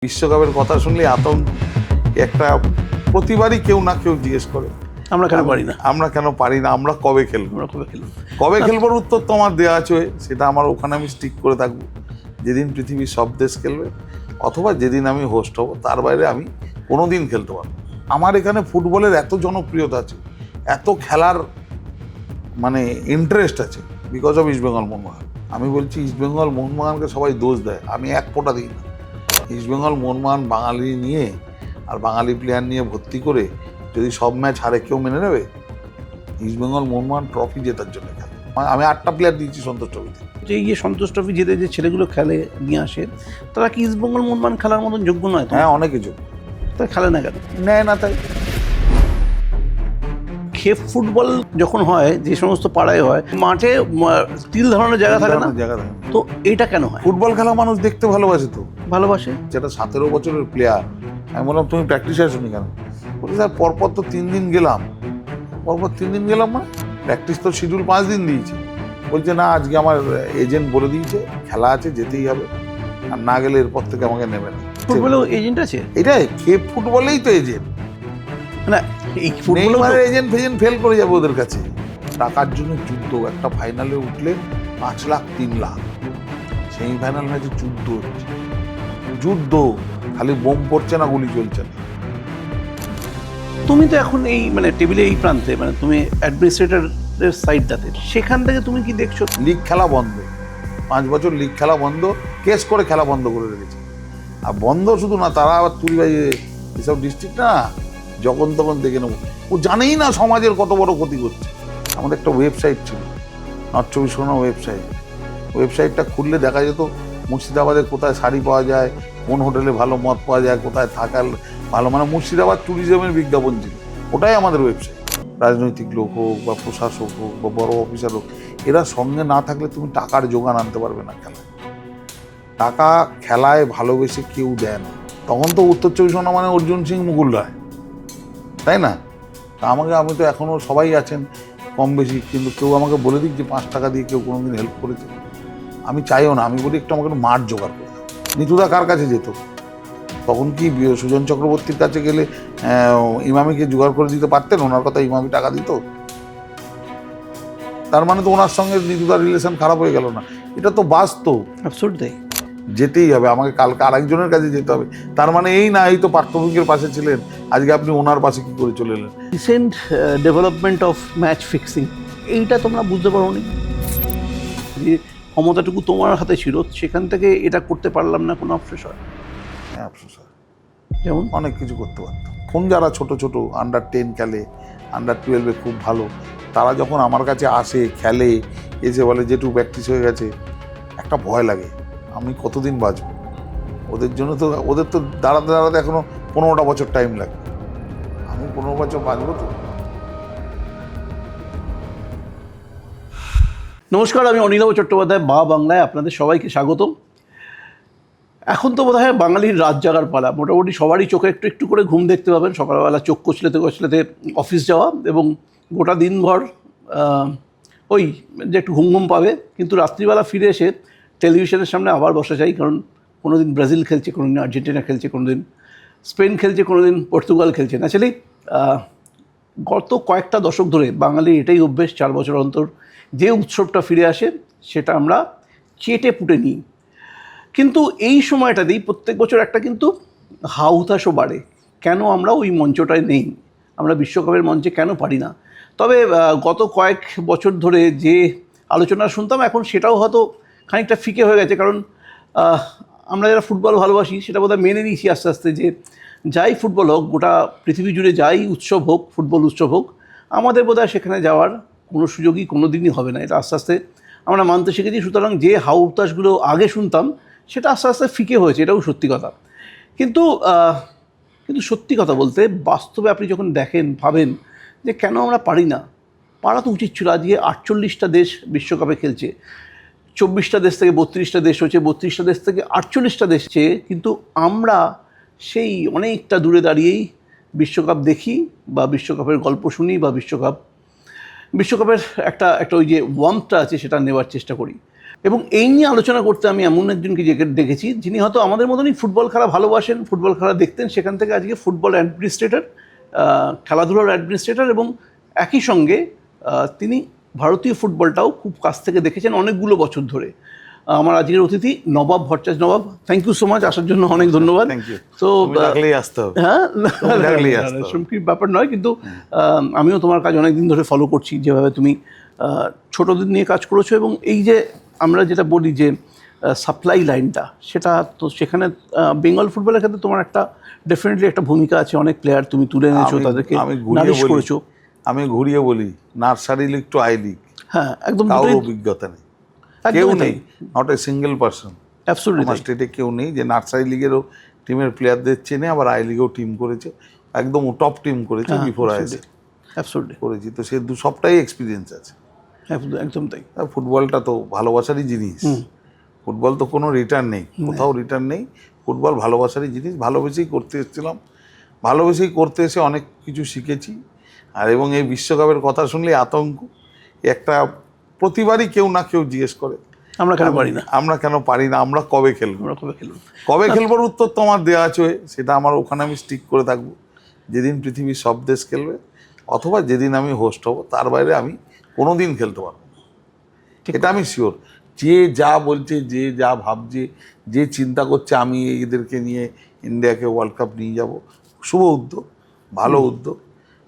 বিশ্বকাপের কথা শুনলে আতঙ্ক একটা প্রতিবারই কেউ না কেউ জিজ্ঞেস করে আমরা কেন পারি না, আমরা কেন পারি না, আমরা কবে খেলবো, কবে খেলবার উত্তর তো আমার দেওয়া আছে, সেটা আমার ওখানে আমি স্টিক করে থাকবো। যেদিন পৃথিবীর সব দেশ খেলবে অথবা যেদিন আমি হোস্ট হব, তার বাইরে আমি কোনোদিন খেলতে পারবো। আমার এখানে ফুটবলের এত জনপ্রিয়তা আছে, এত খেলার মানে ইন্টারেস্ট আছে বিকজ অফ ইস্টবেঙ্গল মোহনবাগান। আমি বলছি ইস্টবেঙ্গল মোহনবাগানকে সবাই দোষ দেয়, আমি এক ফোঁটা দিই না। ইস্টবেঙ্গল মোহনবাগান বাঙালি নিয়ে আর বাঙালি প্লেয়ার নিয়ে ভর্তি করে যদি সব ম্যাচ হারে কেউ মেনে নেবে? ইস্টবেঙ্গল মোহনবাগান ট্রফি জেতার জন্য খেলে। আমি 8টা প্লেয়ার দিয়েছি সন্তোষ ট্রফিতে। যে এই যে সন্তোষ ট্রফি জিতে যে ছেলেগুলো খেলে নিয়ে আসে, তারা কি ইস্টবেঙ্গল মোহনবাগান খেলার মতন যোগ্য নয়? হ্যাঁ, অনেকে যোগ্য, তাই খেলে না কেন? নেয় না। তাই খেপ ফুটবল যখন হয়, যে সমস্ত পাড়ায় হয়, মাঠে তিল ধরনের জায়গা থাকে না, তো এইটা কেন হয়? ফুটবল খেলা মানুষ দেখতে ভালোবাসে, তো ভালোবাসে। যেটা 17 বছরের প্লেয়ার। আমি বললাম তুমি প্র্যাকটিসে আসুনি কেন? বলছি স্যার পরপর তো 3 দিন গেলাম। পরপর 3 দিন গেলাম মানে প্র্যাকটিস তো শিডিউল 5 দিন দিয়েছে। বলছে না, আজকে আমার এজেন্ট বলে দিয়েছে খেলা আছে, যেতেই হবে, আর না গেলে এরপর থেকে আমাকে নেবে না। ফুটবলেও এজেন্ট আছে? এটাই খেপ ফুটবলেই তো এজেন্ট। না, এই ফুটবলের এজেন্ট ফেল করে যাবে ওদের কাছে। টাকার জন্য যুদ্ধ। একটা ফাইনালে উঠলে 5 লাখ 3 লাখ, সেমিফাইনাল ম্যাচে যুদ্ধ হচ্ছে, যুদ্ধ, খালি বোম পড়ছে না, গুলি চলছে না। তুমি তো এখন এই মানে টেবিলে এই প্রান্তে, মানে তুমি অ্যাডমিনিস্ট্রেটরের সাইডটাতে, সেখান থেকে তুমি কি দেখছো? লিগ খেলা বন্ধ, 5 বছর লিগ খেলা বন্ধ, কেস করে খেলা বন্ধ করে রেখেছে। আর বন্ধ শুধু না, তারা আবার তুলিবাই এসব ডিস্ট্রিক্ট না, যখন তখন দেখে নেবো। ও জানেই না সমাজের কত বড় ক্ষতি করছে। আমাদের একটা ওয়েবসাইট ছিল, নর্থ 24 ঘন্টা ওয়েবসাইটটা খুললে দেখা যেত মুর্শিদাবাদের কোথায় শাড়ি পাওয়া যায়, কোন হোটেলে ভালো মদ পাওয়া যায়, কোথায় থাকার ভালো, মানে মুর্শিদাবাদ ট্যুরিজমের বিজ্ঞাপন ছিল। ওটাই আমাদের ওয়েবসাইট। রাজনৈতিক লোক হোক বা প্রশাসক হোক বা বড় অফিসার হোক, এরা সঙ্গে না থাকলে তুমি টাকার জোগান আনতে পারবে না খেলায়। টাকা খেলায় ভালোবেসে কেউ দেয় না। তখন তো উত্তর 24 ঘন্টা মানে অর্জুন সিং মুকুল রায়, তাই না? তা আমি তো এখনও সবাই আছেন কম বেশি, কিন্তু কেউ আমাকে বলে দিক যে 5 টাকা দিয়ে কেউ কোনোদিন হেল্প করেছে? আমি চাইও না। আমি বলি একটু আমাকে মাঠ জোগাড় করে দাও। নিতুদা কার কাছে যেত তখন? কি সুজন চক্রবর্তীর কাছে গেলে ইমামিকে জোগাড় করে দিতে পারতেন? ওনার কথা ইমামি টাকা দিত? তার মানে তো ওনার সঙ্গে নিতুদার রিলেশন খারাপ হয়ে গেল না? এটা তো বাস্তব। অ্যাবসুর্ডলি যেতেই হবে আমাকে, কালকে আরেকজনের কাছে যেতে হবে। তার মানে এই না এই তো পার্থভূমিকের পাশে ছিলেন, আজকে আপনি ওনার পাশে কি করে চলে এলেন? Recent development of match fixing, এইটা তোমরা বুঝতে পারোনি? যে ক্ষমতাটুকু তোমার হাতে ছিল, সেখান থেকে এটা করতে পারলাম না, কোনো আফসোস হয়? হ্যাঁ, আফসোস হয়। যেমন অনেক কিছু করতে পারতাম। কোন যারা ছোট ছোট আন্ডার 10 খেলে, আন্ডার 12-এ খুব ভালো, তারা যখন আমার কাছে আসে, খেলে, এসে বলে যেটু প্র্যাকটিস হয়ে গেছে, একটা ভয় লাগে আমি কতদিন বাঁচবো। ওদের তো দাঁড়াতে এখনো 15টা বছর টাইম লাগে। আমি 15 বছর বাঁচবো তো? নমস্কার, আমি অনিলাভ চট্টোপাধ্যায়, বাংলায় আপনাদের সবাইকে স্বাগত। এখন তো বোধহয় বাঙালির রাত জাগার পালা। মোটামুটি সবারই চোখে একটু একটু করে ঘুম দেখতে পাবেন। সকালবেলা চোখ কচলেতে অফিস যাওয়া, এবং গোটা দিনভর ওই যে একটু ঘুম পাবে, কিন্তু রাত্রিবেলা ফিরে এসে টেলিভিশনের সামনে আবার বসা চাই। কারণ কোনো দিন ব্রাজিল খেলছে, কোনো দিন আর্জেন্টিনা খেলছে, কোনো দিন স্পেন খেলছে, কোনো দিন পর্তুগাল খেলছে। ন্যাচারালি গত কয়েকটা দশক ধরে বাঙালির এটাই অভ্যেস, 4 বছর অন্তর যে উৎসবটা ফিরে আসে সেটা আমরা চেটে পুটে নিই। কিন্তু এই সময়টাতেই প্রত্যেক বছর একটা কিন্তু হাউতাশও বাড়ে, কেন আমরা ওই মঞ্চটায় নেই, আমরা বিশ্বকাপের মঞ্চে কেন পারি না। তবে গত কয়েক বছর ধরে যে আলোচনা শুনতাম, এখন সেটাও হয়তো খানিকটা ফিকে হয়ে গেছে। কারণ আমরা যারা ফুটবল ভালোবাসি সেটা বোধহয় মেনে নিয়েছি আস্তে আস্তে, যে যাই ফুটবল হোক, গোটা পৃথিবী জুড়ে যাই উৎসব হোক, ফুটবল উৎসব হোক, আমাদের বোধহয় সেখানে যাওয়ার কোনো সুযোগই কোনো দিনই হবে না। এটা আস্তে আস্তে আমরা মানতে শিখেছি। সুতরাং যে হাউতাশগুলো আগে শুনতাম সেটা আস্তে আস্তে ফিকে হয়েছে, এটাও সত্যি কথা। কিন্তু সত্যি কথা বলতে, বাস্তবে আপনি যখন দেখেন, ভাবেন যে কেন আমরা পারি না। পারা তো উচিত ছিল। আজকে 48টা দেশ বিশ্বকাপে খেলছে, 24টা দেশ থেকে 32টা দেশ হচ্ছে, 32টা দেশ থেকে 48টা দেশ হচ্ছে, কিন্তু আমরা সেই অনেকটা দূরে দাঁড়িয়েই বিশ্বকাপ দেখি, বা বিশ্বকাপের গল্প শুনি, বা বিশ্বকাপের একটা ওই যে ওয়ার্মটা আছে সেটা নেওয়ার চেষ্টা করি। এবং এই নিয়ে আলোচনা করতে আমি এমন একজনকে দেখেছি যিনি হয়তো আমাদের মতনই ফুটবল খেলা ভালোবাসেন, ফুটবল খেলা দেখতেন, সেখান থেকে আজকে ফুটবল অ্যাডমিনিস্ট্রেটর, খেলাধুলার অ্যাডমিনিস্ট্রেটর, এবং একই সঙ্গে তিনি ভারতীয় ফুটবলটাও খুব কাছ থেকে দেখেছেন অনেকগুলো বছর ধরে। আমার আজকের অতিথি Nabab Bhattacharya. Nabab, thank you so much, আসার জন্য অনেক ধন্যবাদ। Thank you. তো ডাকলেই আসতে হবে। হ্যাঁ, ডাকলেই আসতে হবে। কি ব্যাপার নয়, কিন্তু আমিও তোমার কাজ অনেকদিন ধরে ফলো করছি, যেভাবে তুমি ছোটদের নিয়ে কাজ করেছো, এবং এই যে আমরা যেটা বলি যে সাপ্লাই লাইনটা, সেটা তো সেখানে বেঙ্গল ফুটবলের ক্ষেত্রে তোমার একটা ডেফিনেটলি একটা ভূমিকা আছে। অনেক প্লেয়ার তুমি তুলে এনেছো, তাদেরকে নালিশ করেছো। আমি ঘুরিয়ে বলি, nursery league to I league, হ্যাঁ, একদম কারোর অভিজ্ঞতা নেই, কেউ নেই, not a single person. Absolutely আমার স্টেটে কেউ নেই যে নার্সারি লিগেরও টিমের প্লেয়ারদের চেনে, আবার আই লিগেও টিম করেছে, একদম টপ টিম করেছে বিফোর আইএসএল অ্যাবসলিউটলি করেছি। তো সে সবটাই এক্সপিরিয়েন্স আছে। একদম তাই। আর ফুটবলটা তো ভালোবাসারই জিনিস, ফুটবল তো কোনো রিটার্ন নেই, কোথাও রিটার্ন নেই। ফুটবল ভালোবাসারই জিনিস, ভালোবেসেই করতে এসেছিলাম, ভালোবেসেই করতে এসে অনেক কিছু শিখেছি। আর এবং এই বিশ্বকাপের কথা শুনলে আতঙ্ক, একটা প্রতিবারই কেউ না কেউ জিজ্ঞেস করে আমরা কেন পারি না, আমরা কেন পারি না, আমরা কবে খেলবো, কবে খেলবার উত্তর তো আমার দেওয়া আছে, সেটা আমার ওখানে আমি স্টিক করে থাকবো। যেদিন পৃথিবীর সব দেশ খেলবে, অথবা যেদিন আমি হোস্ট হব, তার বাইরে আমি কোনো দিন খেলতে পারবো না, এটা আমি শিওর। যে যা বলছে, যে যা ভাবছে, যে চিন্তা করছে আমি এদেরকে নিয়ে ইন্ডিয়াকে ওয়ার্ল্ড কাপ নিয়ে যাব, শুভ উদ্যোগ, ভালো উদ্যোগ,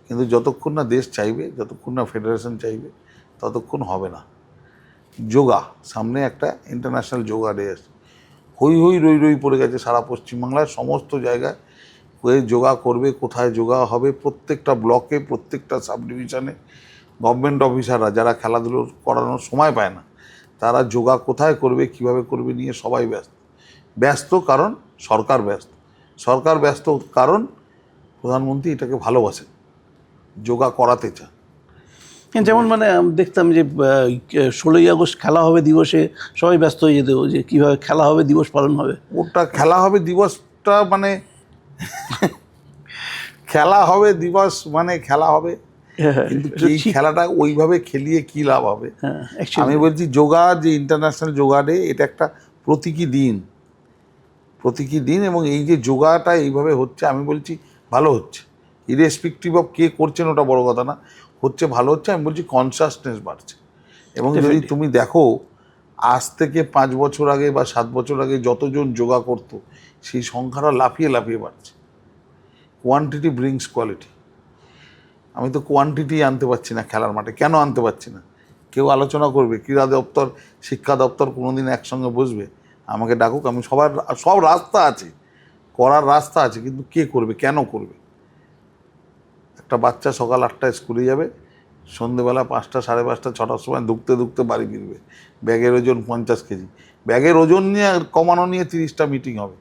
কিন্তু যতক্ষণ না দেশ চাইবে, যতক্ষণ না ফেডারেশন চাইবে, ততক্ষণ হবে না। যোগা, সামনে একটা ইন্টারন্যাশনাল যোগা ডে আছে, হই হই রই রই পড়ে গেছে সারা পশ্চিমবাংলার সমস্ত জায়গায়। যোগা করবে, কোথায় যোগা হবে, প্রত্যেকটা ব্লকে, প্রত্যেকটা সাব ডিভিশনে গভর্নমেন্ট অফিসাররা যারা খেলাধুলো করানোর সময় পায় না, তারা যোগা কোথায় করবে, কিভাবে করবে নিয়ে সবাই ব্যস্ত। কারণ সরকার ব্যস্ত, সরকার ব্যস্ত কারণ প্রধানমন্ত্রী এটাকে ভালোবাসেন, যোগা করাতে চান। যেমন মানে দেখতাম যে 16ই আগস্ট খেলা হবে দিবসে সবাই ব্যস্ত হয়ে যেত যে কীভাবে খেলা হবে দিবস পালন হবে। ওটা খেলা হবে দিবসটা মানে খেলা হবে দিবস মানে খেলা হবে, কিন্তু এই খেলাটা ওইভাবে খেলিয়ে কি লাভ হবে? আমি বলছি যোগা, যে ইন্টারন্যাশনাল যোগা ডে, এটা একটা প্রতীকী দিন, প্রতীকী দিন। এবং এই যে যোগাটা এইভাবে হচ্ছে, আমি বলছি ভালো হচ্ছে, ইরেসপেক্টিভ অফ কে করছেন ওটা বড় কথা না, হচ্ছে ভালো হচ্ছে। আমি বলছি কনসাসনেস বাড়ছে। এবং যদি তুমি দেখো, আজ থেকে 5 বছর আগে বা 7 বছর আগে যতজন যোগা করতো, সেই সংখ্যাটা লাফিয়ে লাফিয়ে বাড়ছে। Quantity brings quality. আমি তো কোয়ান্টিটি আনতে পারছি না খেলার মাঠে। কেন আনতে পারছি না? কেউ আলোচনা করবে, ক্রীড়া দপ্তর, শিক্ষা দপ্তর কোনোদিন একসঙ্গে বসবে, আমাকে ডাকুক, আমি সব রাস্তা আছে, করার রাস্তা আছে, কিন্তু কে করবে, কেন করবে? একটা বাচ্চা সকাল 8টায় স্কুলে যাবে, সন্ধ্যেবেলা 5টা, 5:30, 6টার সময় দুঃখতে দুঃখতে বাড়ি ফিরবে। ব্যাগের ওজন 50 কেজি, ব্যাগের ওজন নিয়ে কমানো নিয়ে 30টা মিটিং হবে,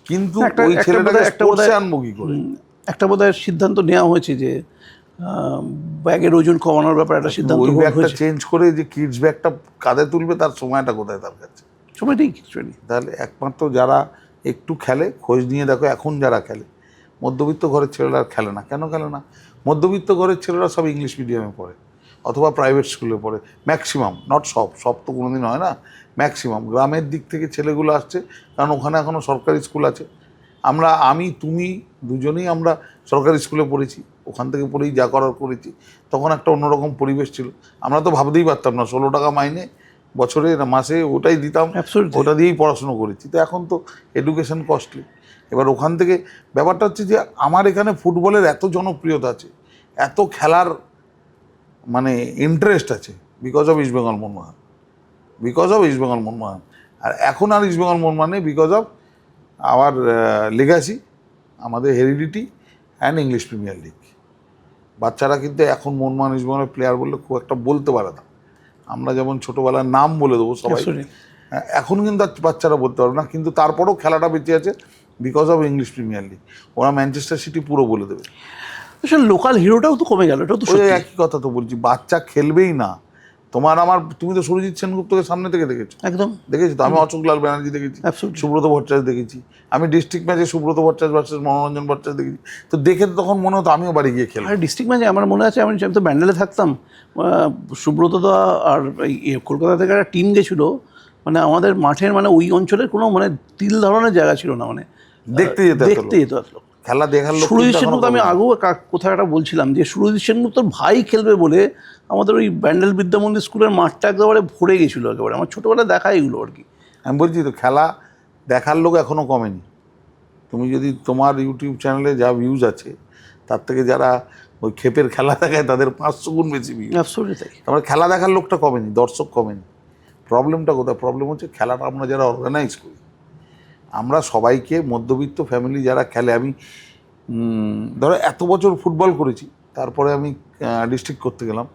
কিন্তু ওই ছেলেটাকে স্পোর্টসে আনবো কি করে? একটা বোধহয় সিদ্ধান্ত নেওয়া হয়েছে যে ব্যাগের ওজন কমানোর ব্যাপারে একটা সিদ্ধান্ত। ওই ব্যাগটা চেঞ্জ করে যে কিডস ব্যাগটা কাঁধে তুলবে, তার সময়টা কোথায় তার কাছে? সময়টাই কিছু নেই। তাহলে একমাত্র যারা একটু খেলে, খোঁজ নিয়ে দেখো, এখন যারা খেলে, মধ্যবিত্ত ঘরের ছেলেরা আর খেলে না। কেন খেলে না? মধ্যবিত্ত ঘরের ছেলেরা সব ইংলিশ মিডিয়ামে পড়ে অথবা প্রাইভেট স্কুলে পড়ে, ম্যাক্সিমাম, নট সব তো কোনোদিন হয় না, ম্যাক্সিমাম গ্রামের দিক থেকে ছেলেগুলো আসছে, কারণ ওখানে এখনও সরকারি স্কুল আছে। আমি তুমি দুজনেই আমরা সরকারি স্কুলে পড়েছি, ওখান থেকে পড়েই যা করার করেছি। তখন একটা অন্যরকম পরিবেশ ছিল, আমরা তো ভাবতেই পারতাম না 16 টাকা মাইনে বছরে না মাসে, ওটাই দিতাম, ওটা দিয়েই পড়াশুনো করেছি। তো এখন তো এডুকেশন কস্টলি। এবার ওখান থেকে ব্যাপারটা হচ্ছে যে আমার এখানে ফুটবলের এত জনপ্রিয়তা আছে, এত খেলার মানে ইন্টারেস্ট আছে, বিকজ অফ ইস্টবেঙ্গল মোহনবাগান, আর এখন আর ইস্টবেঙ্গল মোহনবাগান নেই, বিকজ অফ আওয়ার লেগাসি, আমাদের heredity and English Premier league. বাচ্চারা কিন্তু এখন মোহনবাগান ইস্টবেঙ্গলের প্লেয়ার বললে খুব একটা বলতে পারে না। আমরা যেমন ছোটোবেলার নাম বলে দেবো সবাই, এখন কিন্তু বাচ্চারা বলতে পারবে না, কিন্তু তারপরেও খেলাটা বেঁচে আছে because of English Premier league. ওরা ম্যানচেস্টার সিটি পুরো বলে দেবে। লোকাল হিরোটাও তো কমে গেল, এটাও তো একই কথা তো বলছি, বাচ্চা খেলবেই না। তুমি তো সুরজিৎ সেনগুপ্তকে সামনে থেকে দেখেছো, একদম দেখেছি তো। আমি অশোক লাল ব্যানার্জি দেখেছি, সুব্রত ভট্টাচার্য দেখেছি, আমি ডিস্ট্রিক্ট ম্যাচে সুব্রত ভট্টাচার্য ভার্সেস মনোরঞ্জন ভট্টাচার্য দেখেছি। তো দেখে তখন মনে হতো আমিও বাড়ি গিয়ে খেলি। ডিস্ট্রিক্ট ম্যাচে আমার মনে আছে, আমি তো ব্যান্ডেলে থাকতাম, সুব্রত দা আর কলকাতা থেকে একটা টিম গেছিলো মানে আমাদের মাঠের মানে ওই অঞ্চলের কোনো মানে তিল ধরনের জায়গা ছিল না, মানে দেখতে যেতে দেখতে যেত এত লোক। খেলা দেখার লোক সুরজিৎ কিন্তু এখনো সেনগুপ্ত, আমি কমে নি। আগেও কোথাও একটা বলছিলাম যে সুরজিৎ সেনগুপ্তর ভাই খেলবে বলে আমাদের ওই ব্যান্ডেল বিদ্যামন্দির স্কুলের মাঠটা একেবারে ভরে গেছিলো একেবারে। আমার ছোটোবেলায় দেখা এগুলো আর কি। আমি বলছি তো খেলা দেখার লোক এখনো কমেনি। তুমি যদি তোমার ইউটিউব চ্যানেলে যা ভিউজ আছে তার থেকে যারা ওই ক্ষেপের খেলা দেখায় তাদের 500 গুণ বেশি ভিউজ। অ্যাবসলিউটলি তাই। তারপরে খেলা দেখার লোকটা কমেনি, দর্শক কমেনি। প্রবলেমটা কোথায়? প্রবলেম হচ্ছে খেলাটা আমরা যারা অর্গানাইজ করি, আমরা সবাইকে মধ্যবিত্ত ফ্যামিলি যারা খেলে, আমি ধরো এত বছর ফুটবল করেছি, তারপরে আমি ডিস্ট্রিক্ট করতে গেলাম।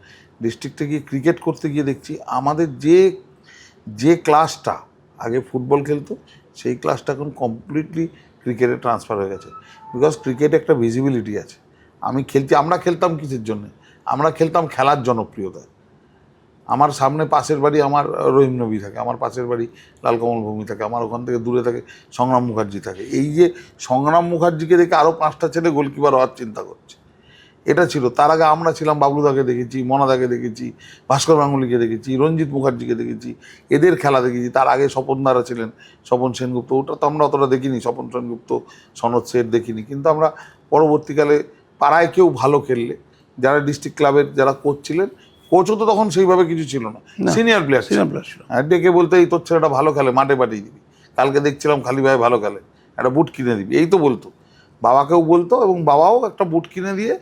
ডিস্ট্রিক্টে গিয়ে ক্রিকেট করতে গিয়ে দেখছি আমাদের যে ক্লাসটা আগে ফুটবল খেলতো সেই ক্লাসটা এখন কমপ্লিটলি ক্রিকেটে ট্রান্সফার হয়ে গেছে। বিকজ ক্রিকেটে একটা ভিজিবিলিটি আছে। আমরা খেলতাম কিসের জন্যে? আমরা খেলতাম খেলার জনপ্রিয়তায়। আমার সামনে পাশের বাড়ি আমার রহিম নবী থাকে, আমার পাশের বাড়ি লালকমল ভূমি থাকে, আমার ওখান থেকে দূরে থাকে সংগ্রাম মুখার্জি থাকে। এই যে সংগ্রাম মুখার্জিকে দেখে আরও 5টা ছেলে গোলকিপার হওয়ার চিন্তা করছে, এটা ছিল। তার আগে আমরা ছিলাম, বাবলুদাকে দেখেছি, মনাদাকে দেখেছি, ভাস্কর গাঙ্গুলিকে দেখেছি, রঞ্জিত মুখার্জিকে দেখেছি, এদের খেলা দেখেছি। তার আগে স্বপনদারা ছিলেন, স্বপন সেনগুপ্ত, ওটা তো আমরা অতটা দেখিনি, স্বপন সেনগুপ্ত, সনদ শেঠ দেখিনি। কিন্তু আমরা পরবর্তীকালে পাড়ায় কেউ ভালো খেললে, যারা ডিস্ট্রিক্ট ক্লাবের যারা কোচ ছিলেন, কোচও তো তখন সেইভাবে কিছু ছিল না, সিনিয়র প্লেয়ার ছিল। ডেকে বলতে, এই তোর ছেলেটা ভালো খেলে, মাঠে পাঠিয়ে দিবি, কালকে দেখছিলাম খালি ভাই ভালো খেলে, একটা বুট কিনে দিবি, এই তো বলতো। বাবাকেও বলতো, এবং বাবাও একটা বুট কিনে দিয়ে,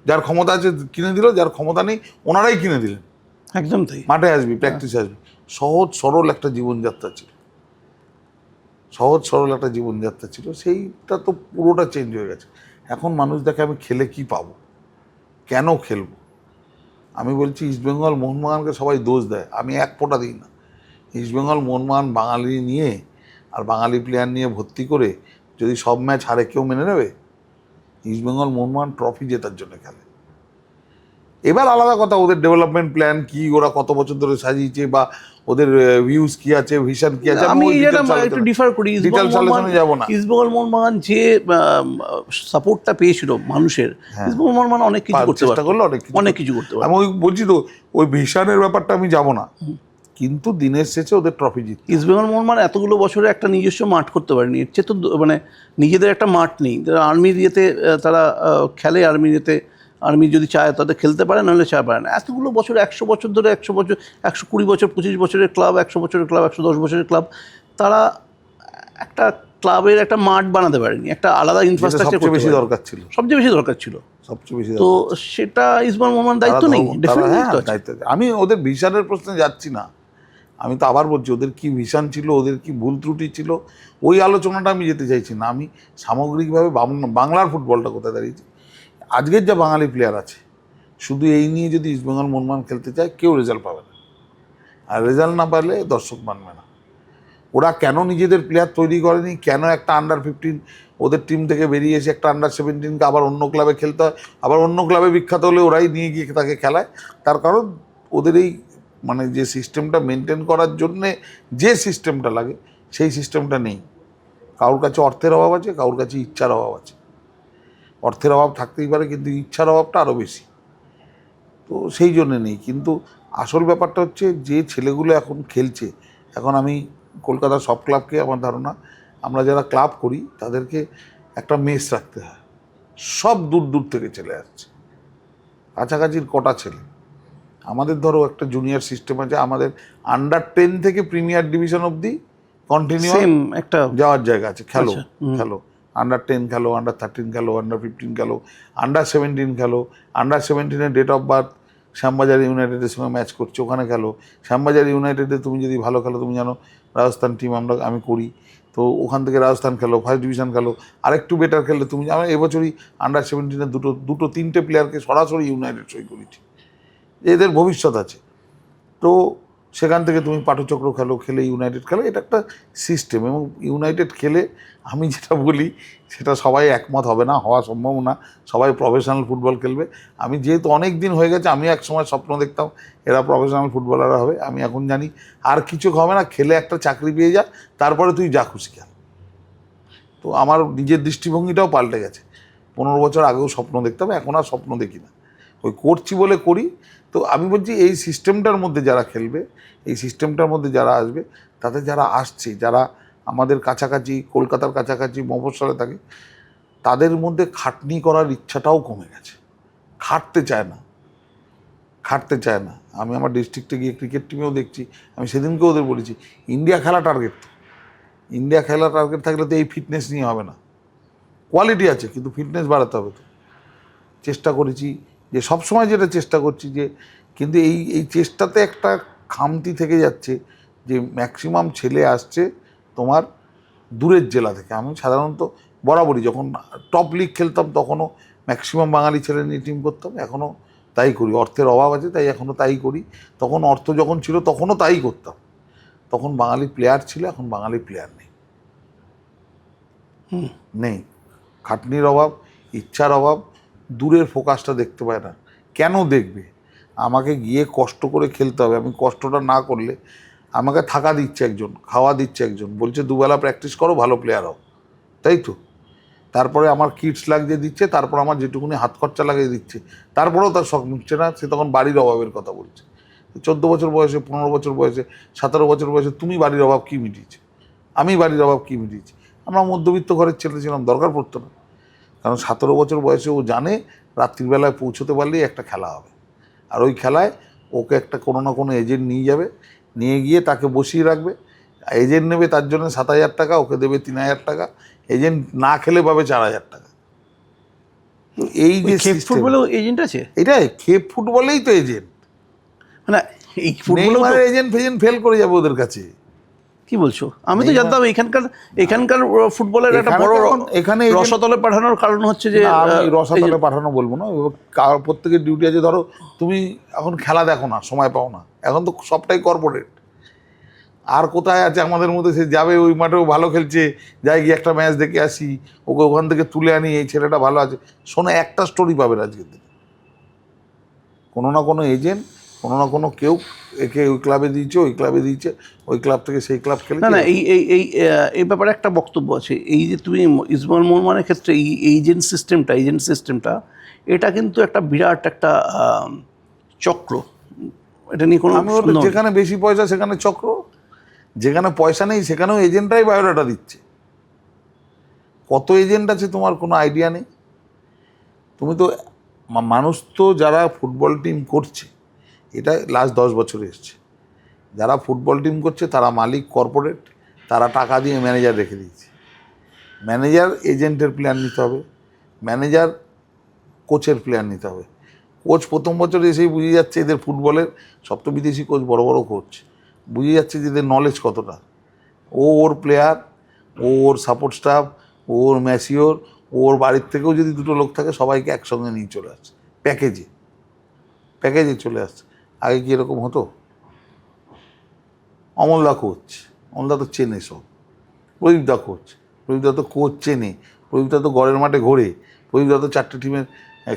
যার ক্ষমতা আছে কিনে দিল, যার ক্ষমতা নেই ওনারাই কিনে দিলেন। একদম তাই। মাঠে আসবি, প্র্যাকটিসে আসবি। সহজ সরল একটা জীবনযাত্রা ছিল, সহজ সরল একটা জীবনযাত্রা ছিল। সেইটা তো পুরোটা চেঞ্জ হয়ে গেছে। এখন মানুষ দেখে আমি খেলে কি পাবো, কেন খেলবো। আমি বলছি ইস্টবেঙ্গল মোহনবাগানকে সবাই দোষ দেয়, আমি এক ফোঁটা দিই না। ইস্টবেঙ্গল মোহনবাগান বাঙালি নিয়ে আর বাঙালি প্লেয়ার নিয়ে ভর্তি করে যদি সব ম্যাচ হারে, কেউ মেনে নেবে? ইস্টবেঙ্গল মোহনবাগান ট্রফি জেতার জন্য খেলে। এবার আলাদা কথা ওদের ডেভেলপমেন্ট প্ল্যান কি, ওরা কত বছর ধরে সাজিয়েছে, বা ওদের ভিউজ কি আছে, ভিশন কি আছে, আমি এটা একটু ডিফার করি। ডিটেলস আলোচনায় যাব না। ইস্টবেঙ্গল মোহনবাগান যে সাপোর্টটা পেয়েছিল মানুষের, ইস্টবেঙ্গল মোহনবাগান অনেক কিছু করতে চেষ্টা করলে অনেক কিছু করতে পারে। আমি ওই বলছি তো, ওই ভিশনের ব্যাপারটা আমি যাব না, কিন্তু দিনের শেষে ওদের ট্রফি জিত। ইস্টবেঙ্গল মোহনবাগান এতগুলো বছরে একটা নিজস্ব মাঠ করতে পারেনি, এর চেয়ে তো মানে নিজেদের একটা মাঠ নেই। আর্মির ইয়েতে তারা খেলে, আর্মির ইয়েতে আর্মি যদি চায় তাদের খেলতে পারে, নাহলে চায় পারে না। এতগুলো বছর, 100 বছর ধরে, 100 বছর, 120 বছর, 25 বছরের ক্লাব, 100 বছরের ক্লাব, 110 বছরের ক্লাব, তারা একটা ক্লাবের একটা মাঠ বানাতে পারেনি, একটা আলাদা ইনফ্রাস্ট্রাকচার করতে বেশি দরকার ছিল, সবচেয়ে বেশি দরকার ছিল, সবচেয়ে বেশি। তো সেটা ইস্টবেঙ্গল মোহনবাগান দায়িত্ব নেই, দায়িত্ব। আমি ওদের ভিশনের প্রশ্নে যাচ্ছি না, আমি তো আবার বলছি ওদের কি ভিশন ছিল, ওদের কি ভুল ত্রুটি ছিল, ওই আলোচনাটা আমি যেতে চাইছি না। আমি সামগ্রিকভাবে বাংলার ফুটবলটা কোথায় দাঁড়িয়েছি, আজকের যা বাঙালি প্লেয়ার আছে, শুধু এই নিয়ে যদি ইস্টবেঙ্গল মোহনবাগান খেলতে চায়, কেউ রেজাল্ট পাবে না। আর রেজাল্ট না পারলে দর্শক মানবে না। ওরা কেন নিজেদের প্লেয়ার তৈরি করেনি, কেন একটা আন্ডার-15 ওদের টিম থেকে বেরিয়ে এসে একটা আন্ডার-17কে আবার অন্য ক্লাবে খেলতে হয়, আবার অন্য ক্লাবে বিখ্যাত হলে ওরাই নিয়ে গিয়ে তাকে খেলায়। তার কারণ ওদের এই মানে যে সিস্টেমটা মেনটেন করার জন্যে যে সিস্টেমটা লাগে, সেই সিস্টেমটা নেই। কারোর কাছে অর্থের অভাব আছে, কারোর কাছে ইচ্ছার অভাব আছে। অর্থের অভাব থাকতেই পারে, কিন্তু ইচ্ছার অভাবটা আরও বেশি, তো সেই জন্যে নেই। কিন্তু আসল ব্যাপারটা হচ্ছে যে ছেলেগুলো এখন খেলছে, এখন আমি কলকাতার সব ক্লাবকে, আমার ধারণা আমরা যারা ক্লাব করি তাদেরকে একটা মেস রাখতে হয়। সব দূর দূর থেকে ছেলে আসছে, কাছাকাছির কটা ছেলে। আমাদের ধরো একটা জুনিয়র সিস্টেম আছে, আমাদের আন্ডার-10 থেকে প্রিমিয়ার ডিভিশন অবধি কন্টিনিউ একটা যাওয়ার জায়গা আছে। খেলো, আন্ডার-10 খেলো, আন্ডার-13 খেলো, আন্ডার-15 খেলো, আন্ডার-17 খেলো, আন্ডার-17-এর ডেট অফ বার্থ শ্যামবাজার ইউনাইটেডের সঙ্গে ম্যাচ করছে, ওখানে খেলো। শ্যামবাজার ইউনাইটেডে তুমি যদি ভালো খেলো, তুমি জানো রাজস্থান টিম আমি করি, তো ওখান থেকে রাজস্থান খেলো, ফার্স্ট ডিভিশন খেলো। আরেকটু বেটার খেললে তুমি, আমরা এবছরই আন্ডার-17-এর 3টে প্লেয়ারকে সরাসরি ইউনাইটেড সই করেছি, এদের ভবিষ্যৎ আছে। তো সেখান থেকে তুমি পাঠচক্র খেলো, খেলে ইউনাইটেড খেলো, এটা একটা সিস্টেম। এবং ইউনাইটেড খেলে আমি যেটা বলি সেটা সবাই একমত হবে না, হওয়া সম্ভব না, সবাই প্রফেশনাল ফুটবল খেলবে। আমি যেহেতু অনেক দিন হয়ে গেছে, আমি এক সময় স্বপ্ন দেখতাম এরা প্রফেশনাল ফুটবলাররা হবে, আমি এখন জানি আর কিছু হবে না, খেলে একটা চাকরি পেয়ে যা, তারপরে তুই যা খুশি খেল। তো আমার নিজের দৃষ্টিভঙ্গিটাও পাল্টে গেছে। 15 বছর আগেও স্বপ্ন দেখতাম, এখন আর স্বপ্ন দেখি না। ওই করছি বলে করি। তো আমি বলছি এই সিস্টেমটার মধ্যে যারা খেলবে, এই সিস্টেমটার মধ্যে যারা আসবে, তাতে যারা আসছে, যারা আমাদের কাছাকাছি, কলকাতার কাছাকাছি মফস্বলে থাকে, তাদের মধ্যে খাটনি করার ইচ্ছাটাও কমে গেছে। খাটতে চায় না, খাটতে চায় না। আমি আমার ডিস্ট্রিক্টে গিয়ে ক্রিকেট টিমেও দেখছি, আমি সেদিনকে ওদের বলেছি ইন্ডিয়া খেলা টার্গেট, ইন্ডিয়া খেলা টার্গেট থাকলে তো এই ফিটনেস নিয়ে হবে না। কোয়ালিটি আছে কিন্তু ফিটনেস বাড়াতে হবে। তো চেষ্টা করেছি যে সবসময় যেটা চেষ্টা করছি যে, কিন্তু এই চেষ্টাতে একটা খামতি থেকে যাচ্ছে যে ম্যাক্সিমাম ছেলে আসছে তোমার দূরের জেলা থেকে। আমি সাধারণত বরাবরই যখন টপ লিগ খেলতাম তখনও ম্যাক্সিমাম বাঙালি ছেলে নিয়ে টিম করতাম, এখনও তাই করি। অর্থের অভাব আছে তাই এখনও তাই করি, তখন অর্থ যখন ছিল তখনও তাই করতাম। তখন বাঙালি প্লেয়ার ছিল, এখন বাঙালি প্লেয়ার নেই, নেই। খাটনির অভাব, ইচ্ছার অভাব, দূরের ফোকাসটা দেখতে পায় না। কেন দেখবে? আমাকে গিয়ে কষ্ট করে খেলতে হবে। আমি কষ্টটা না করলে, আমাকে থাকা দিচ্ছে একজন, খাওয়া দিচ্ছে একজন, বলছে দুবেলা প্র্যাকটিস করো, ভালো প্লেয়ার হও, তাই তো। তারপরে আমার কিটস লাগিয়ে দিচ্ছে, তারপর আমার যেটুকুনি হাত খরচা লাগিয়ে দিচ্ছে, তারপরেও তার শখ মিটছে না। সে তখন বাড়ির অভাবের কথা বলছে। 14 বছর বয়সে, 15 বছর বয়সে, 17 বছর বয়সে তুমি বাড়ির অভাব কী মিটিয়েছে? আমি বাড়ির অভাব কী মিটিয়েছি? আমরা মধ্যবিত্ত ঘরের ছেলে ছিলাম, দরকার পড়তো না। কারণ 17 বছর বয়সে ও জানে রাত্রিবেলায় পৌঁছতে পারলেই একটা খেলা হবে, আর ওই খেলায় ওকে একটা কোনো না কোনো এজেন্ট নিয়ে যাবে, নিয়ে গিয়ে তাকে বসিয়ে রাখবে। এজেন্ট নেবে তার জন্য 7,000 টাকা, ওকে দেবে 3,000 টাকা, এজেন্ট না খেলে পাবে 4,000 টাকা। তো এই যে ফুটবলেও এজেন্ট আছে, এটাই খেপ ফুটবলেই তো এজেন্ট। মানে এই ফুটবলেও এজেন্ট ফেল করে যাবে ওদের কাছে। কি বলছো? আমি তো জানতাম এখানকার ফুটবলের একটা বড় এখানে রসাতলে পাঠানোর কারণ হচ্ছে যে, আমি রসাতলে পাঠানো বলবো না, প্রত্যেকের ডিউটি আছে। ধরো তুমি এখন খেলা দেখো না, সময় পাও না, এখন তো সবটাই কর্পোরেট। আর কোথায় আছে আমাদের মধ্যে সে যাবে ওই মাঠেও ভালো খেলছে, যাই গিয়ে একটা ম্যাচ দেখে আসি, ওকে ওখান থেকে তুলে আনি, এই ছেলেটা ভালো আছে। শোনো, একটা স্টোরি পাবে আজকের দিনে, কোনো না কোনো এজেন্ট, কোনো না কোনো কেউ একে ওই ক্লাবে দিয়েছে, ওই ক্লাবে দিয়েছে, ওই ক্লাব থেকে সেই ক্লাব খেলে। না, এই ব্যাপারে একটা বক্তব্য আছে। এই যে তুমি ইসমাইল মোহমানের ক্ষেত্রে এই এজেন্ট সিস্টেমটা এটা কিন্তু একটা বিরাট একটা চক্র। এটা নিয়ে কোনো যেখানে বেশি পয়সা সেখানে চক্র, যেখানে পয়সা নেই সেখানেও এজেন্টরাই বায়োডাটা দিচ্ছে। কত এজেন্ট আছে তোমার কোনো আইডিয়া নেই। তুমি তো মানুষ তো যারা ফুটবল টিম করছে, এটা লাস্ট 10 বছরে এসছে, যারা ফুটবল টিম করছে তারা মালিক কর্পোরেট, তারা টাকা দিয়ে ম্যানেজার রেখে দিয়েছে। ম্যানেজার এজেন্টের প্ল্যান নিতে হবে, ম্যানেজার কোচের প্ল্যান নিতে হবে। কোচ প্রথম বছর এসেই বুঝে যাচ্ছে এদের ফুটবলের, সব তো বিদেশি কোচ, বড় বড় কোচ, বুঝে যাচ্ছে যে এদের নলেজ কতটা। ওর প্লেয়ার, ওর সাপোর্ট স্টাফ, ওর ম্যাসিওর, ওর বাড়ির থেকেও যদি 2টো লোক থাকে সবাইকে একসঙ্গে নিয়ে চলে আসছে, প্যাকেজে চলে আসছে। আগে কি এরকম হতো? অমলদা কোচ, অমলদা তো চেনে সব। প্রদীপদা তো কোচ চেনে, প্রদীপদা তো গড়ের মাঠে ঘোরে, প্রদীপদা তো 4টে টিমের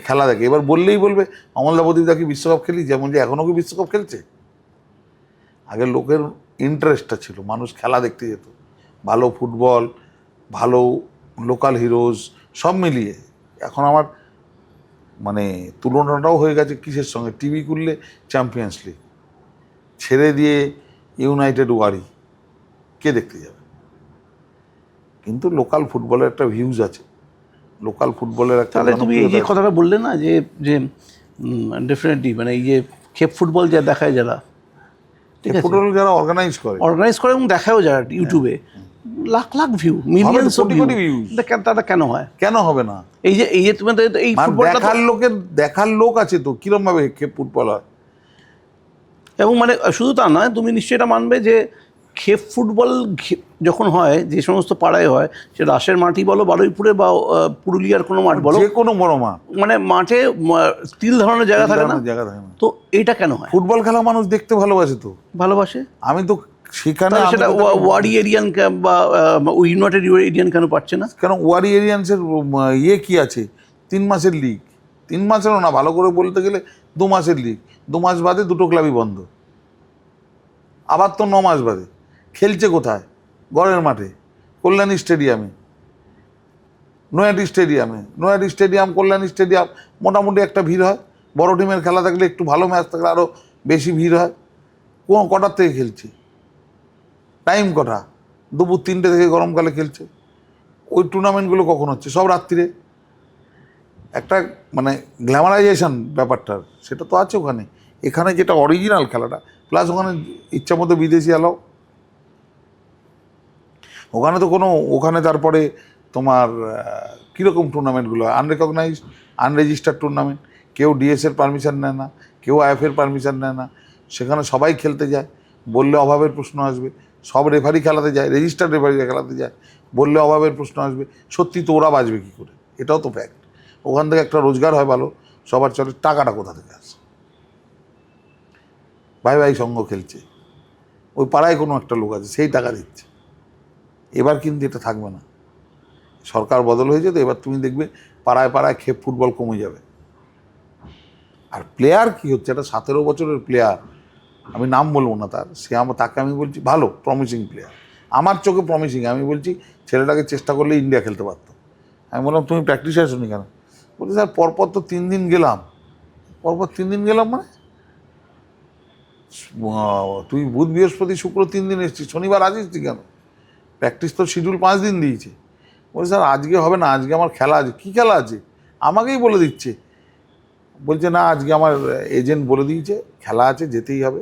খেলা দেখে। এবার বললেই বলবে অমলদা প্রদীপদা কি বিশ্বকাপ খেলি, যেমন যে এখনও কি বিশ্বকাপ খেলছে। আগে লোকের ইন্টারেস্টটা ছিল, মানুষ খেলা দেখতে যেত, ভালো ফুটবল, ভালো লোকাল হিরোজ সব মিলিয়ে। এখন আমার মানে তুলনাটাও হয়ে গেছে কিসের সঙ্গে? টিভি খুললে চ্যাম্পিয়ন্স লিগ, ছেড়ে দিয়ে ইউনাইটেড ওয়ারি, কে দেখতে যাবে? কিন্তু লোকাল ফুটবলের একটা ভিউজ আছে, লোকাল ফুটবলের একটা। তাহলে তুমি এই যে কথাটা বললে না যে যে ডেফিনেটলি মানে এই যে খেপ ফুটবল যা দেখায় যারা, ঠিক আছে, ফুটবল যারা অর্গানাইজ করে এবং দেখাও যায় ইউটিউবে, lakh lakh view, millions of view, তাটা কেন হয়? কেন হবে না? এই যে তুমি এই ফুটবলটা দেখার লোক আছে তো, কিরম ভাবে খেপ ফুটবল হয়। এবং মানে শুধু তা নয়, তুমি নিশ্চয়ই এটা মানবে যে খেপ ফুটবল যখন হয়, যে সমস্ত পাড়ায় হয়, সে রাসের মাটি বলো, বারুইপুরে বা পুরুলিয়ার কোনো মাঠ বলো, যে কোনো বড় মাঠ, মানে মাঠে তিল ধরনের জায়গা থাকে না, তো এইটা কেন হয়? ফুটবল খেলা মানুষ দেখতে ভালোবাসে তো, ভালোবাসে। আমি তো সেখানে সেটা ওয়ারি এরিয়ান বা ইউনাইটেড এরিয়ান কেন পাচ্ছে না? কেন ওয়ারি এরিয়ান্সের কি আছে? 3 মাসের লিগ, 3 মাসেরও না, ভালো করে বলতে গেলে 2 মাসের লিগ, 2 মাস বাদে 2টো ক্লাবই বন্ধ, আবার তো 9 মাস বাদে। খেলছে কোথায়? গড়ের মাঠে, কল্যাণী স্টেডিয়ামে, নয়াটি স্টেডিয়াম, কল্যাণী স্টেডিয়াম, মোটামুটি একটা ভিড় হয়। বড় টিমের খেলা থাকলে একটু ভালো ম্যাচ থাকলে আরও বেশি ভিড় হয়। কটার থেকে খেলছে, টাইম কটা, দুপুর 3টে থেকে গরমকালে খেলছে। ওই টুর্নামেন্টগুলো কখন হচ্ছে? সব রাত্রিরে। একটা মানে গ্ল্যামারাইজেশন ব্যাপারটার সেটা তো আছে ওখানে। এখানে যেটা অরিজিনাল খেলাটা, প্লাস ওখানে ইচ্ছা মতো বিদেশি এলাও। ওখানে তো কোনো, ওখানে তারপরে তোমার কীরকম টুর্নামেন্টগুলো হয়, আনরেকগনাইজ আনরেজিস্টার্ড টুর্নামেন্ট। কেউ ডিএসের পারমিশন নেয় না, কেউ আইএফের পারমিশন নেয় না। সেখানে সবাই খেলতে যায়, বললে অভাবের প্রশ্ন আসবে। সব রেফারি খেলাতে যায়, রেজিস্টার্ড রেফারি খেলাতে যায়, বললে অভাবের প্রশ্ন আসবে। সত্যি তো ওরা বাঁচবে কী করে? এটাও তো ফ্যাক্ট। ওখান থেকে একটা রোজগার হয় ভালো, সবার চলে। টাকাটা কোথা থেকে আসে? ভাই ভাই সঙ্গ খেলছে, ওই পাড়ায় কোনো একটা লোক আছে, সেই টাকা দিচ্ছে। এবার কিন্তু এটা থাকবে না, সরকার বদল হয়েছে তো এবার তুমি দেখবে পাড়ায় পাড়ায় খেপ ফুটবল কমে যাবে। আর প্লেয়ার কি হচ্ছে, একটা 17 বছরের প্লেয়ার, আমি নাম বলবো না তার, তাকে আমি বলছি ভালো প্রমিসিং প্লেয়ার, আমার চোখে প্রমিসিং। আমি বলছি ছেলেটাকে চেষ্টা করলে ইন্ডিয়া খেলতে পারতো। আমি বললাম তুমি প্র্যাকটিসে আসোনি কেন? বলছি স্যার পরপর তো 3 দিন গেলাম। পরপর 3 দিন গেলাম মানে? তুই বুধ বৃহস্পতি শুক্র 3 দিন এসছিস, শনিবার আসিস তুই কেন? প্র্যাকটিস তো শিডিউল 5 দিন দিয়েছে। বলছি স্যার আজকে হবে না, আজকে আমার খেলা আছে। কী খেলা আছে? আমাকেই বলে দিচ্ছে। বলছে না আজকে আমার এজেন্ট বলে দিয়েছে খেলা আছে, যেতেই হবে,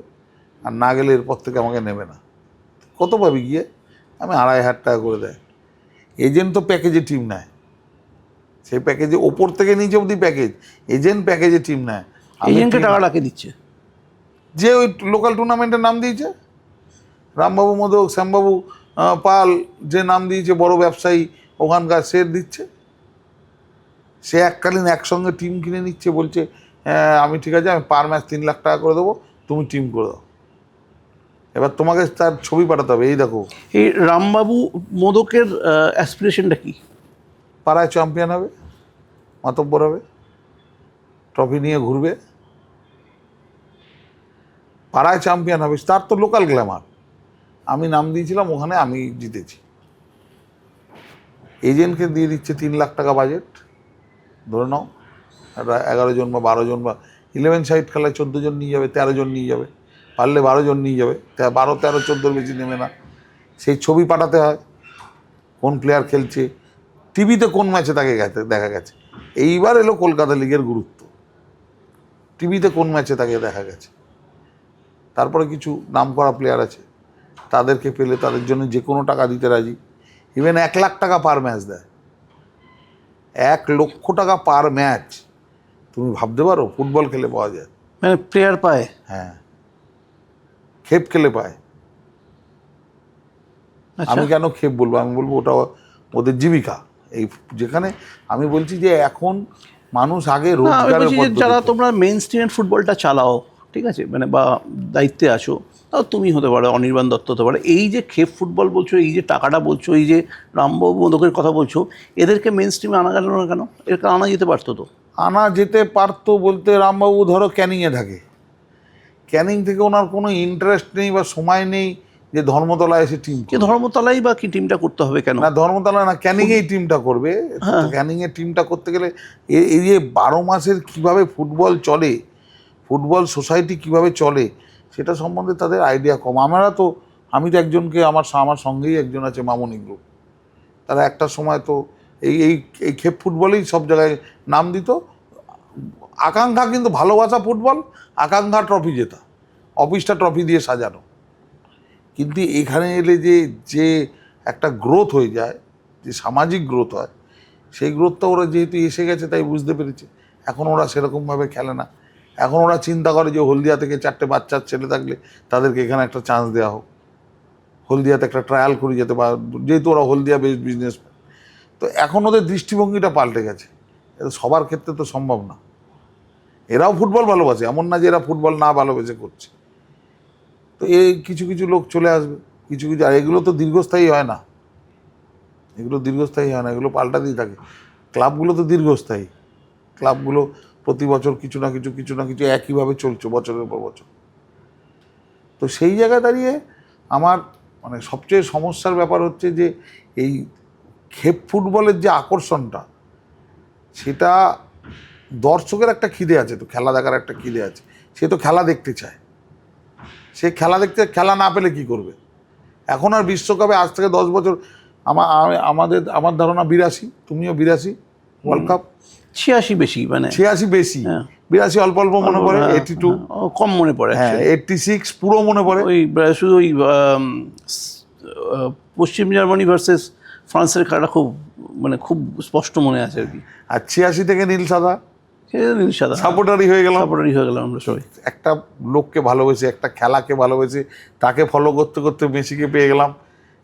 আর না গেলে এরপর থেকে আমাকে নেবে না। কত পাবি গিয়ে? আমি 2,500 টাকা করে দেয়। এজেন্ট তো প্যাকেজে টিম নেয়, সেই প্যাকেজে ওপর থেকে নিচে অবধি প্যাকেজ, এজেন্ট প্যাকেজে টিম নেয়। এজেন্টকে টাকা রাখে দিচ্ছে যে ওই লোকাল টুর্নামেন্টের নাম দিয়েছে, রামবাবু মোদক, শ্যামবাবু পাল, যে নাম দিয়েছে বড় ব্যবসায়ী ওখানকার, সে দিচ্ছে। সে এককালীন একসঙ্গে টিম কিনে নিচ্ছে, বলছে আমি ঠিক আছে, আমি পার ম্যাচ 3 লাখ টাকা করে দেবো, তুমি টিম করে দাও। এবার তোমাকে তার ছবি পাঠাতে হবে, এই দেখো। এই রামবাবু মোদকের অ্যাসপিরেশনটা কি? পাড়ায় চ্যাম্পিয়ন হবে, মাতব্বর হবে, ট্রফি নিয়ে ঘুরবে, পাড়ায় চ্যাম্পিয়ন হবে। তার তো লোকাল গ্ল্যামার। আমি নাম দিয়েছিলাম ওখানে, আমি জিতেছি। এজেন্টকে দিয়ে দিচ্ছে 3 লাখ টাকা বাজেট, ধরে নাও একটা 11 জন বা 12 জন বা 11 সাইড খেলায় 14 জন নিয়ে যাবে, 13 জন নিয়ে যাবে, পারলে 12 জন নিয়ে যাবে, 12, 13, 14 বেশি নেবে না। সেই ছবি পাঠাতে হয়, কোন প্লেয়ার খেলছে, টিভিতে কোন ম্যাচে তাকে দেখা গেছে। এইবার এলো কলকাতা লিগের গুরুত্ব, টিভিতে কোন ম্যাচে তাকে দেখা গেছে। তারপরে কিছু নামকরা প্লেয়ার আছে, তাদেরকে পেলে তাদের জন্য যে কোনো টাকা দিতে রাজি। ইভেন 1 লাখ টাকা পার ম্যাচ দেয়, 1 লক্ষ টাকা পার ম্যাচ। তুমি ভাবতে পারো ফুটবল খেলে পাওয়া যায়? মানে প্লেয়ার পায়? হ্যাঁ, খেপ খেলে পায়। আচ্ছা। আমি কেন খেপ বলবো? আমি বলবো ওটা ওদের জীবিকা। এই যেখানে আমি বলছি যে এখন মানুষ আগে আমি রোজগারের বলছি যে পদ্ধতি, যারা তোমরা মেইন স্ট্রিমের ফুটবলটা চালাও, ঠিক আছে, মানে বা দায়িত্বে আছো, তাও তুমি হতে পারো, অনির্বাণ দত্ত হতে পারে, এই যে খেপ ফুটবল বলছো, এই যে টাকাটা বলছো, এই যে রামবাবু মোদকের কথা বলছো, এদেরকে মেইন স্ট্রিমে আনা গেল না কেন? এদেরকে আনা যেতে পারতো তো। আনা যেতে পারতো বলতে, রামবাবু ধরো ক্যানিংয়ে থাকে, ক্যানিং থেকে ওনার কোনো ইন্টারেস্ট নেই বা সময় নেই যে ধর্মতলায় এসে টিম যে ধর্মতলাই বা কি টিমটা করতে হবে কেন? না, ধর্মতলা না, ক্যানিংয়েই টিমটা করবে। ক্যানিংয়ের টিমটা করতে গেলে এই যে 12 মাসের কিভাবে ফুটবল চলে, ফুটবল সোসাইটি কিভাবে চলে, সেটা সম্বন্ধে তাদের আইডিয়া কম। আমি তো একজনকে, আমার সঙ্গেই একজন আছে মামনি গ্রুপ, তারা একটা সময় তো এই এই এই খেপ ফুটবলেই সব জায়গায় নাম দিত। আকাঙ্ক্ষা কিন্তু ভালোবাসা ফুটবল, আকাঙ্ক্ষা ট্রফি জেতা, অফিসটা ট্রফি দিয়ে সাজানো। কিন্তু এখানে এলে যে একটা গ্রোথ হয়ে যায়, যে সামাজিক গ্রোথ হয়, সেই গ্রোথটা ওরা যেহেতু এসে গেছে তাই বুঝতে পেরেছে। এখন ওরা সেরকমভাবে খেলে না। এখন ওরা চিন্তা করে যে হলদিয়া থেকে 4টে বাচ্চার ছেলে থাকলে তাদেরকে এখানে একটা চান্স দেওয়া হোক, হলদিয়াতে একটা ট্রায়াল করে যেতে পারে, যেহেতু ওরা হলদিয়া বেসড বিজনেস। তো এখন ওদের দৃষ্টিভঙ্গিটা পাল্টে গেছে। এটা সবার ক্ষেত্রে তো সম্ভব না। এরাও ফুটবল ভালোবাসে, এমন না যে এরা ফুটবল না ভালোবেসে করছে। তো এই কিছু কিছু লোক চলে আসবে, কিছু কিছু, আর এগুলো তো দীর্ঘস্থায়ী হয় না, এগুলো দীর্ঘস্থায়ী হয় না, এগুলো পাল্টাতেই থাকে। ক্লাবগুলো তো দীর্ঘস্থায়ী, ক্লাবগুলো প্রতি বছর কিছু না কিছু একইভাবে চলছে বছরের পর বছর। তো সেই জায়গায় দাঁড়িয়ে আমার মানে সবচেয়ে সমস্যার ব্যাপার হচ্ছে যে এই খেপ ফুটবলের যে আকর্ষণটা, সেটা দর্শকের একটা খিদে আছে, তো খেলা দেখার একটা খিদে আছে, সে তো খেলা দেখতে চায়। সে খেলা দেখতে, খেলা না পেলে কি করবে? এখন আর বিশ্বকাপে আজ থেকে 10 বছর, আমার ধারণা 82, তুমিও 82 ওয়ার্ল্ড কাপ, 86 বেশি, মানে 86 বেশি, হ্যাঁ। 82 অল্প অল্প মনে পড়ে, 82 কম মনে পড়ে হ্যাঁ, actually। 86 পুরো মনে পড়ে। ওই শুধু ওই পশ্চিম জার্মানি ভার্সেস ফ্রান্সের খেলাটা খুব, মানে খুব স্পষ্ট মনে আছে আর কি। আর 86 থেকে নীল সাদা নীল সাদা সাপোর্টারই হয়ে গেলাম। সাপোর্টারই হয়ে গেলাম আমরা সবাই। একটা লোককে ভালোবেসে, একটা খেলাকে ভালোবেসে, তাকে ফলো করতে করতে মেসিকে পেয়ে গেলাম।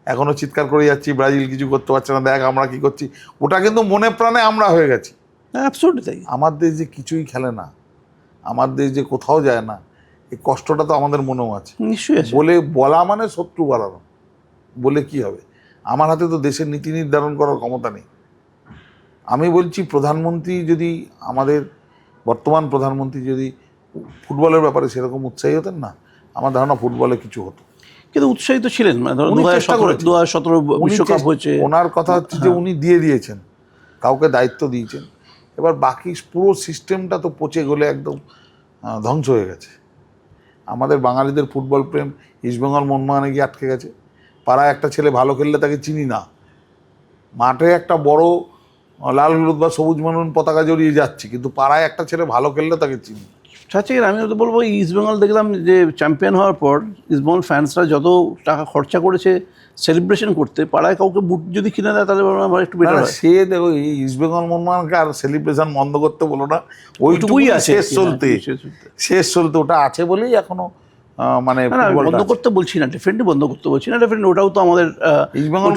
এখনও চিৎকার করে যাচ্ছি ব্রাজিল কিছু করতে পারছে না, দেখ আমরা কি করছি। ওটা কিন্তু মনে প্রাণে আমরা হয়ে গেছি। অ্যাবসলিউটলি তাই। আমার দেশ যে কিছুই খেলে না, আমার দেশ যে কোথাও যায় না, এই কষ্টটা তো আমাদের মনেও আছে। নিশ্চয়ই আছে। বলা মানে শত্রু বাড়ানো, বলে কি হবে? আমার হাতে তো দেশের নীতি নির্ধারণ করার ক্ষমতা নেই। আমি বলছি প্রধানমন্ত্রী যদি, আমাদের বর্তমান প্রধানমন্ত্রী যদি ফুটবলের ব্যাপারে সেরকম উৎসাহী হতেন না, আমার ধারণা ফুটবলে কিছু হতো। কিন্তু উৎসাহিত ছিলেন, মানে ধরো উনি চেষ্টা করেছেন। 2017 বিশ্বকাপ হয়েছে, ওনার কথা হচ্ছে যে উনি দিয়ে দিয়েছেন, কাউকে দায়িত্ব দিয়েছেন। এবার বাকি পুরো সিস্টেমটা তো পচে গলে একদম ধ্বংস হয়ে গেছে। আমাদের বাঙালিদের ফুটবল প্রেম ইস্টবেঙ্গল মোহনবাগানে গিয়ে আটকে গেছে। পাড়ায় একটা ছেলে ভালো খেললে তাকে চিনি না, মাঠে একটা বড় লাল হলুদ বা সবুজ মনোরম পতাকা জড়িয়ে যাচ্ছি, কিন্তু পাড়ায় একটা ছেলে ভালো খেললে তাকে চিনি না। আচ্ছা আমি তো বলবো ইস্টবেঙ্গল দেখলাম যে চ্যাম্পিয়ন হওয়ার পর ইস্টবেঙ্গল ফ্যান্সরা যত টাকা খরচা করেছে সেলিব্রেশন করতে, পাড়ায় কাউকে বুট যদি কিনে দেয় তাহলে আমার একটু বেটার হয়। সে দেখো, এই ইস্টবেঙ্গল মোহনবাগানকে আর সেলিব্রেশন বন্ধ করতে বলো না, ওইটুকুই আছে শেষ চলতে ওটা আছে বলেই এখনো মানে বন্ধ করতে বলছি না, ডেফিনেটলি বন্ধ করতে বলছি না, ডেফিনেটলি ওটাও তো আমাদের ইস্টবেঙ্গল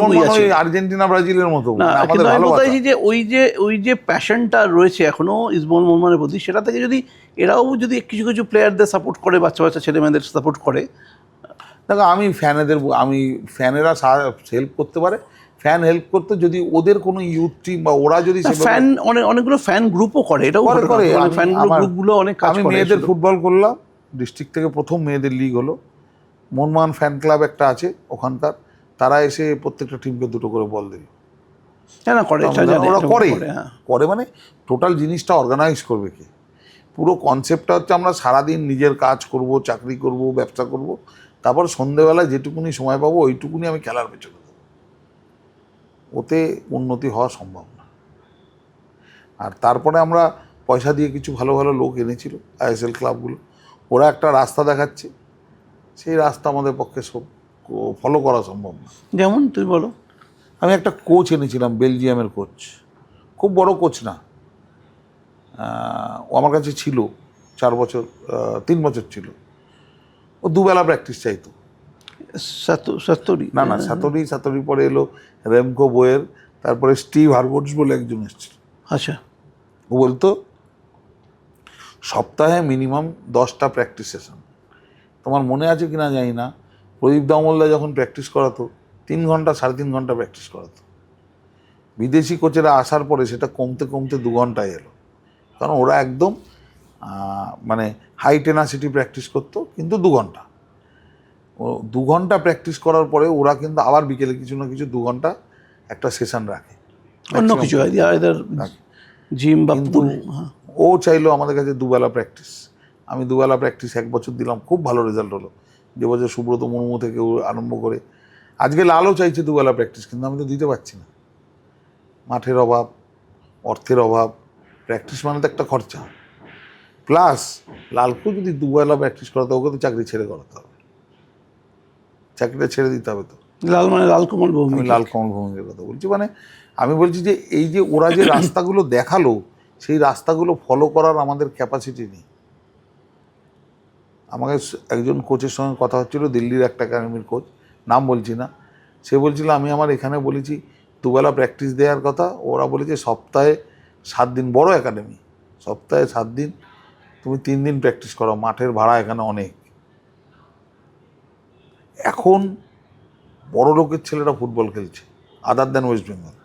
আর্জেন্টিনা ব্রাজিলের মতো না। আমাদের কিন্তু আমি বলতে ভালোবাসা। চাইছি যে ওই যে প্যাশনটা রয়েছে এখনো ইস্টবেঙ্গল মোহনবাগানের প্রতি, সেটা থেকে যদি এরাও যদি কিছু কিছু প্লেয়ারদের সাপোর্ট করে, বাচ্চা বাচ্চা ছেলে মেয়েদের সাপোর্ট করে। দেখো আমি ফ্যানেরা হেল্প করতে পারে, ফ্যান হেল্প করতে যদি ওদের কোনো ইউথ টিম বা ওরা যদি ফ্যান অনেকগুলো ফ্যান গ্রুপও করে, এটাও করে। ফ্যান গ্রুপগুলো অনেক কাজ করে। আমি মেয়েদের ফুটবল করলাম, ডিস্ট্রিক্ট থেকে প্রথম মেয়েদের লিগ হলো, মোহনবাগান ফ্যান ক্লাব একটা আছে ওখানকার, তারা এসে প্রত্যেকটা টিমকে 2টো করে বল দেবে। না করে, ওরা করে মানে টোটাল জিনিসটা অর্গানাইজ করবে কি? পুরো কনসেপ্টটা হচ্ছে আমরা সারাদিন নিজের কাজ করব, চাকরি করব, ব্যবসা করব, তারপর সন্ধেবেলায় যেটুকুনি সময় পাবো ওইটুকুনি আমি খেলার পেছনে দেবো। ওতে উন্নতি হওয়া সম্ভব না। আর তারপরে আমরা পয়সা দিয়ে কিছু ভালো ভালো লোক এনেছিল আইএসএল ক্লাবগুলো, ওরা একটা রাস্তা দেখাচ্ছে, সেই রাস্তা আমাদের পক্ষে সব ফলো করা সম্ভব না। যেমন তুই বলো। আমি একটা কোচ এনেছিলাম, বেলজিয়ামের কোচ, খুব বড় কোচ না, ও আমার কাছে ছিল 3 বছর ছিল। ও দুবেলা প্র্যাকটিস চাইতো। না সাতরি পরে এলো রেমকো বোয়ের, তারপরে স্টিভ হারবোটস বলে একজন এসেছিল। আচ্ছা। ও বলতো সপ্তাহে মিনিমাম 10টা প্র্যাকটিস সেশন। তোমার মনে আছে কিনা জানি না, প্রদীপ দামোলদা যখন প্র্যাকটিস করাতো 3 ঘন্টা 3.5 ঘন্টা প্র্যাকটিস করাতো। বিদেশি কোচেরা আসার পরে সেটা কমতে কমতে 2 ঘন্টায় এলো, কারণ ওরা একদম মানে হাই টেনাসিটি প্র্যাকটিস করতো, কিন্তু 2 ঘন্টা। ও 2 ঘন্টা প্র্যাকটিস করার পরে ওরা কিন্তু আবার বিকেলে কিছু না কিছু 2 ঘন্টা একটা সেশন রাখে, অন্য কিছু জিম বা পুল। ও চাইলো আমাদের কাছে দুবেলা প্র্যাকটিস। আমি দুবেলা প্র্যাকটিস 1 বছর দিলাম, খুব ভালো রেজাল্ট হলো। যে বছর সুব্রত মুর্মু থেকে আরম্ভ করে আজকে লালও চাইছে দুবেলা প্র্যাকটিস, কিন্তু আমি তো দিতে পারছি না। মাঠের অভাব, অর্থের অভাব, প্র্যাকটিস মানে তো একটা খরচা। প্লাস লালকেও যদি দুবেলা প্র্যাকটিস করাতে, ওকে তো চাকরি ছেড়ে করাতে হবে, চাকরিটা ছেড়ে দিতে হবে। তো লালকমল ভৌমিক, আমি লালকমল ভৌমিকের কথা বলছি। মানে আমি বলছি যে এই যে ওরা যে রাস্তাগুলো দেখালো, সেই রাস্তাগুলো ফলো করার আমাদের ক্যাপাসিটি নেই। আমাকে একজন কোচের সঙ্গে কথা হচ্ছিল, দিল্লির একটা একাডেমির কোচ, নাম বলছি না, সে বলছিল আমি আমার এখানে বলেছি দুবেলা প্র্যাকটিস দেওয়ার কথা, ওরা বলেছে সপ্তাহে 7 দিন, বড় একাডেমি, সপ্তাহে 7 দিন তুমি 3 দিন প্র্যাকটিস করো, মাঠের ভাড়া এখানে অনেক। এখন বড় লোকের ছেলেরা ফুটবল খেলছে, আদার দ্যান ওয়েস্ট বেঙ্গল।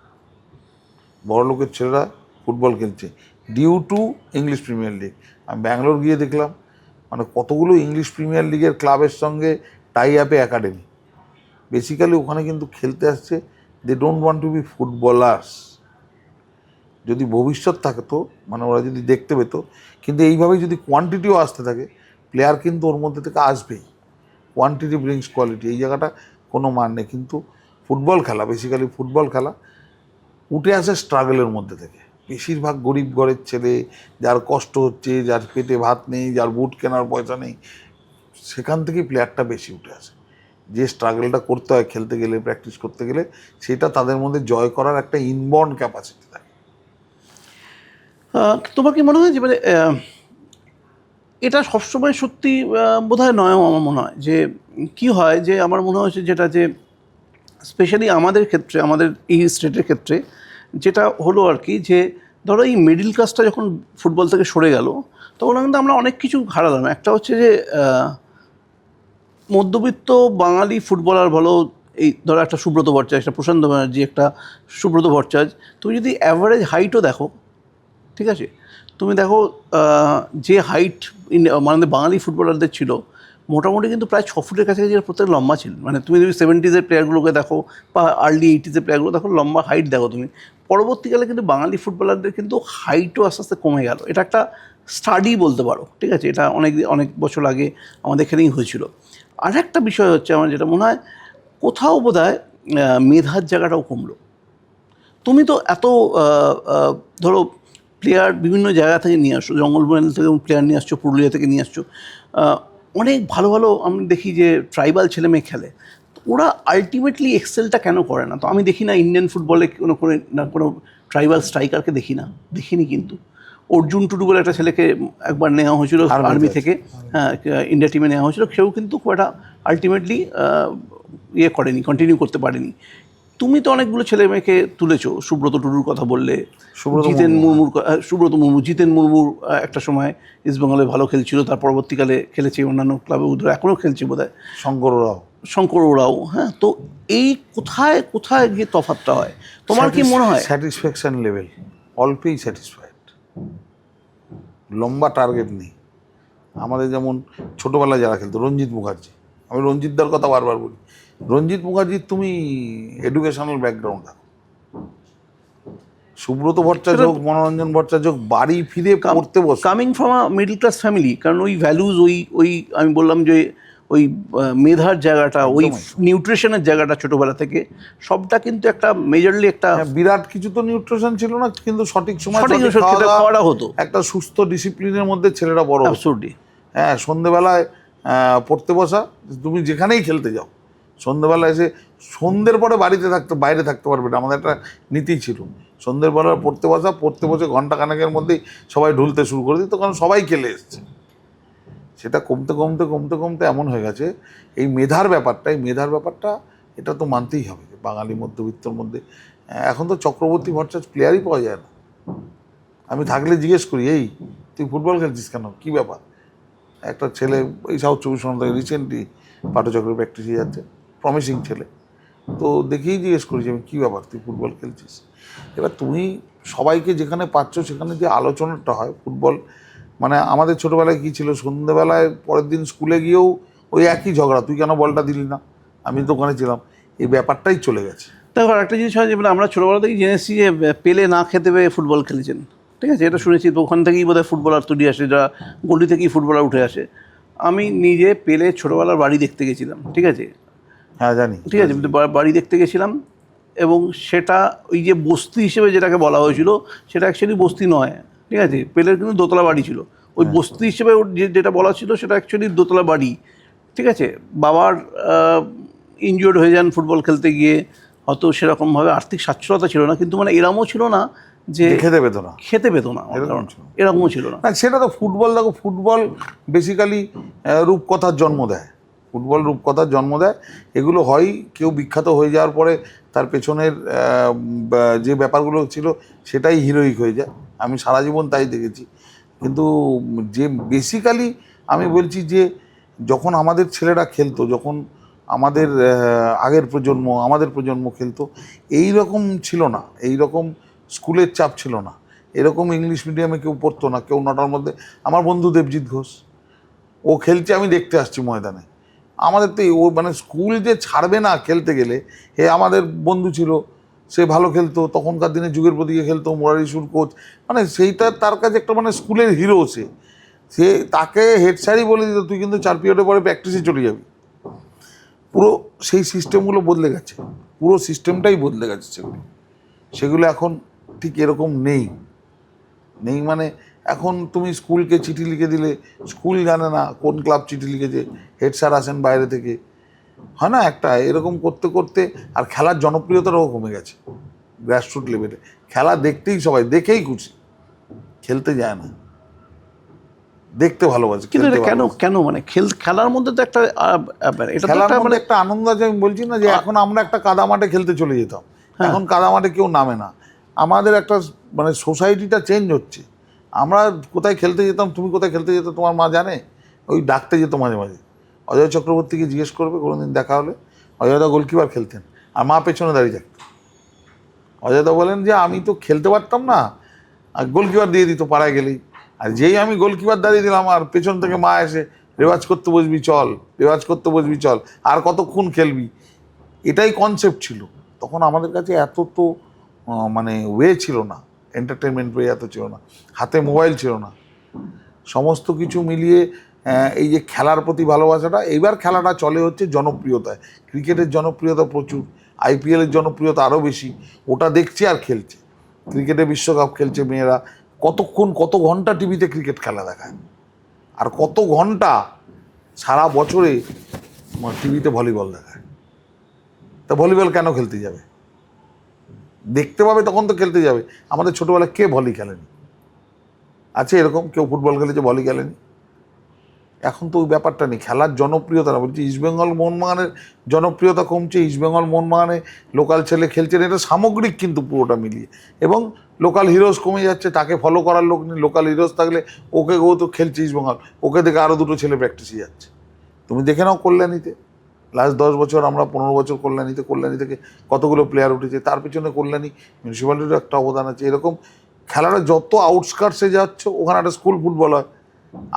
বড় লোকের ছেলেরা ফুটবল খেলছে due to English Premier League. আমি ব্যাঙ্গালোর গিয়ে দেখলাম, মানে কতগুলো ইংলিশ প্রিমিয়ার লিগের ক্লাবের সঙ্গে টাই আপে একাডেমি। বেসিক্যালি ওখানে কিন্তু খেলতে আসছে, they don't want to be footballers, যদি ভবিষ্যৎ থাকতো, মানে ওরা যদি দেখতে পেতো, কিন্তু এইভাবেই যদি কোয়ান্টিটিও আসতে থাকে, প্লেয়ার কিন্তু ওর মধ্যে থেকে আসবেই। কোয়ান্টিটি ব্রিংস কোয়ালিটি, এই জায়গাটা কোনো মান নেই। কিন্তু ফুটবল খেলা, বেসিক্যালি ফুটবল খেলা উঠে আসে স্ট্রাগলের মধ্যে থেকে। বেশিরভাগ গরিব ঘরের ছেলে, যার কষ্ট হচ্ছে, যার পেটে ভাত নেই, যার বুট কেনার পয়সা নেই, সেখান থেকেই প্লেয়ারটা বেশি উঠে আসে। যে স্ট্রাগলটা করতে হয় খেলতে গেলে, প্র্যাকটিস করতে গেলে, সেটা তাদের মধ্যে জয় করার একটা ইনবর্ন ক্যাপাসিটি থাকে। তোমার কি মনে হয় যে মানে এটা সবসময় সত্যি বোধহয় নয়? আমার মনে হয় যে কি হয় যে আমার মনে হচ্ছে যেটা যে স্পেশালি আমাদের ক্ষেত্রে, আমাদের এই স্টেটের ক্ষেত্রে যেটা হলো আর কি, যে ধরো এই মিডিল ক্লাসটা যখন ফুটবল থেকে সরে গেল, তখন কিন্তু আমরা অনেক কিছু হারালাম। একটা হচ্ছে যে মধ্যবিত্ত বাঙালি ফুটবলার বলো, এই ধরো একটা সুব্রত ভট্টাচার্য, একটা প্রশান্ত ব্যানার্জি, একটা সুব্রত ভট্টাচার্য, তুমি যদি অ্যাভারেজ হাইটও দেখো, ঠিক আছে, তুমি দেখো যে হাইট মানে বাঙালি ফুটবলারদের ছিল মোটামুটি কিন্তু প্রায় 6 ফুটের কাছাকাছি প্রত্যেক লম্বা ছিল। মানে তুমি যদি 70s প্লেয়ারগুলোকে দেখো বা আর্লি 80s প্লেয়ারগুলো দেখো, লম্বা হাইট দেখো তুমি। পরবর্তীকালে কিন্তু বাঙালি ফুটবলারদের কিন্তু হাইটও আস্তে আস্তে কমে গেল। এটা একটা স্টাডি বলতে পারো, ঠিক আছে, এটা অনেক বছর আগে আমাদের এখানেই হয়েছিল। আর একটা বিষয় হচ্ছে আমার যেটা মনে হয়, কোথাও বোধহয় মেধার জায়গাটাও কমলো। তুমি তো এত ধরো প্লেয়ার বিভিন্ন জায়গা থেকে নিয়ে আসছো, জঙ্গলমহল থেকে প্লেয়ার নিয়ে আসছো, পুরুলিয়া থেকে নিয়ে আসছো, অনেক ভালো ভালো আমি দেখি যে ট্রাইবাল ছেলে মেয়ে খেলে। ওরা আলটিমেটলি এক্সেলটা কেন করে না? তো আমি দেখি না ইন্ডিয়ান ফুটবলে কোনো ট্রাইবাল স্ট্রাইকারকে দেখিনি কিন্তু অর্জুন টুডু বলে একটা ছেলেকে একবার নেওয়া হয়েছিল আর্মি থেকে, হ্যাঁ, ইন্ডিয়া টিমে নেওয়া হয়েছিল, সেও কিন্তু খুব একটা আলটিমেটলি কন্টিনিউ করতে পারেনি। তুমি তো অনেকগুলো ছেলে মেয়েকে তুলেছো, সুব্রত টুডুর কথা বললে, সুব্রত মুর্মু, জিতেন মুর্মুর একটা সময় ইস্টবেঙ্গলে ভালো খেলছিল, তার পরবর্তীকালে খেলেছে অন্যান্য ক্লাবে, উদ্ধার এখনও খেলছে বোধহয়, শঙ্কর ওরাও। হ্যাঁ, তো এই কোথায় কোথায় গিয়ে তফাৎটা হয় তোমার কি মনে হয়? স্যাটিসফ্যাকশন লেভেল, অল্পেই স্যাটিসফাইড, লম্বা টার্গেট নেই। আমাদের যেমন ছোটোবেলায় যারা খেলতো, রঞ্জিত মুখার্জি, আমি রঞ্জিতদার কথা বারবার বলি, রঞ্জিত মুখার্জির তুমি এডুকেশনাল ব্যাকগ্রাউন্ড দেখো, সুব্রত ভট্টাচার্য হোক, মনোরঞ্জন ভট্টাচার্য হোক, বাড়ি ফিরে পড়তে বসে, coming from a middle class family, কারণ ওই ভ্যালুজ, ওই আমি বললাম যে ওই মেধার জায়গাটা, ওই নিউট্রিশনের জায়গাটা ছোটোবেলা থেকে সবটা কিন্তু একটা মেজরলি একটা বিরাট কিছু তো নিউট্রিশন ছিল না, কিন্তু সঠিক সময় খাওয়া হতো, একটা সুস্থ ডিসিপ্লিনের মধ্যে ছেলেরা বড় হতো। হ্যাঁ, সন্ধ্যেবেলায় পড়তে বসা, তুমি যেখানেই খেলতে যাও, সন্ধ্যেবেলা এসে সন্ধ্যের পরে বাইরে থাকতে পারবে না, আমাদের একটা নীতি ছিল, সন্ধ্যের বেলা পড়তে বসে ঘন্টা খানেকের মধ্যেই সবাই ঢুলতে শুরু করে দিত, কারণ সবাই খেলে এসছে। সেটা কমতে কমতে কমতে কমতে এমন হয়ে গেছে, এই মেধার ব্যাপারটা এটা তো মানতেই হবে। বাঙালি মধ্যবিত্তর মধ্যে এখন তো চক্রবর্তী ভট্টাচার্য প্লেয়ারই পাওয়া যায় না। আমি থাকলে জিজ্ঞেস করি, এই তুই ফুটবল খেলছিস কেন, কী ব্যাপার? একটা ছেলে এই সাউথ চব্বিশ পরগনা থেকে রিসেন্টলি পাটচক্রে প্র্যাকটিসে যাচ্ছে, প্রমিসিং ছেলে, তো দেখেই জিজ্ঞেস করি যে আমি কী ব্যাপার, তুই ফুটবল খেলছিস? এবার তুমি সবাইকে যেখানে পাচ্ছ সেখানে যে আলোচনাটা হয় ফুটবল, মানে আমাদের ছোটোবেলায় কী ছিল, সন্ধ্যেবেলায় পরের দিন স্কুলে গিয়েও ওই একই ঝগড়া, তুই কেন বলটা দিলি না, আমি তো ওখানে ছিলাম, এই ব্যাপারটাই চলে গেছে। দেখো একটা জিনিস হয় যে আমরা ছোটোবেলা থেকেই জেনেছি যে পেলে না খেতে পেয়ে ফুটবল খেলেছেন, ঠিক আছে, এটা শুনেছি, তো ওখান থেকেই বোধহয় ফুটবলার তৈরি আসে, যারা গলি থেকেই ফুটবলার উঠে আসে। আমি নিজে পেলে ছোটোবেলার বাড়ি দেখতে গেছিলাম, ঠিক আছে, হ্যাঁ জানি, ঠিক আছে, বাড়ি দেখতে গেছিলাম, এবং সেটা ওই যে বস্তি হিসেবে যেটাকে বলা হয়েছিল, সেটা অ্যাকচুয়ালি বস্তি নয়, ঠিক আছে, পেলের কিন্তু দোতলা বাড়ি ছিল, ওই বস্তি হিসেবে যেটা বলা ছিল সেটা অ্যাকচুয়ালি দোতলা বাড়ি, ঠিক আছে। বাবার ইনজিওর্ড হয়ে যান ফুটবল খেলতে গিয়ে, হয়তো সেরকমভাবে আর্থিক সচ্ছলতা ছিল না, কিন্তু মানে এরমও ছিল না যে খেতে পেতো না, এরকমও ছিল না। সেটা তো ফুটবল, দেখো ফুটবল বেসিক্যালি রূপকথার জন্ম দেয়, এগুলো হয়, কেউ বিখ্যাত হয়ে যাওয়ার পরে তার পেছনের যে ব্যাপারগুলো ছিল সেটাই হিরোইক হয়ে যায়, আমি সারা জীবন তাই দেখেছি। কিন্তু যে বেসিক্যালি আমি বলছি যে যখন আমাদের ছেলেরা খেলতো, যখন আমাদের আগের প্রজন্ম, আমাদের প্রজন্ম খেলতো, এই রকম ছিল না, এই রকম স্কুলের চাপ ছিল না, এরকম ইংলিশ মিডিয়ামে কেউ পড়তো না, কেউ নটার মধ্যে, আমার বন্ধু দেবজিৎ ঘোষ, ও খেলছে, আমি দেখতে আসছি ময়দানে, আমাদের তো ও মানে স্কুল যে ছাড়বে না খেলতে গেলে, আমাদের বন্ধু ছিল সে ভালো খেলতো, তখনকার দিনে যুগের প্রতীকে খেলতো, মুরারি সুর কোচ, মানে সেইটা তার কাছে একটা মানে স্কুলের হিরো। সে তাকে হেড স্যারই বলে দিত তুই কিন্তু 4 পিরিয়ডের পরে প্র্যাকটিসে চলে যাবি। পুরো সেই সিস্টেমগুলো বদলে গেছে, পুরো সিস্টেমটাই বদলে গেছে। সেগুলো এখন ঠিক এরকম নেই। মানে এখন তুমি স্কুলকে চিঠি লিখে দিলে স্কুল জানে না কোন ক্লাব চিঠি লিখেছে, হেড স্যার আসেন বাইরে থেকে, হয় না একটা এরকম করতে করতে। আর খেলার জনপ্রিয়তাটাও কমে গেছে গ্রাসরুট লেভেলে। খেলা দেখতেই সবাই দেখেই খুশি, খেলতে যায় না, দেখতে ভালোবাসে। কিন্তু এটা কেন মানে খেলার মধ্যে তো একটা এটা তো খেলার একটা মধ্যে মানে একটা আনন্দ আছে। আমি বলছি না যে এখন আমরা একটা কাদা মাঠে খেলতে চলে যেতাম, এখন কাদা মাঠে কেউ নামে না। আমাদের একটা মানে সোসাইটিটা চেঞ্জ হচ্ছে। আমরা কোথায় খেলতে যেতাম, তুমি কোথায় খেলতে যেত তোমার মা জানে? ওই ডাকতে যেত মাঝে মাঝে, অজয় চক্রবর্তীকে জিজ্ঞেস করবে কোনোদিন দেখা হলে, অজয়দা গোলকিপার খেলতেন আর মা পেছনে দাঁড়িয়ে থাকতো। অজয়দা বলেন যে আমি তো খেলতে পারতাম না, আর গোলকিপার দিয়ে দিত পাড়ায় গেলেই। আর যেই আমি গোলকিপার দাঁড়িয়ে দিলাম আর পেছন থেকে মা এসে রেওয়াজ করতে বসবি চল, রেওয়াজ করতে বসবি চল, আর কতক্ষণ খেলবি, এটাই কনসেপ্ট ছিল তখন আমাদের কাছে। এত তো মানে ওয়ে ছিল না, এন্টারটেনমেন্ট ওয়ে এত ছিল না, হাতে মোবাইল ছিল না, সমস্ত কিছু মিলিয়ে এই যে খেলার প্রতি ভালোবাসাটা। এইবার খেলাটা চলে হচ্ছে জনপ্রিয়তায়। ক্রিকেটের জনপ্রিয়তা প্রচুর, আইপিএলের জনপ্রিয়তা আরও বেশি। ওটা দেখছে আর খেলছে। ক্রিকেটে বিশ্বকাপ খেলছে মেয়েরা, কতক্ষণ কত ঘন্টা টিভিতে ক্রিকেট খেলা দেখায়, আর কত ঘন্টা সারা বছরে টিভিতে ভলিবল দেখায়। তা ভলিবল কেন খেলতে যাবে? দেখতে পাবে তখন তো খেলতে যাবে। আমাদের ছোটোবেলায় কে ভলি খেলেনি? আছে এরকম কেউ ফুটবল খেলেছে ভলি খেলেনি? এখন তো ওই ব্যাপারটা নেই। খেলার জনপ্রিয়তা না, বলছি ইস্টবেঙ্গল মোহনবাগানের জনপ্রিয়তা কমছে। ইস্টবেঙ্গল মোহনবাগানে লোকাল ছেলে খেলছে না, এটা সামগ্রিক কিন্তু পুরোটা মিলিয়ে। এবং লোকাল হিরোজ কমে যাচ্ছে, তাকে ফলো করার লোক নেই। লোকাল হিরোজ থাকলে ওকে ও তো খেলছে ইস্টবেঙ্গল, ওকে দেখে আরও দুটো ছেলে প্র্যাকটিসে যাচ্ছে। তুমি দেখে নাও কল্যাণীতে লাস্ট 10 বছর, আমরা 15 বছর কল্যাণী থেকে কতগুলো প্লেয়ার উঠেছে, তার পিছনে কল্যাণী মিউনিসিপ্যালিটিরও একটা অবদান আছে। এরকম খেলাটা যত আউটস্কার্টসে যাচ্ছে, ওখানে একটা স্কুল ফুটবল হয়।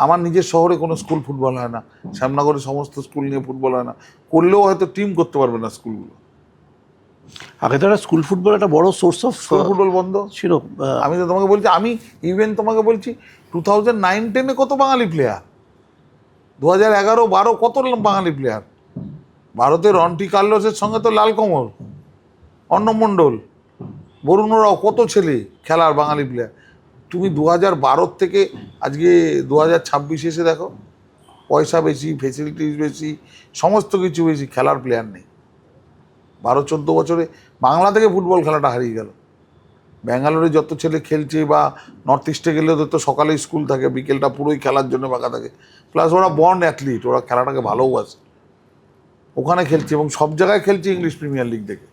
আমার নিজের শহরে কোনো স্কুল ফুটবল হয় না, শ্যামনগরে সমস্ত স্কুল নিয়ে ফুটবল হয় না, করলেও হয়তো টিম করতে পারবে না স্কুলগুলো। আগে তো একটা স্কুল ফুটবল একটা বড় সোর্স অফ স্কুল ফুটবল বন্ধ ছিল। আমি তো তোমাকে বলছি, আমি ইভেন তোমাকে বলছি 2009-10 কত বাঙালি প্লেয়ার, 2011-12 কত বাঙালি প্লেয়ার। ভারতের রন্টি কার্লোসের সঙ্গে তো লাল কমল, অর্ণব মণ্ডল, বরুণ রাও, কত ছেলে খেলার বাঙালি প্লেয়ার। তুমি 2012 থেকে আজকে 2026 এসে দেখো, পয়সা বেশি, ফেসিলিটিস বেশি, সমস্ত কিছু বেশি, খেলার প্লেয়ার নেই। 12-14 বছরে বাংলা থেকে ফুটবল খেলাটা হারিয়ে গেল। ব্যাঙ্গালোরে যত ছেলে খেলছে, বা নর্থ ইস্টে গেলে ওদের তো সকালে স্কুল থাকে, বিকেলটা পুরোই খেলার জন্য বাঁকা থাকে। প্লাস ওরা বর্ন অ্যাথলিট, ওরা খেলাটাকে ভালোবাসে, ওখানে খেলছে। এবং সব জায়গায় খেলছে ইংলিশ প্রিমিয়ার লিগ দেখে,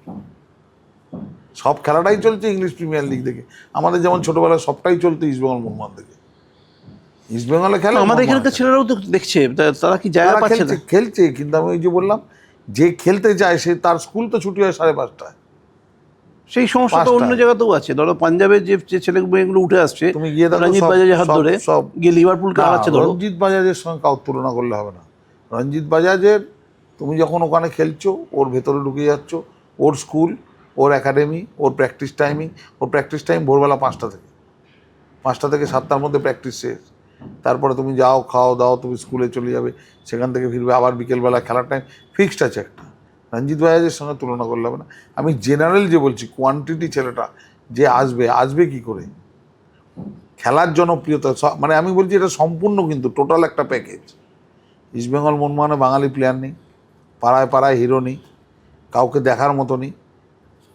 সব খেলাটাই চলছে ইংলিশ প্রিমিয়ার লিগ দেখে। আমাদের যেমন ছোটোবেলায় সবটাই চলতো ইস্টবেঙ্গল মোহনবাগান দেখে। ইস্টবেঙ্গলে খেলে আমাদের এখানকার ছেলেরাও তো দেখছে, তারা কি জায়গা পাচ্ছে না? খেলছে, কিন্তু আমি ওই যে বললাম, যে খেলতে যায় সে, তার স্কুল তো ছুটি হয় 5:30টায়। সেই সমস্যা তো অন্য জায়গাতেও আছে। ধরো পাঞ্জাবের যে ছেলেগুলো উঠে আসছে, তুমি গিয়ে দেখো রঞ্জিত বাজাজের হাত ধরে সব গিয়ে লিভারপুলকে হারাচ্ছে। ধরো রঞ্জিত বাজাজের সঙ্গে কাউ তুলনা করলে হবে না। রঞ্জিত বাজাজের তুমি যখন ওখানে খেলছো, ওর ভেতরে ঢুকে যাচ্ছ, ওর স্কুল, ওর একাডেমি, ওর প্র্যাকটিস টাইমিং, ওর প্র্যাকটিস টাইম ভোরবেলা 5টা থেকে 7টার মধ্যে প্র্যাকটিস শেষ। তারপরে তুমি যাও, খাও দাও, তুমি স্কুলে চলে যাবে, সেখান থেকে ফিরবে আবার বিকেলবেলা, খেলার টাইম ফিক্সড আছে একটা। রঞ্জিত বাজাজের সঙ্গে তুলনা করলে হবে না। আমি জেনারেল যে বলছি, কোয়ান্টিটি ছেলেটা যে আসবে কি করে? খেলার জনপ্রিয়তা, মানে আমি বলছি এটা সম্পূর্ণ কিন্তু টোটাল একটা প্যাকেজ। ইস্টবেঙ্গল মোহনবাগানে বাঙালি প্লেয়ার নেই, পাড়ায় হিরো নেই, কাউকে দেখার মতো নেই।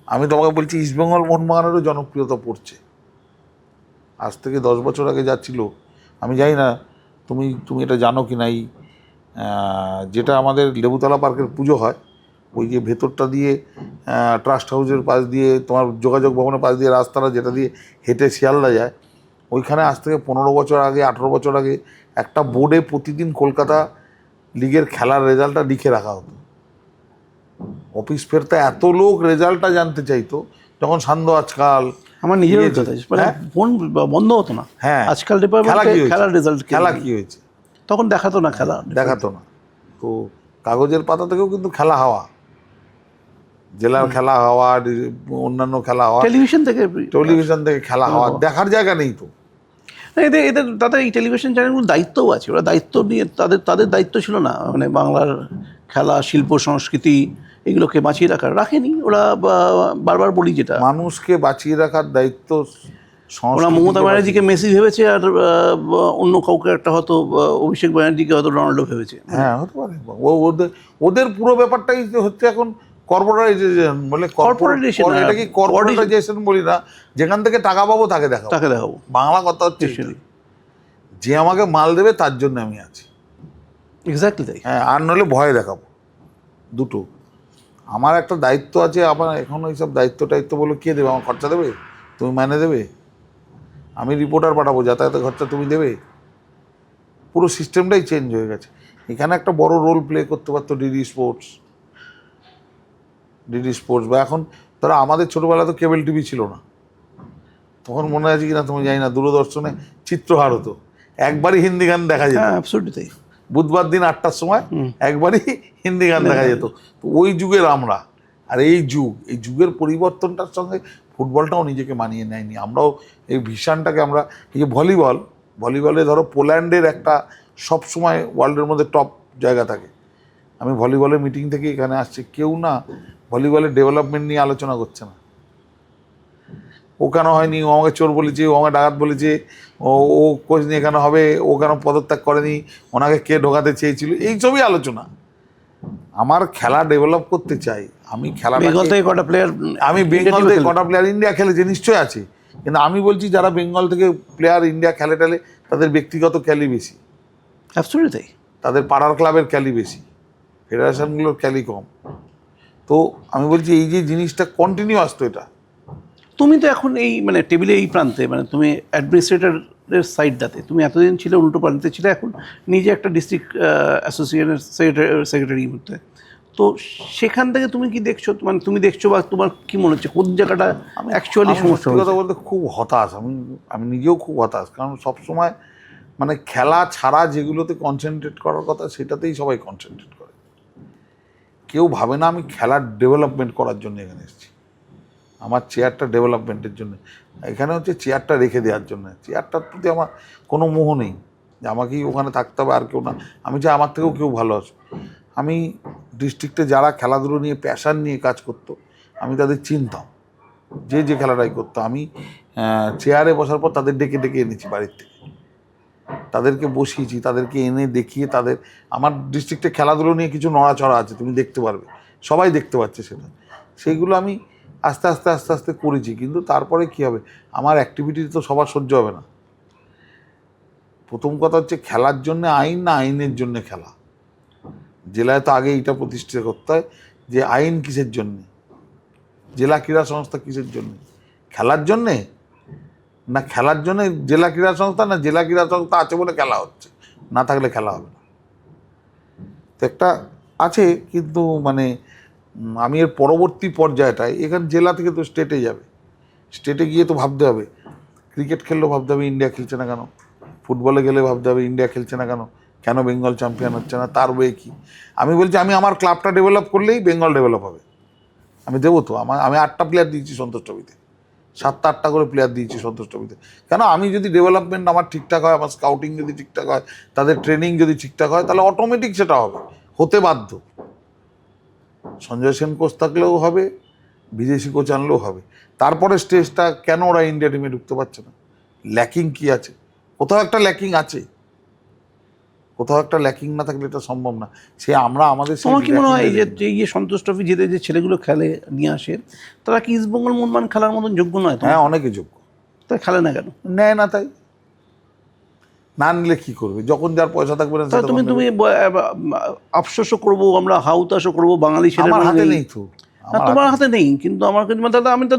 আমি তোমাকে বলছি ইস্টবেঙ্গল মোহনবাগানেরও জনপ্রিয়তা পড়ছে। আজ থেকে 10 বছর আগে যা ছিল, আমি জানি না তুমি এটা জানো কি না। এই যেটা আমাদের লেবুতলা পার্কের পুজো হয়, ওই যে ভেতরটা দিয়ে ট্রাস্ট হাউসের পাশ দিয়ে, তোমার যোগাযোগ ভবনের পাশ দিয়ে রাস্তাটা যেটা দিয়ে হেঁটে শিয়ালদা যায়, ওইখানে আজ থেকে 15 বছর আগে, 18 বছর আগে একটা বোর্ডে প্রতিদিন কলকাতা লিগের খেলার রেজাল্টটা লিখে রাখা হতো। অফিস ফেরতে এত লোক রেজাল্টটা জানতে চাইতো। যখন সান্ধ্য আজকাল আমার নিজের ফোন বন্ধ হতো না। হ্যাঁ, আজকাল খেলার রেজাল্ট খেলা কি হয়েছে তখন দেখাতো না, খেলা দেখাতো না। তো কাগজের পাতা থেকেও কিন্তু খেলা হওয়া, জেলার খেলা হওয়া, অন্যান্য খেলা হওয়া, টেলিভিশন থেকে খেলা হওয়া, দেখার জায়গা নেই তো। এদের এদের তাদের এই টেলিভিশন চ্যানেলগুলোর দায়িত্বও আছে, ওরা দায়িত্ব নিয়ে তাদের দায়িত্ব ছিল না মানে বাংলার খেলা, শিল্প, সংস্কৃতি এগুলোকে বাঁচিয়ে রাখেনি ওরা। বারবার বলি যেটা, মানুষকে বাঁচিয়ে রাখার দায়িত্ব ওরা মমতা ব্যানার্জিকে মেসি ভেবেছে, আর অন্য কাউকে একটা হয়তো অভিষেক ব্যানার্জিকে হয়তো রোনাল্ডো ভেবেছে। হ্যাঁ, হতে পারে। ওদের পুরো ব্যাপারটাই হচ্ছে এখন কর্পোরেটাইজেশন, বলে এটা কি কর্পোরেটাইজেশন বলি না, যেখান থেকে টাকা পাবো তাকে দেখাবো। বাংলা কথা হচ্ছে যে আমাকে মাল দেবে তার জন্য আমি আছি। এক্স্যাক্টলি তাই। হ্যাঁ, আর নইলে ভয় দেখাবো, দুটো। আমার একটা দায়িত্ব আছে, আমার এখন এইসব দায়িত্ব বলে কে দেবে? আমার খরচা দেবে? তুমি মাইনে দেবে? আমি রিপোর্টার পাঠাবো, যাতায়াতের খরচা তুমি দেবে? পুরো সিস্টেমটাই চেঞ্জ হয়ে গেছে। এখানে একটা বড় রোল প্লে করতে পারতো ডিডি স্পোর্টস বা এখন ধরো আমাদের ছোটোবেলা তো কেবল টিভি ছিল না, তখন মনে আছে কিনা তুমি জানি না, দূরদর্শনে চিত্রহার হতো, একবারই হিন্দি গান দেখা যেত। তাই, বুধবার দিন 8টার সময় একবারই হিন্দি গান দেখা যেত। তো ওই যুগের আমরা, আর এই যুগের পরিবর্তনটার সঙ্গে ফুটবলটাও নিজেকে মানিয়ে নেয়নি। আমরাও এই ভিশনটাকে আমরা, এই যে ভলিবলে ধরো পোল্যান্ডের একটা সবসময় ওয়ার্ল্ডের মধ্যে টপ জায়গা থাকে। আমি ভলিবলের মিটিং থেকে এখানে আসছি, কেউ না ভলিবলের ডেভেলপমেন্ট নিয়ে আলোচনা করছে না। ও কেন হয়নি, ও আমাকে চোর বলেছে, ও আমাকে ডাকাত বলেছে, ও কোচ নিয়ে কেন হবে, ও কেন পদত্যাগ করেনি, ওনাকে কে ঢোকাতে চেয়েছিল, এইসবই আলোচনা। আমার খেলা ডেভেলপ করতে চাই, আমি বেঙ্গল থেকে কটা প্লেয়ার ইন্ডিয়া খেলেছে, নিশ্চয়ই আছে, কিন্তু আমি বলছি যারা বেঙ্গল থেকে প্লেয়ার ইন্ডিয়া খেলে তাদের ব্যক্তিগত ক্যালি বেশি, তাই, তাদের পাড়ার ক্লাবের ক্যালি বেশি, ফেডারেশনগুলোর ক্যালি কম। তো আমি বলছি এই যে জিনিসটা কন্টিনিউয়াস, তো এটা তুমি তো এখন এই মানে টেবিলে এই প্রান্তে, মানে তুমি অ্যাডমিনিস্ট্রেটরের সাইডটাতে, তুমি এতদিন ছিলে উল্টো প্রান্তে ছিলে, এখন নিজে একটা ডিস্ট্রিক্ট অ্যাসোসিয়েশনের সেক্রেটারি মধ্যে। তো সেখান থেকে তুমি কি দেখছো, মানে তুমি দেখছো বা তোমার কি মনে হচ্ছে কোন জায়গাটা অ্যাকচুয়ালি সমস্যা? কথা বলতে খুব হতাশ আমি নিজেও খুব হতাশ, কারণ সবসময় মানে খেলা ছাড়া যেগুলোতে কনসেন্ট্রেট করার কথা সেটাতেই সবাই কনসেন্ট্রেট করে, কেউ ভাবে না আমি খেলার ডেভেলপমেন্ট করার জন্য এখানে এসেছি, আমার চেয়ারটা ডেভেলপমেন্টের জন্য। এখানে হচ্ছে চেয়ারটা রেখে দেওয়ার জন্য। চেয়ারটার প্রতি আমার কোনো মোহ নেই যে আমাকেই ওখানে থাকতে হবে আর কেউ না, আমি চাই আমার থেকেও কেউ ভালো আসবে। আমি ডিস্ট্রিক্টে যারা খেলাধুলো নিয়ে প্যাশান নিয়ে কাজ করতো আমি তাদের চিনতাম, যে খেলাটাই করতো। আমি চেয়ারে বসার পর তাদের ডেকে এনেছি বাড়ির থেকে, তাদেরকে বসিয়েছি, তাদেরকে এনে দেখিয়ে আমার ডিস্ট্রিক্টে খেলাধুলো নিয়ে কিছু নড়াচড়া আছে, তুমি দেখতে পারবে, সবাই দেখতে পাচ্ছে সেটা। সেইগুলো আমি আস্তে আস্তে করেছি, কিন্তু তারপরে কি হবে, আমার অ্যাক্টিভিটি তো সবার সহ্য হবে না। প্রথম কথা হচ্ছে খেলার জন্য আইন না আইনের জন্য খেলা। জেলায় তো আগে এইটা প্রতিষ্ঠা করতে হয় যে আইন কিসের জন্যে, জেলা ক্রীড়া সংস্থা কিসের জন্যে, খেলার জন্যে না খেলার জন্য জেলা ক্রীড়া সংস্থা, না জেলা ক্রীড়া সংস্থা আছে বলে খেলা হচ্ছে, না থাকলে খেলা হবে না। তো একটা আছে, কিন্তু মানে আমি এর পরবর্তী পর্যায়টায় এখানে জেলা থেকে তো স্টেটে যাবে, স্টেটে গিয়ে তো ভাবতে হবে, ক্রিকেট খেললেও ভাবতে হবে ইন্ডিয়া খেলছে না কেন, ফুটবলে গেলে ভাবতে হবে ইন্ডিয়া খেলছে না কেন, কেন বেঙ্গল চ্যাম্পিয়ন হচ্ছে না, তার ওয়ে কী। আমি বলছি আমি আমার ক্লাবটা ডেভেলপ করলেই বেঙ্গল ডেভেলপ হবে। আমি দেবো তো, আমি 8টা প্লেয়ার দিয়েছি সন্তোষ ট্রফিতে, 7টা করে প্লেয়ার দিয়েছি সন্তোষ ট্রফিতে। কেন, আমি যদি ডেভেলপমেন্ট আমার ঠিকঠাক হয়, আমার স্কাউটিং যদি ঠিকঠাক হয়, তাদের ট্রেনিং যদি ঠিকঠাক হয়, তাহলে অটোমেটিক সেটা হবে, হতে বাধ্য। সঞ্জয় সেন কোচ থাকলেও হবে, বিদেশি কোচ আনলেও হবে। তারপরে স্টেজটা কেন ওরা ইন্ডিয়া টিমে ঢুকতে পারছে না, ল্যাকিং কি আছে? কোথাও একটা ল্যাকিং আছে, কোথাও একটা ল্যাকিং না থাকলে এটা সম্ভব না। সে আমরা আমাদের, তোমার কি মনে হয় এই যে সন্তোষ ট্রফি জিতে যে ছেলেগুলো খেলে নিয়ে আসে, তারা কি ইস্টবেঙ্গল মোহনবাগান খেলার মতন যোগ্য নয়? হ্যাঁ, অনেকে যোগ্য, তাই খেলে না কেন? নেয় না, তাই না নিলে কি করবে, যখন যার পয়সা থাকবে না। তুমি আফসোসও করবো, আমরা হাউতাসও করবো, বাঙালি ছেলে আমার হাতে নেই তো, তোমার হাতে নেই, কিন্তু আমার দাদা আমি তো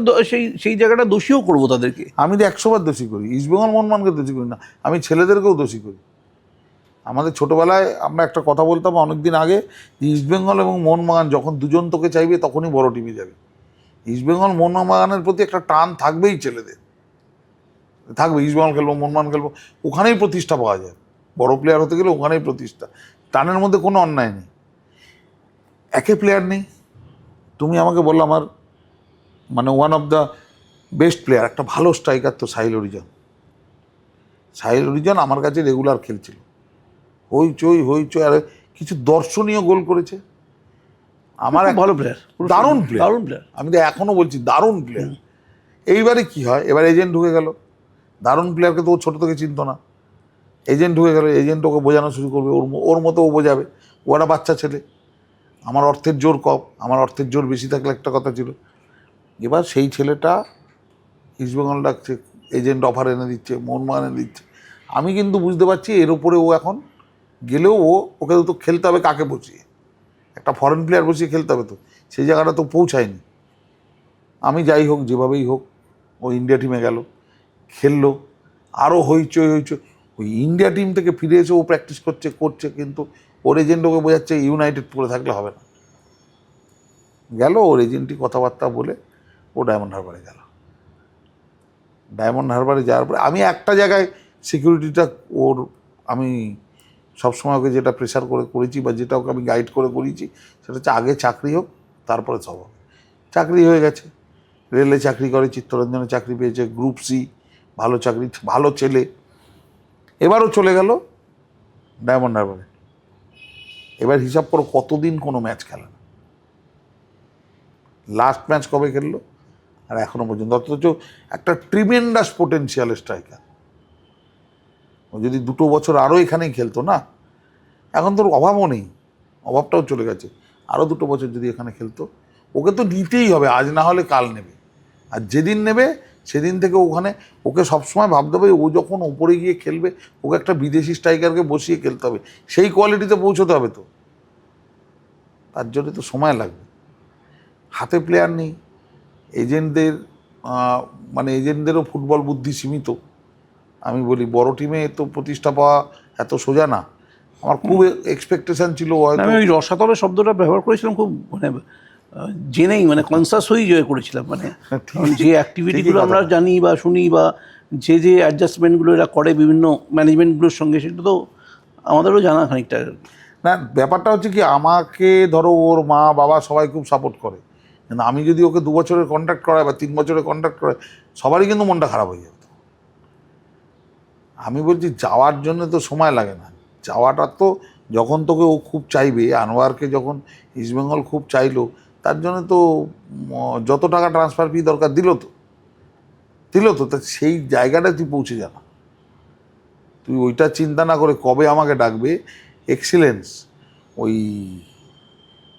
সেই জায়গাটা দোষীও করবো তাদেরকে। আমি তো 100 বার দোষী করি, ইস্টবেঙ্গল মোহনবাগানকে দোষী করি না, আমি ছেলেদেরকেও দোষী করি। আমাদের ছোটোবেলায় আমরা একটা কথা বলতাম অনেকদিন আগে, যে ইস্টবেঙ্গল এবং মোহনবাগান যখন দুজন তোকে চাইবে তখনই বড় টিমে যাবে। ইস্টবেঙ্গল মোহনবাগানের প্রতি একটা টান থাকবেই ছেলেদের, থাকবে। ইস্টবেঙ্গল খেলবো, মোহনবাগান খেলবো, ওখানেই প্রতিষ্ঠা পাওয়া যায়, বড় প্লেয়ার হতে গেলে ওখানেই প্রতিষ্ঠা। টানের মধ্যে কোনো অন্যায় নেই, একে প্লেয়ার নেই, তুমি আমাকে বললো আমার মানে one of the best player, একটা ভালো স্ট্রাইকার তো সাহিল হরিজন। সাহিল হরিজন আমার কাছে রেগুলার খেলছিল, হইচই আর কিছু দর্শনীয় গোল করেছে। আমার খুব ভালো প্লেয়ার, দারুণ প্লেয়ার, দারুণ প্লেয়ার। আমি তো এখনো বলছি দারুণ প্লেয়ার। এইবারে কি হয়, এবার এজেন্ট ঢুকে গেল। দারুণ প্লেয়ারকে তো ও ছোটো থেকে চিনতো না, এজেন্ট ঢুকে গেল। এজেন্ট ওকে বোঝানো শুরু করবে, ওর মতো ও বোঝাবে। ও একটা বাচ্চা ছেলে, আমার অর্থের জোর কম, আমার অর্থের জোর বেশি থাকলে একটা কথা ছিল। এবার সেই ছেলেটা ইস্টবেঙ্গল ডাকছে, এজেন্ট অফার এনে দিচ্ছে, মোহনবাগান এনে দিচ্ছে। আমি কিন্তু বুঝতে পারছি এর উপরে ও এখন গেলেও ওকে তো খেলতে হবে কাকে বসিয়ে, একটা ফরেন প্লেয়ার বসিয়ে খেলতে হবে, তো সেই জায়গাটা তো পৌঁছায়নি। আমি যাই হোক যেভাবেই হোক ও ইন্ডিয়া টিমে গেল, খেললো, আরও হইচই। ওই ইন্ডিয়া টিম থেকে ফিরে এসে ও প্র্যাকটিস করছে, কিন্তু ওর এজেন্ট ওকে বোঝাচ্ছে ইউনাইটেড পড়ে থাকলে হবে না। গেল ওর এজেন্টই কথাবার্তা বলে ও ডায়মন্ড হারবারে গেল। ডায়মন্ড হারবারে যাওয়ার পরে আমি একটা জায়গায় সিকিউরিটিটা ওর, আমি সবসময় ওকে যেটা প্রেশার করে করেছি বা যেটা ওকে আমি গাইড করে করেছি সেটা হচ্ছে আগে চাকরি হোক তারপরে সব হবে। চাকরি হয়ে গেছে, রেলে চাকরি করে, চিত্তরঞ্জনে চাকরি পেয়েছে, গ্রুপ সি, ভালো চাকরি, ভালো ছেলে। এবারও চলে গেল ডায়মন্ড হারবারে। এবার হিসাব করো কতদিন কোনো ম্যাচ খেলে না, লাস্ট ম্যাচ কবে খেললো আর এখনো পর্যন্ত। অথচ একটা ট্রিমেন্ডাস পোটেন্সিয়াল স্ট্রাইকার। ও যদি 2 বছর আরও এখানেই খেলতো না, এখন তোর অভাবও নেই, অভাবটাও চলে গেছে, আরও 2 বছর যদি এখানে খেলতো। ওকে তো নিতেই হবে, আজ না হলে কাল নেবে। আর যেদিন নেবে সেদিন থেকে ওখানে ওকে সবসময় ভাবতে হবে ও যখন ওপরে গিয়ে খেলবে ওকে একটা বিদেশি স্ট্রাইকারকে বসিয়ে খেলতে হবে, সেই কোয়ালিটিতে পৌঁছতে হবে। তো তার জন্য তো সময় লাগবে। হাতে প্লেয়ার নেই, এজেন্টদের মানে এজেন্টদেরও ফুটবল বুদ্ধি সীমিত। আমি বলি বড় টিমে তো প্রতিষ্ঠা পাওয়া এত সোজা না। আমার খুব এক্সপেকটেশন ছিল হয়তো। আমি ওই রসাতলে শব্দটা ব্যবহার করেছিলাম খুব মানে জেনেই, মানে কনসাস হয়েই জয় করেছিলাম। মানে যে অ্যাক্টিভিটিগুলো আমরা জানি বা শুনি বা যে অ্যাডজাস্টমেন্টগুলো এরা করে বিভিন্ন ম্যানেজমেন্টগুলোর সঙ্গে, সেটা তো আমাদেরও জানা খানিকটা। না, ব্যাপারটা হচ্ছে কি, আমাকে ধরো ওর মা বাবা সবাই খুব সাপোর্ট করে, কিন্তু আমি যদি ওকে 2 বছরের কন্ট্রাক্ট করাই বা 3 বছরের কন্ট্রাক্ট করাই সবারই কিন্তু মনটা খারাপ হয়ে যেত। আমি বলছি যাওয়ার জন্য তো সময় লাগে না, যাওয়াটা তো যখন তোকে ও খুব চাইবে, আনোয়ারকে যখন ইস্টবেঙ্গল খুব চাইলো তার জন্য তো যত টাকা ট্রান্সফার ফি দরকার দিল তো তা সেই জায়গাটা তুই পৌঁছে যা না। তুই ওইটা চিন্তা না করে কবে আমাকে ডাকবে। এক্সিলেন্স, ওই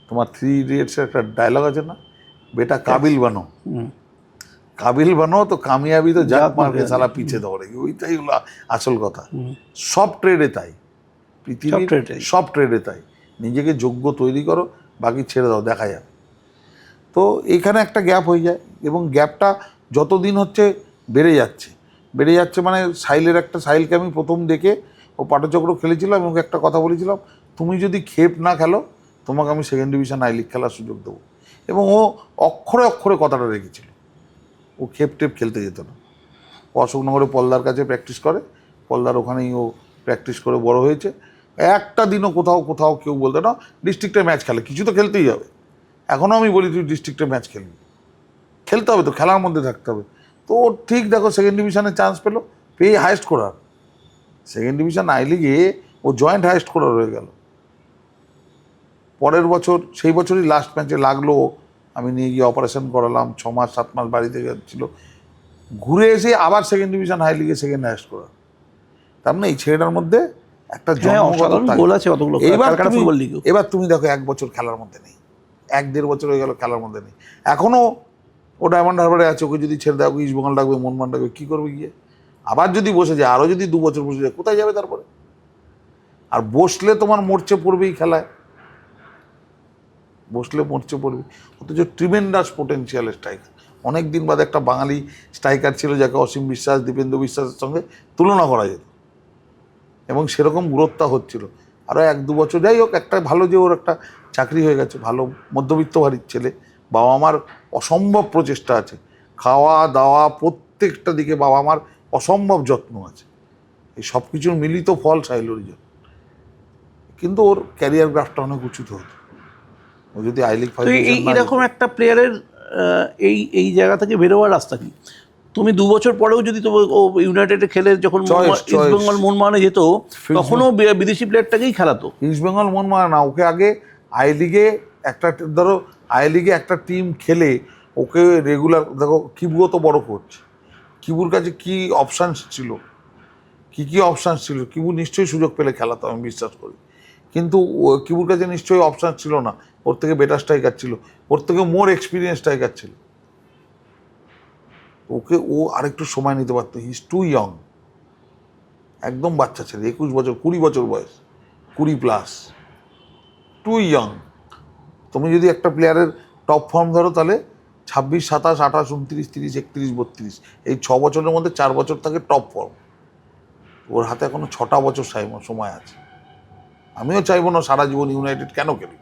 তোমার 3 ইডিয়টসের একটা ডায়লগ আছে না, বেটা কাবিল বানো, কাবিল বানো তো কামিয়াবি তো জাত মারকে সালা পিছে দৌড়ে। ওইটাই হলো আসল কথা। সব ট্রেডে তাই, পৃথিবীর সব ট্রেডে তাই। নিজেকে যোগ্য তৈরি করো, বাকি ছেড়ে দাও, দেখা যাবে। তো এইখানে একটা গ্যাপ হয়ে যায়, এবং গ্যাপটা যতদিন হচ্ছে বেড়ে যাচ্ছে। মানে সাহিলকে আমি প্রথম দেখে, ও পাটচক্র খেলেছিলাম এবং একটা কথা বলেছিলাম, তুমি যদি খেপ না খেলো তোমাকে আমি সেকেন্ড ডিভিশন আই লিগ খেলার সুযোগ দেবো। এবং ও অক্ষরে অক্ষরে কথাটা রেখেছিল। ও খেপ খেলতে যেত না। ও অশোকনগরে পলদার কাছে প্র্যাকটিস করে, পলদার ওখানেই ও প্র্যাকটিস করে বড় হয়েছে। একটা দিনও কোথাও কেউ বলতো না ডিস্ট্রিক্টে ম্যাচ খেলে, কিছু তো খেলতেই হবে। এখনও আমি বলি তুই ডিস্ট্রিক্টে ম্যাচ খেলতে হবে, তো খেলার মধ্যে থাকতে হবে। তো ও ঠিক দেখো সেকেন্ড ডিভিশনে চান্স পেয়ে হায়েস্ট করার, সেকেন্ড ডিভিশন আই লিগে ও জয়েন্ট হায়েস্ট করার হয়ে গেল। পরের বছর, সেই বছরই লাস্ট ম্যাচে লাগলো, আমি নিয়ে গিয়ে অপারেশন করালাম, 6 মাস 7 মাস বাড়িতে যাচ্ছিল, ঘুরে এসে আবার সেকেন্ড ডিভিশন হাই লিগে সেকেন্ড হায়েস্ট করা। তার মানে এই ছেলেটার মধ্যে একটা এবার তুমি দেখো 1 বছর খেলার মধ্যে নেই, 1-1.5 বছর হয়ে গেল খেলার মধ্যে নেই। এখনও ও ডায়মন্ড হারবারে আছে, ওকে যদি ছেড়ে দেয়, ইস্টবেঙ্গল ডাকবে, মোহনবাগান ডাকবে, কী করবে গিয়ে? আবার যদি বসে যায়, আরও যদি 2 বছর বসে যায়, কোথায় যাবে তারপরে? আর বসলে তোমার মরচে পড়বেই খেলায়, বসলে মরচে পড়বে। অথচ ট্রিমেন্ডাস পোটেন্সিয়াল স্ট্রাইকার। অনেক দিন বাদে একটা বাঙালি স্ট্রাইকার ছিল যাকে অসীম বিশ্বাস, দীপেন্দ্র বিশ্বাসের সঙ্গে তুলনা করা যেত, এবং সেরকম গ্রোথটা হচ্ছিল। আরও 1-2 বছর, যাই হোক, একটা ভালো যে ওর একটা চাকরি হয়ে গেছে, ভালো মধ্যবিত্ত বাড়ির ছেলে, বাবা মার অসম্ভব প্রচেষ্টা আছে, খাওয়া দাওয়া প্রত্যেকটা দিকে বাবা মার অসম্ভব যত্ন আছে। এই সব কিছুর মিলিত ফল সাহিল হরিজন। কিন্তু ওর ক্যারিয়ার গ্রাফটা অনেক উঁচুতে হতো, ও যদি আই লিগ তো এরকম একটা প্লেয়ারের এই এই জায়গা থেকে বেরোবার রাস্তা কি? তুমি 2 বছর পরেও যদি তোমার ও ইউনাইটেডে খেলে যখন ইস্ট বেঙ্গল মোহনবাগানে যেত তখনও বিদেশি প্লেয়ারটাকেই খেলাতো। ইস্ট বেঙ্গল মোহনবাগান না, ওকে আগে আই লিগে একটা, ধরো আই লিগে একটা টিম খেলে ওকে রেগুলার, দেখো কিবুও তো বড় কোচ, কিবুর কাছে কি অপশানস ছিল, কি অপশানস ছিল, কিবু নিশ্চয়ই সুযোগ পেলে খেলাতো, আমি বিশ্বাস করি। কিন্তু কিবুর কাছে নিশ্চয়ই অপশান ছিল না, ওর থেকে বেটার স্ট্রাইকার ছিল, ওর থেকে মোর এক্সপিরিয়েন্স স্ট্রাইকার ছিল। ওকে ও আরেকটু সময় নিতে পারতো, হি ইজ টু ইয়ং, একদম বাচ্চা ছেলে, 21 বছর 20 বছর বয়স, 20+, টু ইয়ং। তুমি যদি একটা প্লেয়ারের টপ ফর্ম ধরো তাহলে 26, 27, 28, 29, 30, 31, 32 এই 6 বছরের মধ্যে 4 বছর থাকে টপ ফর্ম। ওর হাতে এখনো 6টা বছর সময় আছে। আমিও চাইবো না সারা জীবন ইউনাইটেড কেন খেলি,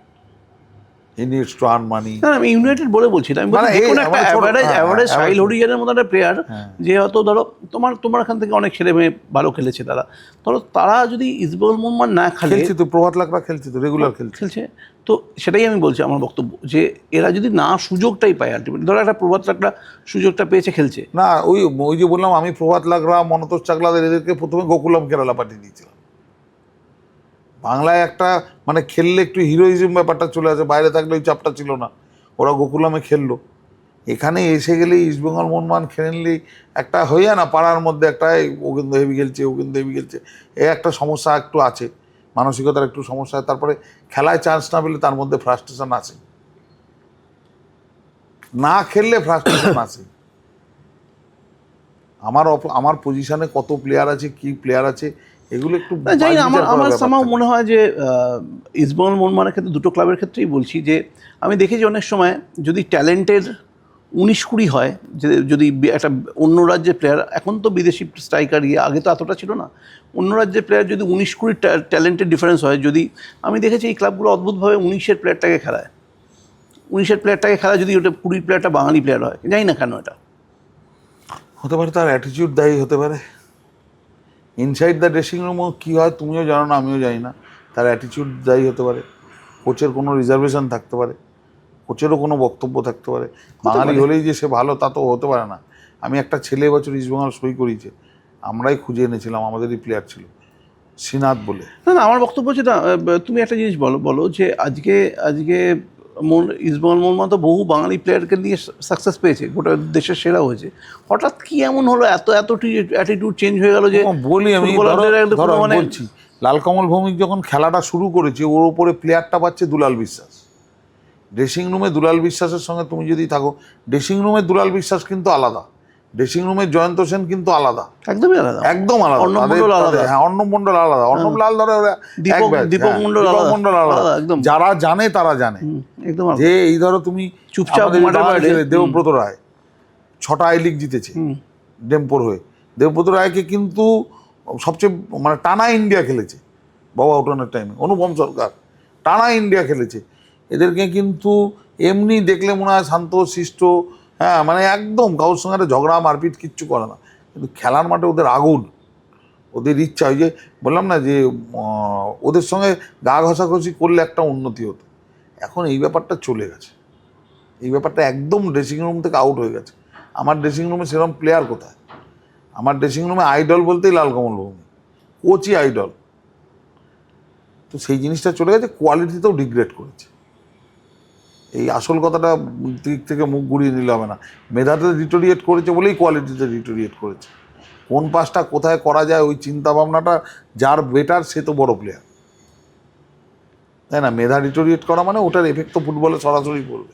হি নিডস টু আর্ন মানি। না আমি ইউনাইটেড বলে বলছি না, আমি বলছি কোনো একটা অ্যাভারেজ সাইল হরিজনের মতো একটা প্লেয়ার যে হয়তো ধরো তোমার এখান থেকে অনেক ছেলে মেয়ে ভালো খেলেছে, তারা যদি ইস্টবেঙ্গল মোহনবাগান না খেলছে, তো প্রভাত লাকড়া খেলছে, তো রেগুলার খেলছে, তো সেটাই আমি বলছি আমার বক্তব্য, যে এরা যদি না সুযোগটাই পায়, আলটিমেটলি ধরো একটা প্রভাত লাকড়া সুযোগটা পেয়েছে, খেলছে না। ওই যে বললাম আমি, প্রভাত লাকড়া, মনতোষ চাকলাদের, এদেরকে প্রথমে গোকুলাম কেরালা পাঠিয়ে দিয়েছিলাম। বাংলায় একটা মানে খেললে একটু হিরোইজম ব্যাপারটা চলে আসে, বাইরে থাকলে ওই চাপটা ছিল না, ওরা গোকুলামে খেললো। এখানে এসে গেলেই ইস্টবেঙ্গল মোহনবাগান খেললেই একটা হয়ে যায় না পাড়ার মধ্যে একটা, ও কিন্তু হেভি খেলছে, ও কিন্তু হেভি খেলছে, এই একটা সমস্যা একটু আছে, মানসিকতার একটু সমস্যা। তারপরে খেলায় চান্স না পেলে তার মধ্যে ফ্রাস্ট্রেশন আছে, না খেললে ফ্রাস্ট্রেশন আছে। আমার পজিশনে কত প্লেয়ার আছে, কি প্লেয়ার আছে, এগুলো একটু জানি না। আমার সামাও মনে হয় যে ইস্টবেঙ্গল মোহনবাগানের ক্ষেত্রে, দুটো ক্লাবের ক্ষেত্রেই বলছি, যে আমি দেখেছি অনেক সময় যদি ট্যালেন্টের 19-20 হয়, যে যদি একটা অন্য রাজ্যের প্লেয়ার, এখন তো বিদেশি স্ট্রাইকার আগে তো এতটা ছিল না, অন্য রাজ্যের প্লেয়ার যদি 19-20 ট্যালেন্টের ডিফারেন্স হয়, যদি আমি দেখেছি এই ক্লাবগুলো অদ্ভুতভাবে 19-এর প্লেয়ারটাকে খেলায়, 19-এর প্লেয়ারটাকে খেলায়, যদি ওটা 20 প্লেয়ারটা বাঙালি প্লেয়ার হয়, জানি না কেন এটা হতে পারে, তার অ্যাটিটিউড দায়ী হতে পারে। ইনসাইড দ্য ড্রেসিং রুমও কী হয় তুমিও জানো না, আমিও জানি না, তার অ্যাটিটিউড দায়ী হতে পারে, কোচের কোনো রিজার্ভেশন থাকতে পারে, কোচেরও কোনো বক্তব্য থাকতে পারে। বাঙালি হলেই যে সে ভালো তা তো হতে পারে না। আমি একটা ছেলে এবছর ইস্টবেঙ্গল সই করিয়েছে, আমরাই খুঁজে এনেছিলাম, আমাদেরই প্লেয়ার ছিল, শ্রীনাথ বলে। না আমার বক্তব্য হচ্ছে না, তুমি একটা জিনিস বলো যে আজকে ইস্টবেঙ্গল মোহনবাগান তো বহু বাঙালি প্লেয়ারকে নিয়ে সাকসেস পেয়েছে, গোটা দেশের সেরা হয়েছে, হঠাৎ কি এমন হলো এত অ্যাটিটিউড চেঞ্জ হয়ে গেল? যে বলি আমি বলছি, লালকমল ভৌমিক যখন খেলাটা শুরু করেছে, ওর উপরে প্লেয়ারটা পাচ্ছে দুলাল বিশ্বাস। ড্রেসিং রুমে দুলাল বিশ্বাসের সঙ্গে তুমি যদি থাকো, ড্রেসিং রুমে দুলাল বিশ্বাস কিন্তু আলাদা, ড্রেসিং রুমে জয়ন্ত সেন কিন্তু আলাদা, একদমই আলাদা, একদম আলাদা। হ্যাঁ, অর্ণব মণ্ডল আলাদা, অর্ণব লাল ধরে দীপক মণ্ডল আলাদা। যারা জানে তারা জানে যে এই ধরো তুমি চুপচাপ দেবব্রত রায় 6টা আই লিগ জিতেছে ডেমপোর হয়ে, দেবব্রত রায়কে কিন্তু সবচেয়ে মানে টানা ইন্ডিয়া খেলেছে বাবা উঠানের টাইমে, অনুপম সরকার টানা ইন্ডিয়া খেলেছে। এদেরকে কিন্তু এমনি দেখলে মনে হয় শান্ত শিষ্ট, হ্যাঁ মানে একদম কারোর সঙ্গে ঝগড়া মারপিট কিচ্ছু করে না, কিন্তু খেলার মাঠে ওদের আগুন, ওদের ইচ্ছা। ওই যে বললাম না যে ওদের সঙ্গে গা ঘষাঘষি করলে একটা উন্নতি হতো, এখন এই ব্যাপারটা চলে গেছে, এই ব্যাপারটা একদম ড্রেসিং রুম থেকে আউট হয়ে গেছে। আমার ড্রেসিং রুমে সেরকম প্লেয়ার কোথায়? আমার ড্রেসিং রুমে আইডল বলতেই লালকমল ভৌমিক, কোচই আইডল। তো সেই জিনিসটা চলে গেছে, কোয়ালিটিতেও ডিগ্রেড করেছে। এই আসল কথাটা দিক থেকে মুখ ঘুরিয়ে নিলে হবে না, মেধাতে ডিটোরিয়েট করেছে বলেই কোয়ালিটিতে ডিটোরিয়েট করেছে। কোন পাসটা কোথায় করা যায় ওই চিন্তা ভাবনাটা যার বেটার সে তো বড় প্লেয়ার, তাই না? মেধা ডিটোরিয়েট করা মানে ওটার এফেক্ট তো ফুটবলে সরাসরি পড়বে।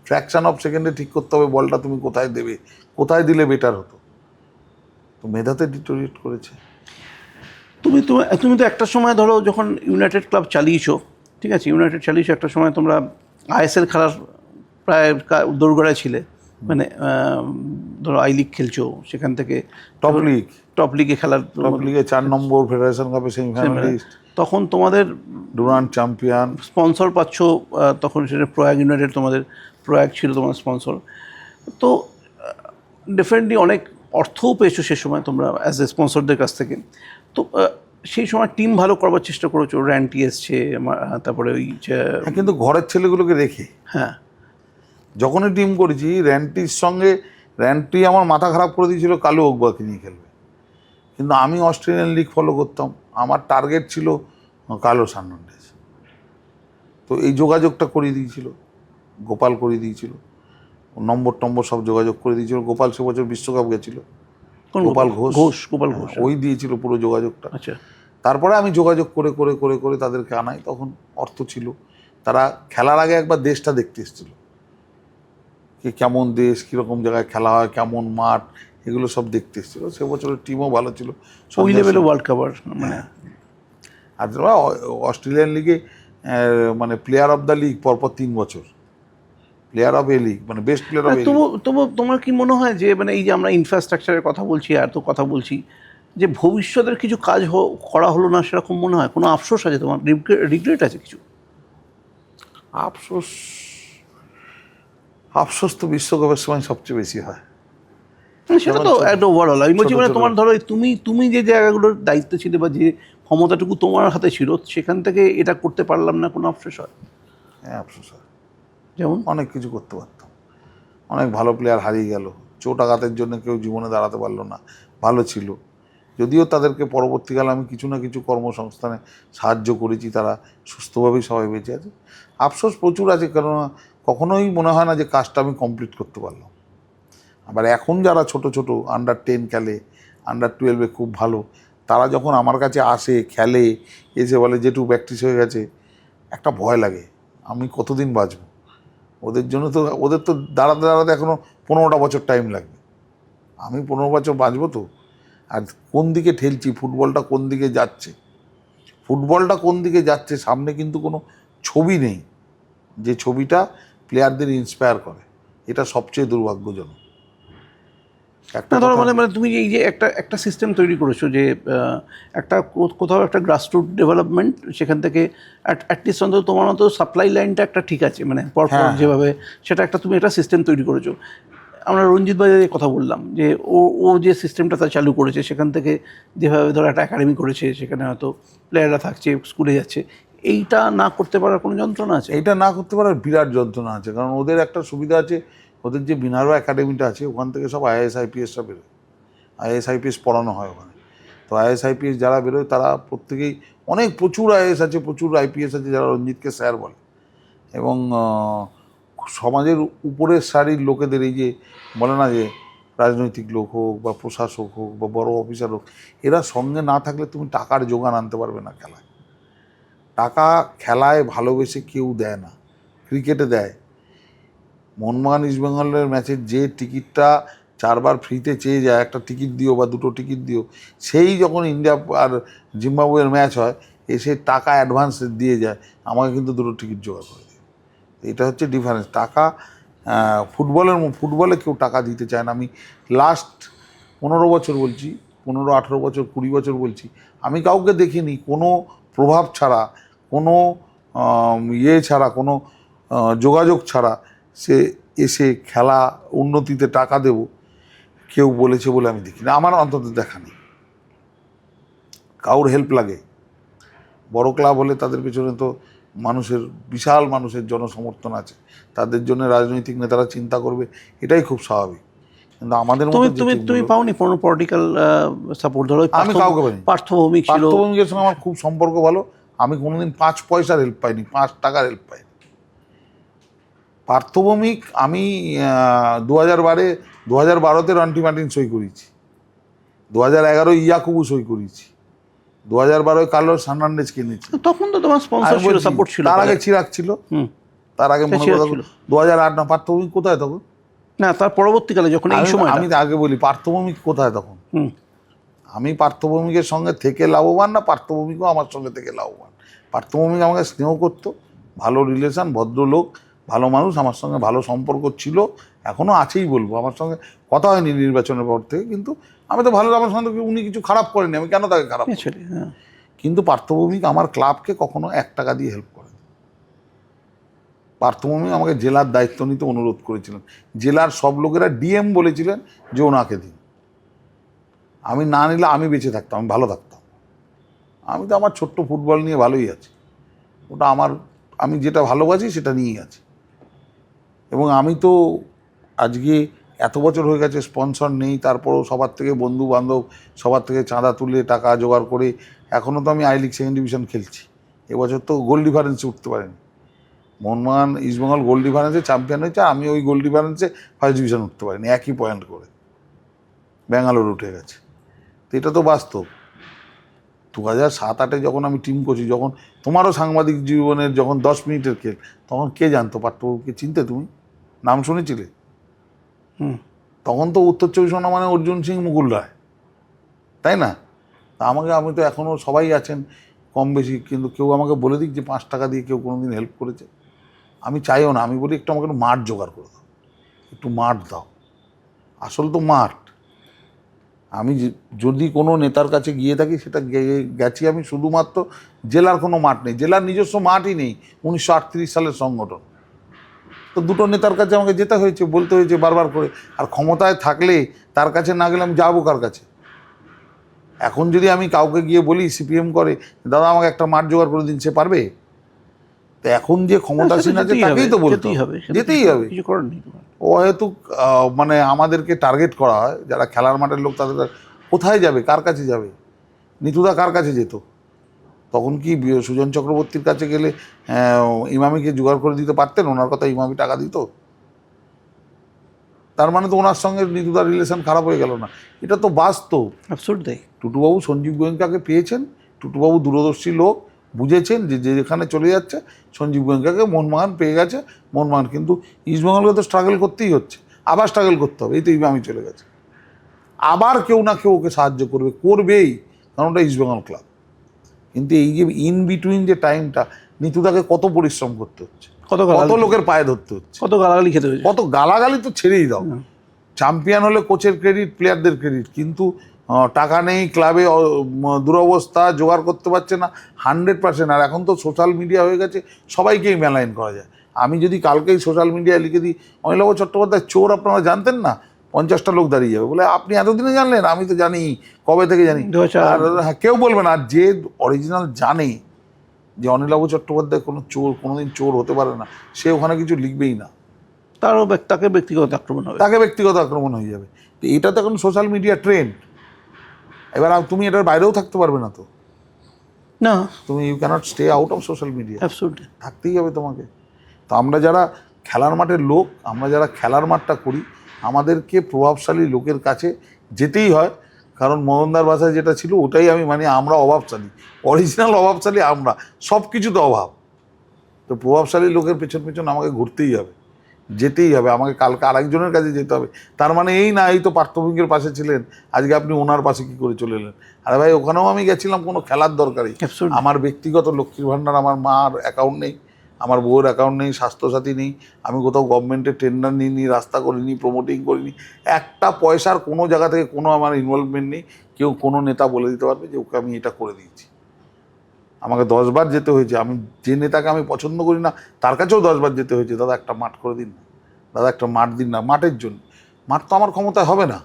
ফ্র্যাকশন অফ সেকেন্ডে ঠিক করতে হবে বলটা তুমি কোথায় দেবে, কোথায় দিলে বেটার হতো, তো মেধাতে ডিটোরিয়েট করেছে। তুমি তো একটা সময় ধরো যখন ইউনাইটেড ক্লাব চালিয়েছো, ঠিক আছে, ইউনাইটেড চালিয়েছো, একটা সময় তোমরা আইএসএল খেলার প্রায় দোরগোড়ায় ছিলে, মানে ধরো আই লিগ খেলছো, সেখান থেকে টপ লিগে খেলার, টপ লিগে 4 নম্বর, ফেডারেশন কাপে সেমিফাইনালিস্ট, তখন তোমাদের ডুরান্ড চ্যাম্পিয়ন, স্পন্সর পাচ্ছ, তখন সেটা প্রয়াগ ইউনাইটেড, তোমাদের প্রয়াগ ছিল তোমার স্পন্সর, তো ডেফিনেটলি অনেক অর্থও পেয়েছো সে সময় তোমরা অ্যাজ এ স্পন্সরদের কাছ থেকে। তো সেই সময় টিম ভালো করবার চেষ্টা করেছো, র্যান্টি এসছে, তারপরে ওই হ্যাঁ, কিন্তু ঘরের ছেলেগুলোকে রেখে হ্যাঁ যখনই টিম করেছি র্যান্টির সঙ্গে, র্যান্টি আমার মাথা খারাপ করে দিয়েছিল কালু ওকবাকে নিয়ে খেলবে, কিন্তু আমি অস্ট্রেলিয়ান লিগ ফলো করতাম, আমার টার্গেট ছিল কার্লোস হার্নান্ডেজ। তো এই যোগাযোগটা করিয়ে দিয়েছিল, গোপাল করিয়ে দিয়েছিল, নম্বর সব যোগাযোগ করে দিয়েছিল। গোপাল সে বছর বিশ্বকাপ গেছিল, কোন গোপাল ঘোষ, গোপাল ঘোষ ওই দিয়েছিল পুরো যোগাযোগটা। আচ্ছা, তারপরে আমি যোগাযোগ করে করে করে করে তাদেরকে আনাই, তখন অর্থ ছিল। তারা খেলার আগে একবার দেশটা দেখতে এসেছিল, কি কেমন দেশ, কীরকম জায়গায় খেলা হয়, কেমন মাঠ, এগুলো সব দেখতে এসেছিল। সে বছরের টিমও ভালো ছিল, ওই লেভেলে ওয়ার্ল্ড কাপ মানে। আর অস্ট্রেলিয়ান লিগে মানে প্লেয়ার অফ দ্য লিগ পরপর 3 বছর, প্লেয়ার অফ এ লিগ মানে best player of A league. তবু তোমার কি মনে হয় যে মানে এই যে আমরা ইনফ্রাস্ট্রাকচারের কথা বলছি, এত কথা বলছি, যে ভবিষ্যতের কিছু কাজ করা হলো না সেরকম মনে হয়? কোনো আফসোস আছে তোমার, রিগ্রেট আছে কিছু? আফসোস, আফসোস তো বিশ্বকাপের সময় সবচেয়ে বেশি হয়। সেটা তো একটা ওভারঅল আমি বলছি, মানে তোমার ধরো তুমি যে জায়গাগুলোর দায়িত্ব ছিল বা যে ক্ষমতাটুকু তোমার হাতে ছিল, সেখান থেকে এটা করতে পারলাম না, কোনো আফসোস হয়? হ্যাঁ, আফসোস হয়। যেমন অনেক কিছু করতে পারতাম, অনেক ভালো প্লেয়ার হারিয়ে গেল, চোট আঘাতের জন্য কেউ জীবনে দাঁড়াতে পারলো না, ভালো ছিল। যদিও তাদেরকে পরবর্তীকালে আমি কিছু না কিছু কর্মসংস্থানে সাহায্য করেছি, তারা সুস্থভাবেই সবাই বেঁচে আছে। আফসোস প্রচুর আছে, কেননা কখনোই মনে হয় না যে কাজটা আমি কমপ্লিট করতে পারলাম। আবার এখন যারা ছোট ছোট আন্ডার 10 খেলে, আন্ডার 12-এ খুব ভালো, তারা যখন আমার কাছে আসে, খেলে, এসে বলে যেটু প্র্যাকটিস হয়ে গেছে, একটা ভয় লাগে আমি কতদিন বাঁচবো। ওদের তো দাঁড়াতে দাঁড়াতে এখনও 15টা বছর টাইম লাগবে, আমি 15 বছর বাঁচবো তো। আর কোন দিকে ঠেলছি, ফুটবলটা কোন দিকে যাচ্ছে, ফুটবলটা কোন দিকে যাচ্ছে, সামনে কিন্তু কোনো ছবি নেই যে ছবিটা প্লেয়ারদের ইন্সপায়ার করে। এটা সবচেয়ে দুর্ভাগ্যজনক। না ধরো মানে তুমি এই যে একটা সিস্টেম তৈরি করেছো, যে একটা কোথাও একটা গ্রাসরুট ডেভেলপমেন্ট, সেখান থেকে অ্যাটলিস্ট অন্তত তোমার মতো সাপ্লাই লাইনটা একটা ঠিক আছে, মানে পরপর যেভাবে সেটা একটা তুমি একটা সিস্টেম তৈরি করেছো। আমরা রঞ্জিত ভাইয়ের কথা বললাম যে ও যে সিস্টেমটা তা চালু করেছে, সেখান থেকে যেভাবে ধরো একটা একাডেমি করেছে, সেখানে হয়তো প্লেয়াররা থাকছে, স্কুলে যাচ্ছে, এইটা না করতে পারার কোনো যন্ত্রণা আছে? এইটা না করতে পারার বিরাট যন্ত্রণা আছে, কারণ ওদের একটা সুবিধা আছে, ওদের যে বিনারো একাডেমিটা আছে, ওখান থেকে সব আইএএস আইপিএসরা বেরোয়, আইএস আইপিএস পড়ানো হয় ওখানে। তো আইএস আইপিএস যারা বেরোয় তারা প্রত্যেকেই প্রচুর আইএস আছে, প্রচুর আইপিএস আছে, যারা রঞ্জিতকে স্যার বলে। এবং সমাজের উপরের সারির লোকেদের, এই যে বলে না যে রাজনৈতিক লোক হোক বা প্রশাসক হোক বা বড় অফিসার হোক, এরা সঙ্গে না থাকলে তুমি টাকার জোগান আনতে পারবে না খেলায়। টাকা খেলায় ভালোবেসে কেউ দেয় না, ক্রিকেটে দেয়। মোহনবাগান ইস্টবেঙ্গলের ম্যাচের যে টিকিটটা 4 বার ফ্রিতে চেয়ে যায়, একটা টিকিট দিও বা 2টো টিকিট দিও, সেই যখন ইন্ডিয়া আর জিম্বাবুয়ের ম্যাচ হয়, এসে টাকা অ্যাডভান্স দিয়ে যায়, আমাকে কিন্তু 2টো টিকিট জোগাড় করে দেয়। এটা হচ্ছে ডিফারেন্স। টাকা ফুটবলে কেউ টাকা দিতে চায় না। আমি লাস্ট 15 বছর বলছি, 15-18 বছর 20 বছর বলছি, আমি কাউকে দেখিনি কোনো প্রভাব ছাড়া, কোনো ছাড়া, কোনো যোগাযোগ ছাড়া সে এসে খেলা উন্নতিতে টাকা দেব কেউ বলেছে বলে আমি দেখি না, আমার অন্তত দেখা নেই। কাউর হেল্প লাগে, বড় ক্লাব হলে তাদের পেছনে তো বিশাল মানুষের জনসমর্থন আছে, তাদের জন্য রাজনৈতিক নেতারা চিন্তা করবে, এটাই খুব স্বাভাবিক। কিন্তু আমাদের মতো তুমি পাওনি কোনো পলিটিক্যাল সাপোর্ট? ধরো আমি কাউকে পাইনি। পার্থভৌমিক ছিল, পার্থভৌমিকের সঙ্গে আমার খুব সম্পর্ক ভালো, আমি কোনোদিন 5 পয়সার হেল্প পাইনি, 5 টাকার হেল্প পাইনি। পার্থভৌমিক আমি 2012-তে রন্টি মার্টিন সই করিয়েছি, 2011 ইয়াকুবু সই করিয়েছি, 2012 কার্লোস হার্নান্ডেজ কিনেছি। তখন তো তোমার স্পন্সর ছিল, সাপোর্ট ছিল। তার আগে চিরাগ ছিল, তার আগে মনে করো 2008 না। পার্থভৌমিক কোথায় তখন? না, তার পরবর্তীকালে যখন এই সময়, আমি আগে বলি পার্থভৌমিক কোথায় তখন। আমি পার্থভৌমিকের সঙ্গে থেকে লাভবান না, পার্থভৌমিকও আমার সঙ্গে থেকে লাভবান। পার্থভৌমিক আমাকে স্নেহ করতো, ভালো রিলেশন, ভদ্রলোক, ভালো মানুষ, আমার সঙ্গে ভালো সম্পর্ক ছিল, এখনও আছেই বলবো। আমার সঙ্গে কথা হয়নি নির্বাচনের পর থেকে, কিন্তু আমি তো ভালো, আমার সঙ্গে উনি কিছু খারাপ করেনি, আমি কেন তাকে খারাপ করি? কিন্তু পার্থভৌমিক আমার ক্লাবকে কখনো 1 টাকা দিয়ে হেল্প করে। পার্থভৌমিক আমাকে জেলার দায়িত্ব নিতে অনুরোধ করেছিলেন, জেলার সব লোকেরা ডিএম বলেছিলেন যে ওনাকে দিন, আমি না নিলে আমি বেঁচে থাকতাম, আমি ভালো থাকতাম, আমি তো আমার ছোট্ট ফুটবল নিয়ে ভালোই আছি, ওটা আমি যেটা ভালোবাসি সেটা নিয়েই আছি। এবং আমি তো আজকে এত বছর হয়ে গেছে, স্পন্সর নেই, তারপরেও সবার থেকে বন্ধু বান্ধব সবার থেকে চাঁদা তুলে টাকা জোগাড় করে এখনও তো আমি আই লিগ সেকেন্ড ডিভিশন খেলছি। এবছর তো গোল ডিফারেন্সে উঠতে পারিনি। মোহনবাগান ইস্টবেঙ্গল গোল ডিফারেন্সে চ্যাম্পিয়ন হয়েছে, আমি ওই গোল ডিফারেন্সে ফার্স্ট ডিভিশন উঠতে পারিনি, একই পয়েন্ট করে ব্যাঙ্গালোর উঠে গেছে। তো এটা তো বাস্তব। 2007-08 যখন আমি টিম করছি, যখন তোমারও সাংবাদিক জীবনের যখন 10 মিনিটের খেল, তখন কে জানতো পার্থবাবুকে? চিনতে তুমি? নাম শুনেছিলে? তখন তো উত্তর 24 পরগনা মানে অর্জুন সিং, মুকুল রায়, তাই না? তা আমি তো এখনও সবাই আছেন কম বেশি, কিন্তু কেউ আমাকে বলে দিক যে 5 টাকা দিয়ে কেউ কোনোদিন হেল্প করেছে? আমি চাইও না। আমি বলি একটু আমাকে একটু মাঠ জোগাড় করে দাও, একটু মাঠ দাও। আসল তো মাঠ। আমি যদি কোনো নেতার কাছে গিয়ে থাকি, সেটা গেছি আমি শুধুমাত্র, জেলার কোনো মাঠ নেই, জেলার নিজস্ব মাঠই নেই, 1938 সালের সংগঠন। তো দুটো নেতার কাছে আমাকে যেতে হয়েছে, বলতে হয়েছে বারবার করে। আর ক্ষমতায় থাকলে তার কাছে না গেলে আমি যাবো কার কাছে? এখন যদি আমি কাউকে গিয়ে বলি, সিপিএম করে, দাদা আমাকে একটা মাঠ জোগাড় করে দিন, সে পারবে? তো এখন যে ক্ষমতাসীন আছে তাকেই তো বলতে হবে, যেতেই হবে। ও হয়তো মানে আমাদেরকে টার্গেট করা হয়, যারা খেলার মাঠের লোক, তাদের কোথায় যাবে, কার কাছে যাবে? নিতুদা কার কাছে যেত তখন? কি সুজন চক্রবর্তীর কাছে গেলে ইমামিকে জোগাড় করে দিতে পারতেন? ওনার কথা ইমামি টাকা দিত? তার মানে তো ওনার সঙ্গে নিতুদার রিলেশন খারাপ হয়ে গেল না? এটা তো বাস্তব। টুটুবাবু সঞ্জীব গোয়েঙ্কাকে পেয়েছেন, টুটুবাবু দূরদর্শী লোক, বুঝেছেন যে যেখানে চলে যাচ্ছে সঞ্জীব গোয়েঙ্কাকে মোহনবাগান পেয়ে গেছে। মোহনবাগান কিন্তু ইস্টবেঙ্গলকে তো স্ট্রাগল করতেই হচ্ছে, আবার স্ট্রাগল করতে হবে। এই তো ইমামি চলে গেছে, আবার কেউ না কেউ ওকে সাহায্য করবেই, কারণ ওটা ইস্টবেঙ্গল ক্লাব। কিন্তু এই যে ইন বিটুইন যে টাইমটা, নিতুদাকে কত পরিশ্রম করতে হচ্ছে, কত লোকের পায়ে ধরতে হচ্ছে, কত গালাগালি খেতে হচ্ছে। কত গালাগালি তো ছেড়েই দাও। চ্যাম্পিয়ন হলে কোচের ক্রেডিট, প্লেয়ারদের ক্রেডিট, কিন্তু টাকা নেই, ক্লাবে দুরবস্থা, জোগাড় করতে পারছে না 100%। আর এখন তো সোশ্যাল মিডিয়া হয়ে গেছে, সবাইকেই মেলাইন করা যায়। আমি যদি কালকেই সোশ্যাল মিডিয়ায় লিখে দিই, অনিলবাবু চট্টোপাধ্যায় চোর, আপনারা জানতেন না, 50টা লোক দাঁড়িয়ে যাবে, বলে আপনি এতদিনে জানলেন? আমি তো জানি, কবে থেকে জানি। আর হ্যাঁ, কেউ বলবে না। আর যে অরিজিনাল জানে যে অনিলবাবু চট্টোপাধ্যায় কোনো চোর, কোনোদিন চোর হতে পারে না, সে ওখানে কিছু লিখবেই না। তাকে ব্যক্তিগত আক্রমণ হবে, তাকে ব্যক্তিগত আক্রমণ হয়ে যাবে। তো এটা তো এখন সোশ্যাল মিডিয়া ট্রেন্ড। এবার তুমি এটার বাইরেও থাকতে পারবে না, তো না, তুমি you cannot stay out of social media, absolutely থাকতেই হবে তোমাকে। তো আমরা যারা খেলার মাঠের লোক, আমরা যারা খেলার মাঠটা করি, আমাদেরকে প্রভাবশালী লোকের কাছে যেতেই হয়। কারণ মদনদার ভাষায় যেটা ছিল, ওটাই আমি মানে, আমরা অভাবশালী, অরিজিনাল অভাবশালী আমরা, সব কিছুতে অভাব। তো প্রভাবশালী লোকের পেছন পেছন আমাকে ঘুরতেই হবে, যেতেই হবে। আমাকে কালকে আরেকজনের কাছে যেতে হবে। তার মানে এই না এই তো পার্থভূমিকের পাশে ছিলেন, আজকে আপনি ওনার পাশে কি করে চলে এলেন? আরে ভাই, ওখানেও আমি গেছিলাম কোনো খেলার দরকারে। আমার ব্যক্তিগত লক্ষ্মীর ভাণ্ডার, আমার মার অ্যাকাউন্ট নেই, আমার বউয়ের অ্যাকাউন্ট নেই, স্বাস্থ্যসাথী নেই, আমি কোথাও গভর্নমেন্টের টেন্ডার নিইনি, রাস্তা করিনি, প্রমোটিং করিনি, একটা পয়সার কোনো জায়গা থেকে কোনো আমার ইনভলভমেন্ট নেই। কেউ কোনো নেতা বলে দিতে পারবে যে ওকে আমি এটা করে দিয়েছি? আমাকে 10 বার যেতে হয়েছে। আমি যে নেতাকে আমি পছন্দ করি না, তার কাছেও 10 বার যেতে হয়েছে, দাদা একটা মাঠ করে দিন না, দাদা একটা মাঠ দিন না। মাঠের জন্য, মাঠ তো আমার ক্ষমতায় হবে না।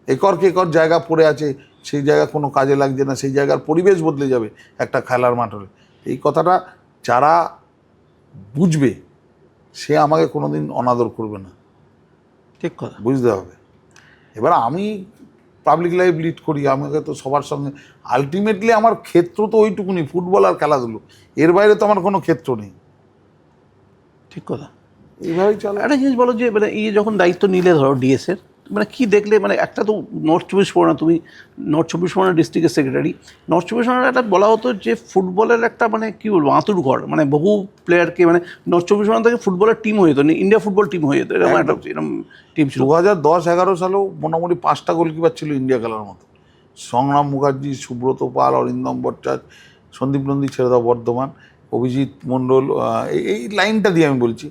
একরকে একর জায়গা পড়ে আছে, সেই জায়গা কোনো কাজে লাগছে না, সেই জায়গার পরিবেশ বদলে যাবে একটা খেলার মাঠ হলে। এই কথাটা যারা বুঝবে, সে আমাকে কোনোদিন অনাদর করবে না, ঠিক কথা, বুঝতে হবে। এবার আমি পাবলিক লাইফ লিড করি, আমাকে তো সবার সঙ্গে, আলটিমেটলি আমার ক্ষেত্র তো ওইটুকুনি, ফুটবল আর খেলাধুলো, এর বাইরে তো আমার কোনো ক্ষেত্র নেই। ঠিক কথা। এইভাবেই চলে। একটা জিনিস বলো, যে মানে এই যখন দায়িত্ব নিলে ধরো ডিএসের, মানে কি দেখলে? মানে একটা তো নর্থ চব্বিশ পরগনা, তুমি নর্থ চব্বিশ পরগনা ডিস্ট্রিক্টের সেক্রেটারি, নর্থ চব্বিশ পরগনার একটা বলা হতো যে ফুটবলের একটা মানে কী বলবো, আঁতুর ঘর, মানে বহু প্লেয়ারকে, মানে নর্থ চব্বিশ পরগনা থেকে ফুটবলের টিম হয়ে যেত, ইন্ডিয়া ফুটবল টিম হয়ে যেত, এরকম একটা টিম ছিল। 2010-11 সালেও মোটামুটি 5টা গোলকিপার ছিল ইন্ডিয়া খেলার মতো। সংগ্রাম মুখার্জি, সুব্রত পাল, অরিন্দম ভট্টাচার্য, সন্দীপ নন্দী ছেড়ে দাও বর্ধমান, অভিজিৎ মণ্ডল, এই লাইনটা দিয়ে আমি বলছি,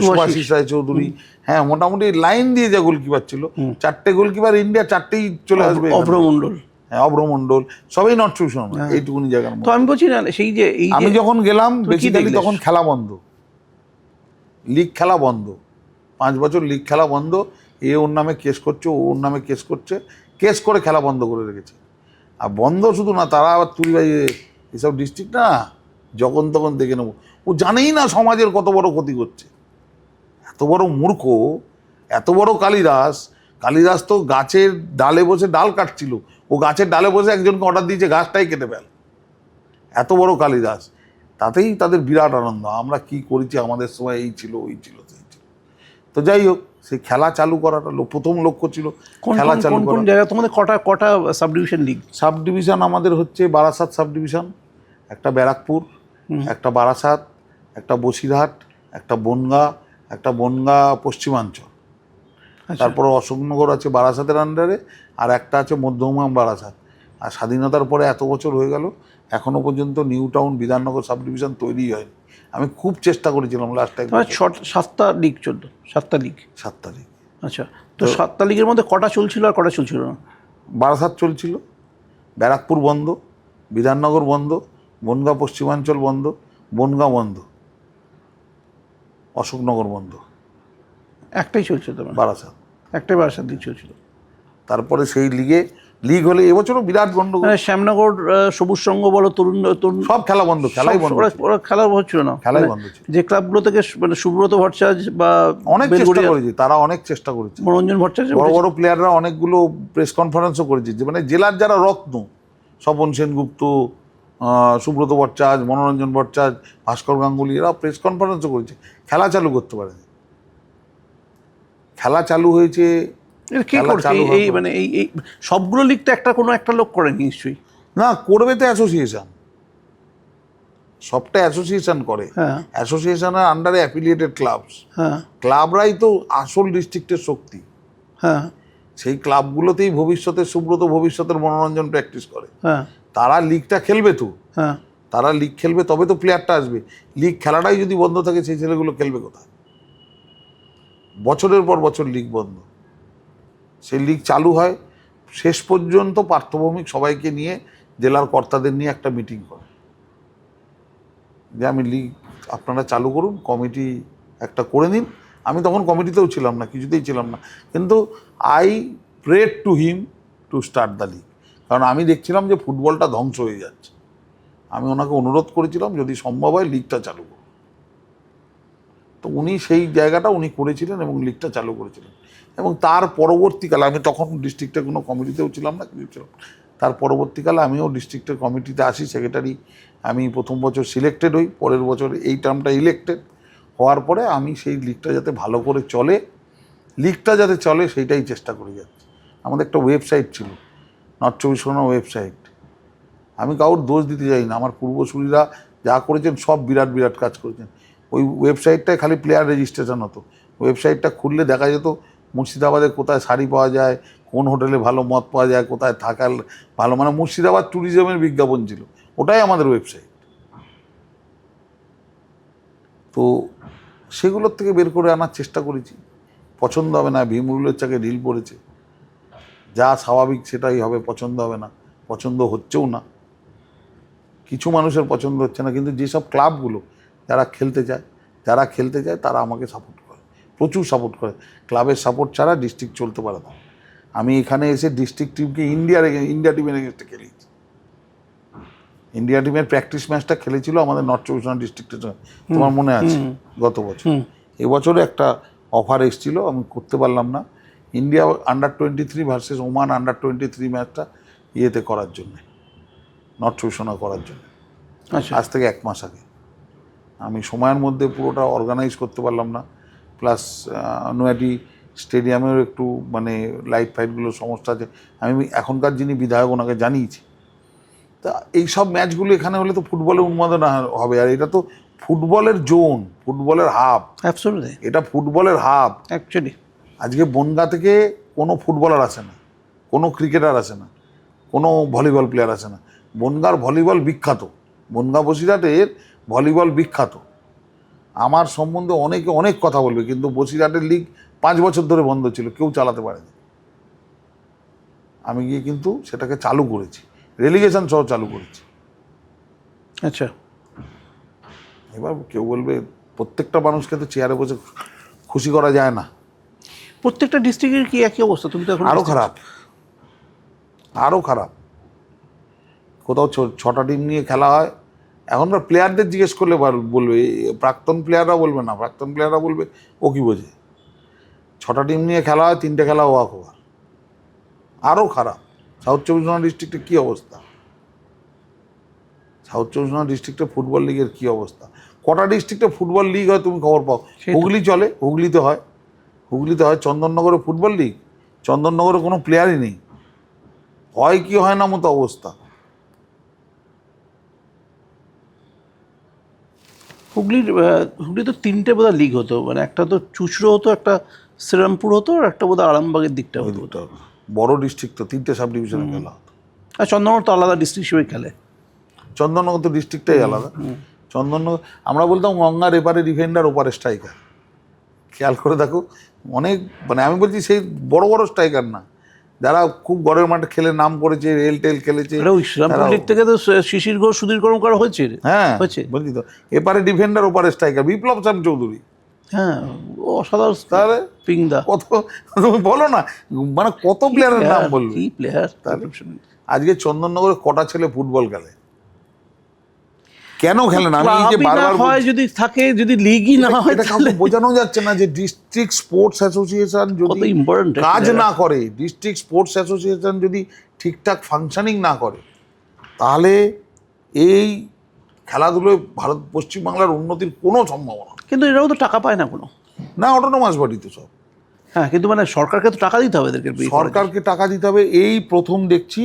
সুভাশিস রায়চৌধুরী, হ্যাঁ মোটামুটি লাইন দিয়ে যা গোলকিপার ছিল, 4টে গোলকিপার ইন্ডিয়া, 4টেই চলে আসবে। অভ্রমণ্ডল, হ্যাঁ অভ্রমণ্ডল, সবই নর্থ চব্বিশ পরগনা, এইটুকুনি জায়গার মধ্যে। তো আমি বলছি না, সেই যে আমি যখন গেলাম বেসিক্যালি তখন খেলা বন্ধ, লিগ খেলা বন্ধ, 5 বছর লিগ খেলা বন্ধ। এ ওর নামে কেস করছে, ও ওর নামে কেস করছে, কেস করে খেলা বন্ধ করে রেখেছে। আর বন্ধ শুধু না, তারা আবার তুলিবাই এসব ডিস্ট্রিক্ট না যখন তখন দেখে নেবো। ও জানেই না সমাজের কত বড় ক্ষতি করছে, এত বড় মূর্খ, এত বড় কালিদাস। কালিদাস তো গাছের ডালে বসে ডাল কাটছিল, ও গাছের ডালে বসে একজনকে অর্ডার দিয়েছে গাছটাই কেটে ফেল। এত বড় কালিদাস, তাতেই তাদের বিরাট আনন্দ। আমরা কি করেছি, আমাদের সময় এই ছিল, ওই ছিল, সেই ছিল। তো যাই হোক, সেই খেলা চালু করাটা প্রথম লক্ষ্য ছিল, খেলা চালু কোন করা। জায়গায় তোমাদের কটা sub division league? Sub division আমাদের হচ্ছে বারাসাত সাব ডিভিশন, একটা ব্যারাকপুর, একটা বারাসাত, একটা বসিরহাট, একটা বনগাঁ, একটা বনগাঁ পশ্চিমাঞ্চল, তারপরে অশোকনগর আছে বারাসাতের আন্ডারে, আর একটা আছে মধ্যমগ্রাম বারাসাত। আর স্বাধীনতার পরে এত বছর হয়ে গেল, এখনো পর্যন্ত new town Bidhannagar sub division তৈরি হয়নি। আমি খুব চেষ্টা করেছিলাম লাস্ট টাইম। 7টা লিগ চলতো, 7টা লিগ। 7 তারিখ। আচ্ছা, তো 7টা লিগের মধ্যে কটা চলছিল আর কটা চলছিল না? বারাসাত চলছিল, ব্যারাকপুর বন্ধ, বিধাননগর বন্ধ, বনগাঁ পশ্চিমাঞ্চল বন্ধ, বনগাঁ বন্ধ, অশোকনগর বন্ধ, একটাই চলছিল তোমার? বারাসাত একটাই বারাসাত লিগ চলছিল। তারপরে সেই লিগ হলে এবছরও বিরাট গন্ডগোল। শ্যামনগর সবুজ সংঘ বলো, তরুণ সব খেলা বন্ধ, খেলাই বন্ধ, ওরা খেলা হচ্ছিল না, খেলাই বন্ধ ছিল। যে ক্লাবগুলো থেকে মানে সুব্রত ভট্টাচার্য বা অনেক চেষ্টা করেছে, তারা অনেক চেষ্টা করেছে। মনোরঞ্জন ভট্টাচার্য, বড় বড় প্লেয়াররা অনেকগুলো প্রেস কনফারেন্সও করেছে, যে মানে জেলার যারা রত্ন, স্বপন সেনগুপ্ত, সুব্রত ভট্টাচার্য, মনোরঞ্জন ভট্টাচার্য, ভাস্কর গাঙ্গুলি, এরা প্রেস কনফারেন্সও করেছে, খেলা চালু করতে পারেনি। খেলা চালু হয়েছে, কে করছে এই মানে এই সবগুলো লিগ তো কোনো একটা লোক করেনি নিশ্চয়ই? না, করবে তো অ্যাসোসিয়েশন, সবটা অ্যাসোসিয়েশন করে। হ্যাঁ, অ্যাসোসিয়েশনের আন্ডারে অ্যাফিলিয়েটেড ক্লাবস, হ্যাঁ, ক্লাবরাই তো আসল ডিস্ট্রিক্টের শক্তি। হ্যাঁ, সেই ক্লাবগুলোতেই ভবিষ্যতের ভবিষ্যতের মনোরঞ্জন প্র্যাকটিস করে। হ্যাঁ, তারা লিগটা খেলবে তো, হ্যাঁ, তারা লিগ খেলবে তবে তো প্লেয়ারটা আসবে। লিগ খেলাটাই যদি বন্ধ থাকে, সেই ছেলেগুলো খেলবে কোথায়? বছরের পর বছর লিগ বন্ধ, সেই লিগ চালু হয় শেষ পর্যন্ত পার্থভৌমিক সবাইকে নিয়ে, জেলার কর্তাদের নিয়ে একটা মিটিং করে, যে আমি লিগ আপনারা চালু করুন, কমিটি একটা করে নিন। আমি তখন কমিটিতেও ছিলাম না, কিছুতেই ছিলাম না, কিন্তু I prayed to him to start the league. কারণ আমি দেখছিলাম যে ফুটবলটা ধ্বংস হয়ে যাচ্ছে। আমি ওনাকে অনুরোধ করেছিলাম যদি সম্ভব হয় লিগটা চালু করুন। তো উনি সেই জায়গাটা উনি করেছিলেন এবং লিগটা চালু করেছিলেন। এবং তার পরবর্তীকালে, আমি তখন ডিস্ট্রিক্টের কোনো কমিটিতেও ছিলাম না, কিছু ছিলাম, তার পরবর্তীকালে আমিও ডিস্ট্রিক্টের কমিটিতে আসি, সেক্রেটারি। আমি প্রথম বছর সিলেক্টেড হই, পরের বছর এই টার্মটা ইলেক্টেড হওয়ার পরে আমি সেই লিগটা যাতে ভালো করে চলে, সেইটাই চেষ্টা করে যাচ্ছি। আমাদের একটা ওয়েবসাইট ছিল, নর্থ চব্বিশ পরগনা ওয়েবসাইট। আমি কারোর দোষ দিতে চাই না, আমার পূর্বসূরীরা যা করেছেন সব বিরাট বিরাট কাজ করেছেন। ওই ওয়েবসাইটটায় খালি প্লেয়ার রেজিস্ট্রেশন হতো। ওয়েবসাইটটা খুললে দেখা যেত মুর্শিদাবাদে কোথায় শাড়ি পাওয়া যায়, কোন হোটেলে ভালো মদ পাওয়া যায়, কোথায় থাকার ভালো, মানে মুর্শিদাবাদ ট্যুরিজমের বিজ্ঞাপন ছিল, ওটাই আমাদের ওয়েবসাইট। তো সেগুলোর থেকে বের করে আনার চেষ্টা করেছি। পছন্দ হবে না, ভীমরুলের চাকে ঢিল পড়েছে, যা স্বাভাবিক সেটাই হবে, পছন্দ হবে না, পছন্দ হচ্ছেও না, কিছু মানুষের পছন্দ হচ্ছে না। কিন্তু যেসব ক্লাবগুলো যারা খেলতে চায় তারা আমাকে সাপোর্ট করে, প্রচুর সাপোর্ট করে। ক্লাবের সাপোর্ট ছাড়া ডিস্ট্রিক্ট চলতে পারে না। আমি এখানে এসে ডিস্ট্রিক্ট টিমকে ইন্ডিয়া টিমের এগেনস্টে খেলেছি। ইন্ডিয়া টিমের প্র্যাকটিস ম্যাচটা খেলেছিল আমাদের নর্থ চব্বিশ পরগনা ডিস্ট্রিক্টের সঙ্গে, তোমার মনে আছে? গত বছর। এবছরে একটা অফার এসেছিল, আমি করতে পারলাম না। ইন্ডিয়া আন্ডার-23 ভার্সেস ওমান আন্ডার-23 ম্যাচটা ইয়েতে করার জন্যে, নর্থ চব্বিশ পরগনা করার জন্য। আচ্ছা, আজ থেকে 1 মাস আগে আমি সময়ের মধ্যে পুরোটা অর্গানাইজ করতে পারলাম না। প্লাস নৈহাটি স্টেডিয়ামেও একটু মানে লাইট ফাইটগুলোর সমস্যা আছে। আমি এখনকার যিনি বিধায়ক ওনাকে জানিয়েছি। তা এইসব ম্যাচগুলো এখানে হলে তো ফুটবলের উন্মাদনা হবে। আর এটা তো ফুটবলের জোন, ফুটবলের হাব, অ্যাবসলিউটলি এটা ফুটবলের হাব। অ্যাকচুয়ালি আজকে বনগাঁ থেকে কোনো ফুটবলার আসে না, কোনো ক্রিকেটার আসে না, কোনো ভলিবল প্লেয়ার আসে না। বনগাঁর ভলিবল বিখ্যাত, বনগাঁ বসিরহাটের ভলিবল বিখ্যাত। আমার সম্বন্ধে অনেকে অনেক কথা বলবে, কিন্তু বসিরহাটের লিগ 5 বছর ধরে বন্ধ ছিল, কেউ চালাতে পারেনি। আমি গিয়ে কিন্তু সেটাকে চালু করেছি, রেলিগেশন সহ চালু করেছি। আচ্ছা, এবার কেউ বলবে প্রত্যেকটা মানুষকে তো চেয়ারে বসে খুশি করা যায় না। প্রত্যেকটা ডিস্ট্রিক্টের কি একই অবস্থা? তুমি তো এখন আরও খারাপ। কোথাও 6টা টিম নিয়ে খেলা হয়। এখনকার প্লেয়ারদের জিজ্ঞেস করলে বলবে, প্রাক্তন প্লেয়াররা বলবে না, প্রাক্তন প্লেয়াররা বলবে ও কি বোঝে। 6টা টিম নিয়ে খেলা হয়, 3টে খেলা ওয়াক ওভার। আরও খারাপ সাউথ 24 পরগনা ডিস্ট্রিক্টের কী অবস্থা, সাউথ 24 পরগনা ডিস্ট্রিক্টে ফুটবল লিগের কী অবস্থা। কটা ডিস্ট্রিক্টে ফুটবল লিগ হয় তুমি খবর পাও? হুগলি চলে, হুগলিতে হয়, হুগলিতে হয়। চন্দননগরে ফুটবল লিগ, চন্দননগরে কোনো প্লেয়ারই নেই। হয় কি হয় না মতো অবস্থা। হুগলি তো 3টে বোধহয় লিগ হতো, মানে একটা তো চুচড়ো হতো, একটা শ্রীরামপুর হতো, আর একটা বোধহয় আরামবাগের দিকটা ওই হতো। দিকটা বড় ডিস্ট্রিক্ট তো, 3টে সাব ডিভিশনে খেলা হতো। আর চন্দননগর তো আলাদা ডিস্ট্রিক্ট হিসেবে খেলে। চন্দননগর তো ডিস্ট্রিক্টটাই আলাদা। চন্দননগর আমরা বলতাম গঙ্গার এপারে ডিফেন্ডার ওপারে স্ট্রাইকার। খেয়াল করে দেখো, অনেক মানে আমি বলছি সেই বড় বড় স্ট্রাইকার না, যারা খুব গড়ের মাঠে খেলে নাম করেছে, রেল টেল খেলেছে। ওই শ্রীরামপুর লিগ থেকে তো শিশির ঘোষ, সুধীর কর্মকার হয়েছে। হ্যাঁ হয়েছে, বলছি তো, এপারে ডিফেন্ডার ওপারে স্ট্রাইকার, বিপ্লব চাঁদ চৌধুরী। হ্যাঁ, ও অসাধারণ। তাহলে পিংদা কত, তুমি বলো না, মানে কত প্লেয়ারের নাম বলবে। কি প্লেয়ার! আজকে চন্দননগরে কটা ছেলে ফুটবল খেলে, কেন খেলে না? আমি এই যে ক্লাবই না বারবার হয়, যদি থাকে, যদি লিগই না হয়, এটা কাউকে বোঝানো যাচ্ছে না যে ডিস্ট্রিক্ট স্পোর্টস অ্যাসোসিয়েশন যদি ইম্পর্টেন্ট কাজ না করে, ডিস্ট্রিক্ট স্পোর্টস অ্যাসোসিয়েশন যদি ঠিকঠাক ফাংশনিং না করে, তাহলে এই খেলাধুলোয় পশ্চিমবাংলার উন্নতির কোনো সম্ভাবনা নেই। কিন্তু এরাও তো টাকা পায় না কোনো। না, অটোনোমাস বডি তো সব। হ্যাঁ, কিন্তু মানে সরকারকে তো টাকা দিতে হবে এদেরকে। সরকারকে টাকা দিতে হবে। এই প্রথম দেখছি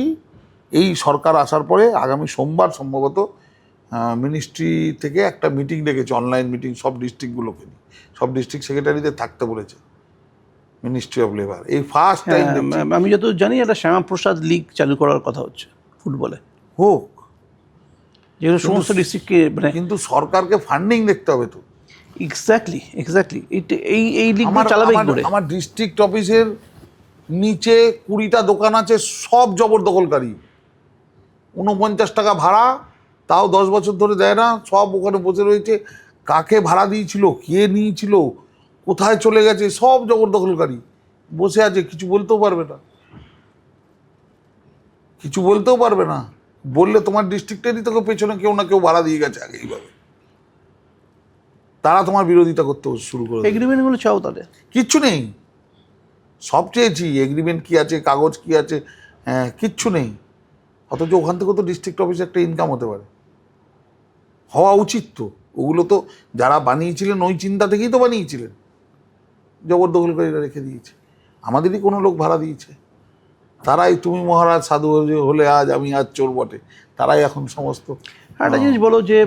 এই সরকার আসার পরে, আগামী সোমবার সম্ভবত মিনিস্ট্রি থেকে একটা মিটিং ডেকেছে, অনলাইন মিটিং, সব ডিস্ট্রিক্টগুলোকে নিয়ে, সব ডিস্ট্রিক্ট সেক্রেটারিদের থাকতে বলেছে মিনিস্ট্রি অফ লেবার। এই ফার্স্ট টাইম আমি যত জানি একটা শ্যামাপ্রসাদ লিগ চালু করার কথা হচ্ছে ফুটবলে, হোক, যেগুলো সমস্ত ডিস্ট্রিক্টকে মানে। কিন্তু সরকারকে ফান্ডিং দেখতে হবে তো। এক্স্যাক্টলি। এই লিগ চালাবে কি করে? আমার ডিস্ট্রিক্ট অফিসের নিচে 20টা দোকান আছে, সব জবরদখলকারী। 49 টাকা ভাড়া, তাও 10 বছর ধরে দেয় না, সব ওখানে বসে রয়েছে। কাকে ভাড়া দিয়েছিল, কে নিয়েছিল, কোথায় চলে গেছে, সব জবরদখলকারী বসে আছে, কিছু বলতেও পারবে না, কিছু বলতেও পারবে না। বললে তোমার ডিস্ট্রিক্টেরই তোকে পেছনে কেউ না কেউ ভাড়া দিয়ে গেছে আগে, এইভাবে তারা তোমার বিরোধিতা করতে শুরু করে। এগ্রিমেন্টগুলো চাও তাদের? কিচ্ছু নেই, সব চেয়েছি, এগ্রিমেন্ট কি আছে, কাগজ কি আছে, হ্যাঁ, কিচ্ছু নেই। অথচ ওখান থেকে তো ডিস্ট্রিক্ট অফিসে একটা ইনকাম হতে পারে, হওয়া উচিত তো। ওগুলো তো যারা বানিয়েছিলেন ওই চিন্তা থেকেই তো বানিয়েছিলেন, জবরদখলকারীরা রেখে দিয়েছে। আমাদেরই কোনো লোক ভাড়া দিয়েছে, তারাই তুমি মহারাজ সাধু হলে আজ আমি আজ চোর বটে, তারাই এখন সমস্ত। একটা জিনিস বলো যে,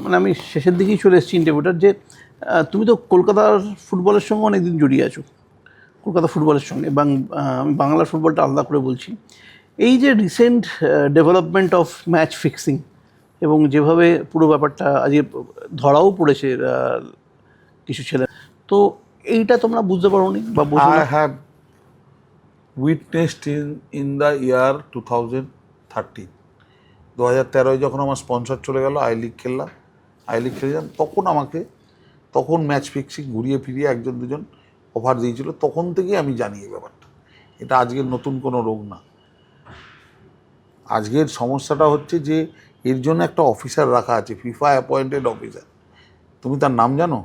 মানে আমি শেষের দিকেই চলে এসেছি ইন্টারভিউটার, যে তুমি তো কলকাতার ফুটবলের সঙ্গে অনেকদিন জড়িয়ে আছো, কলকাতা ফুটবলের সঙ্গে, এবং আমি বাংলার ফুটবলটা আলাদা করে বলছি। এই যে recent development of match fixing, এবং যেভাবে পুরো ব্যাপারটা আজকে ধরাও পড়েছে কিছু ছেলে, তো এইটা তোমরা বুঝতে পারো নি বা বুঝো না? I have witnessed in the year 2013, 2013 যখন আমার স্পন্সর চলে গেল, আই লিগ খেললাম, তখন ম্যাচ ফিক্সিং ঘুরিয়ে ফিরিয়ে একজন দুজন অফার দিয়েছিল। তখন থেকেই আমি জানি এই ব্যাপারটা, এটা আজকের নতুন কোনো রোগ না। আজকের সমস্যাটা হচ্ছে যে এর জন্য একটা অফিসার রাখা আছে, ফিফা অ্যাপয়েন্টেড অফিসার। তুমি তার নাম জানো?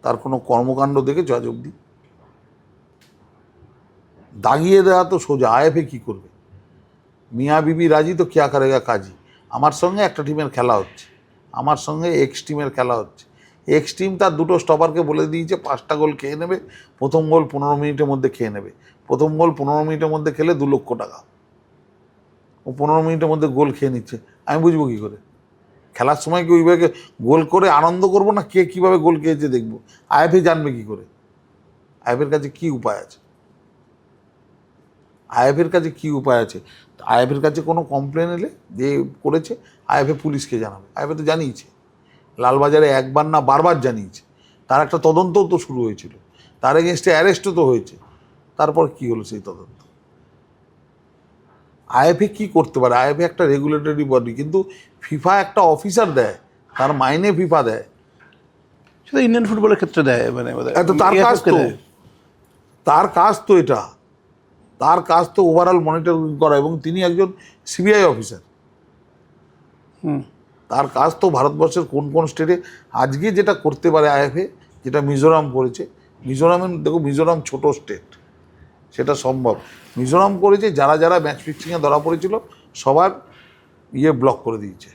তার কোনো কর্মকাণ্ড দেখেছো আজ অবধি? দাগিয়ে দেওয়া তো সোজা, আইএফএ কী করবে? মিয়া বিবি রাজি তো কিয়া করেগা কাজী। আমার সঙ্গে একটা টিমের খেলা হচ্ছে, আমার সঙ্গে এক্স টিমের খেলা হচ্ছে। এক্স টিম তার দুটো স্টপারকে বলে দিয়েছে 5টা গোল খেয়ে নেবে, প্রথম গোল 15 মিনিটের মধ্যে খেয়ে নেবে। প্রথম গোল 15 মিনিটের মধ্যে খেলে 2 লক্ষ টাকা। ও 15 মিনিটের মধ্যে গোল খেয়ে নিচ্ছে, আমি বুঝবো কী করে? খেলার সময় কি ওইভাবে গোল করে আনন্দ করবো না, কে কীভাবে গোল খেয়েছে দেখবো? আইএফএ জানবে কী করে? আইএফএর কাছে কী উপায় আছে? আইএফএর কাছে কী উপায় আছে? আইএফএর কাছে কোনো কমপ্লেন এলে যে করেছে, আইএফএ পুলিশকে জানাবে। আইএফএ তো জানিয়েছে, লালবাজারে একবার না বারবার জানিয়েছে। তার একটা তদন্তও তো শুরু হয়েছিল, তার এগেনস্টে অ্যারেস্টও তো হয়েছে। তারপর কি হলো সেই তদন্ত? আইএফএ কী করতে পারে? আইএফএ একটা রেগুলেটরি বডি, কিন্তু ফিফা একটা অফিসার দেয়, তার মাইনে ফিফা দেয়। সেটা ইন্ডিয়ান ফুটবলের ক্ষেত্রে দেয়, মানে তার কাজ তো, তার কাজ তো এটা। তার কাজ তো ওভারঅল মনিটরিং করা, এবং তিনি একজন সিবিআই অফিসার। তার কাজ তো ভারতবর্ষের কোন কোন স্টেটে আজকে যেটা করতে পারে আইএফএ, যেটা মিজোরাম করেছে। মিজোরামের দেখো, মিজোরাম ছোট স্টেট, সেটা সম্ভব। মিজোরাম করেছে, যারা যারা ম্যাচ ফিক্সিংয়ে ধরা পড়েছিল সবার ব্লক করে দিয়েছে,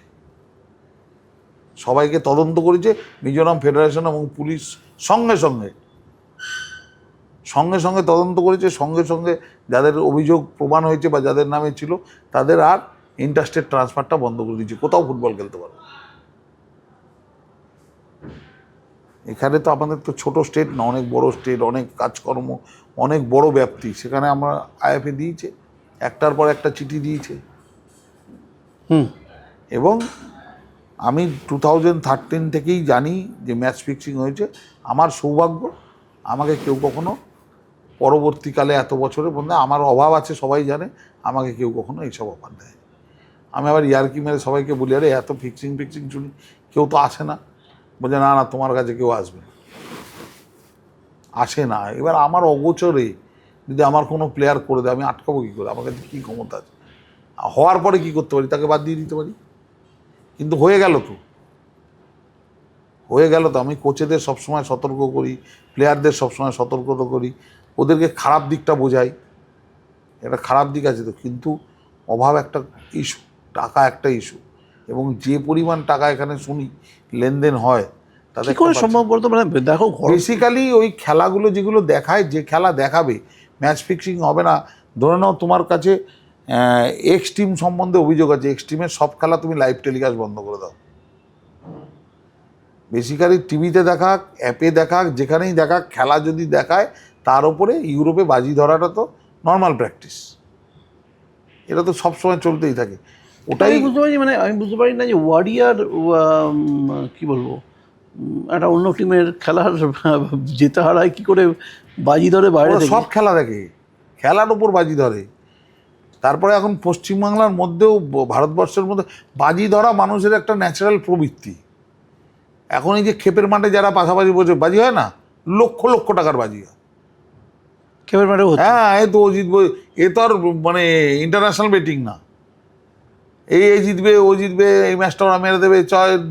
সবাইকে তদন্ত করেছে মিজোরাম ফেডারেশন এবং পুলিশ সঙ্গে সঙ্গে তদন্ত করেছে, সঙ্গে সঙ্গে যাদের অভিযোগ প্রমাণ হয়েছে বা যাদের নামে ছিল তাদের আর ইন্টারস্টেট ট্রান্সফারটা বন্ধ করে দিয়েছে, কোথাও ফুটবল খেলতে পারবে। এখানে তো আমাদের তো ছোট স্টেট না, অনেক বড় স্টেট, অনেক কাজকর্ম, অনেক বড় ব্যাপ্তি। সেখানে আমরা আইএফএ দিয়েছে, একটার পর একটা চিঠি দিয়েছে। এবং আমি 2013 থেকেই জানি যে ম্যাচ ফিক্সিং হয়েছে। আমার সৌভাগ্য, আমাকে কেউ কখনো পরবর্তীকালে এত বছরের মধ্যে, আমার অভাব আছে সবাই জানে, আমাকে কেউ কখনো এইসব অফার দেয়। আমি আবার ইয়ার্কি মেরে সবাইকে বলি, আরে এত ফিক্সিং শুনি, কেউ তো আসে না। বলছে না না, তোমার কাছে কেউ আসবে না, আসে না। এবার আমার অগোচরে যদি আমার কোনো প্লেয়ার করে দেয়, আমি আটকাবো কী করে? আমার কাছে কী ক্ষমতা আছে? হওয়ার পরে কী করতে পারি? তাকে বাদ দিয়ে দিতে পারি। কিন্তু হয়ে গেল তো। আমি কোচেদের সবসময় সতর্ক করি, প্লেয়ারদের সবসময় সতর্ক করি, ওদেরকে খারাপ দিকটা বোঝাই, এটা খারাপ দিক আছে তো, কিন্তু অভাব একটা ইস্যু, টাকা একটা ইস্যু, এবং যে পরিমাণ টাকা এখানে শুনি লেনদেন হয় তাদের করে সম্ভব বলতো। মানে দেখো, বেসিক্যালি ওই খেলাগুলো যেগুলো দেখায়, যে খেলা দেখাবে ম্যাচ ফিক্সিং হবে না। ধরে নাও তোমার কাছে এক্স টিম সম্বন্ধে অভিযোগ আছে, এক্স টিমের সব খেলা তুমি লাইভ টেলিকাস্ট বন্ধ করে দাও। বেসিক্যালি টিভিতে দেখাক, অ্যাপে দেখাক, যেখানেই দেখাক, খেলা যদি দেখায় তার উপরে ইউরোপে বাজি ধরাটা তো নর্মাল প্র্যাকটিস, এটা তো সবসময় চলতেই থাকে। ওটাই বুঝতে পারি। মানে আমি বুঝতে পারি না যে ওয়ারিয়ার কি বলবো, একটা অন্য টিমের খেলার যেতে হারায় কি করে বাজি ধরে বাইরে থেকে। সব খেলা দেখে, খেলার উপর বাজি ধরে। তারপরে এখন পশ্চিমবাংলার মধ্যেও, ভারতবর্ষের মধ্যে বাজি ধরা মানুষের একটা ন্যাচারাল প্রবৃত্তি। এখন এই যে ক্ষেপের মাঠে যারা পাশাপাশি বসে বাজি হয় না, লক্ষ লক্ষ টাকার বাজি হয় ক্ষেপের মাঠে। হ্যাঁ, এ তো ও জিতবে, এ তো আর মানে ইন্টারন্যাশনাল বেটিং না। এই জিতবে, ও জিতবে, এই ম্যাচটা ওরা মেরে দেবে,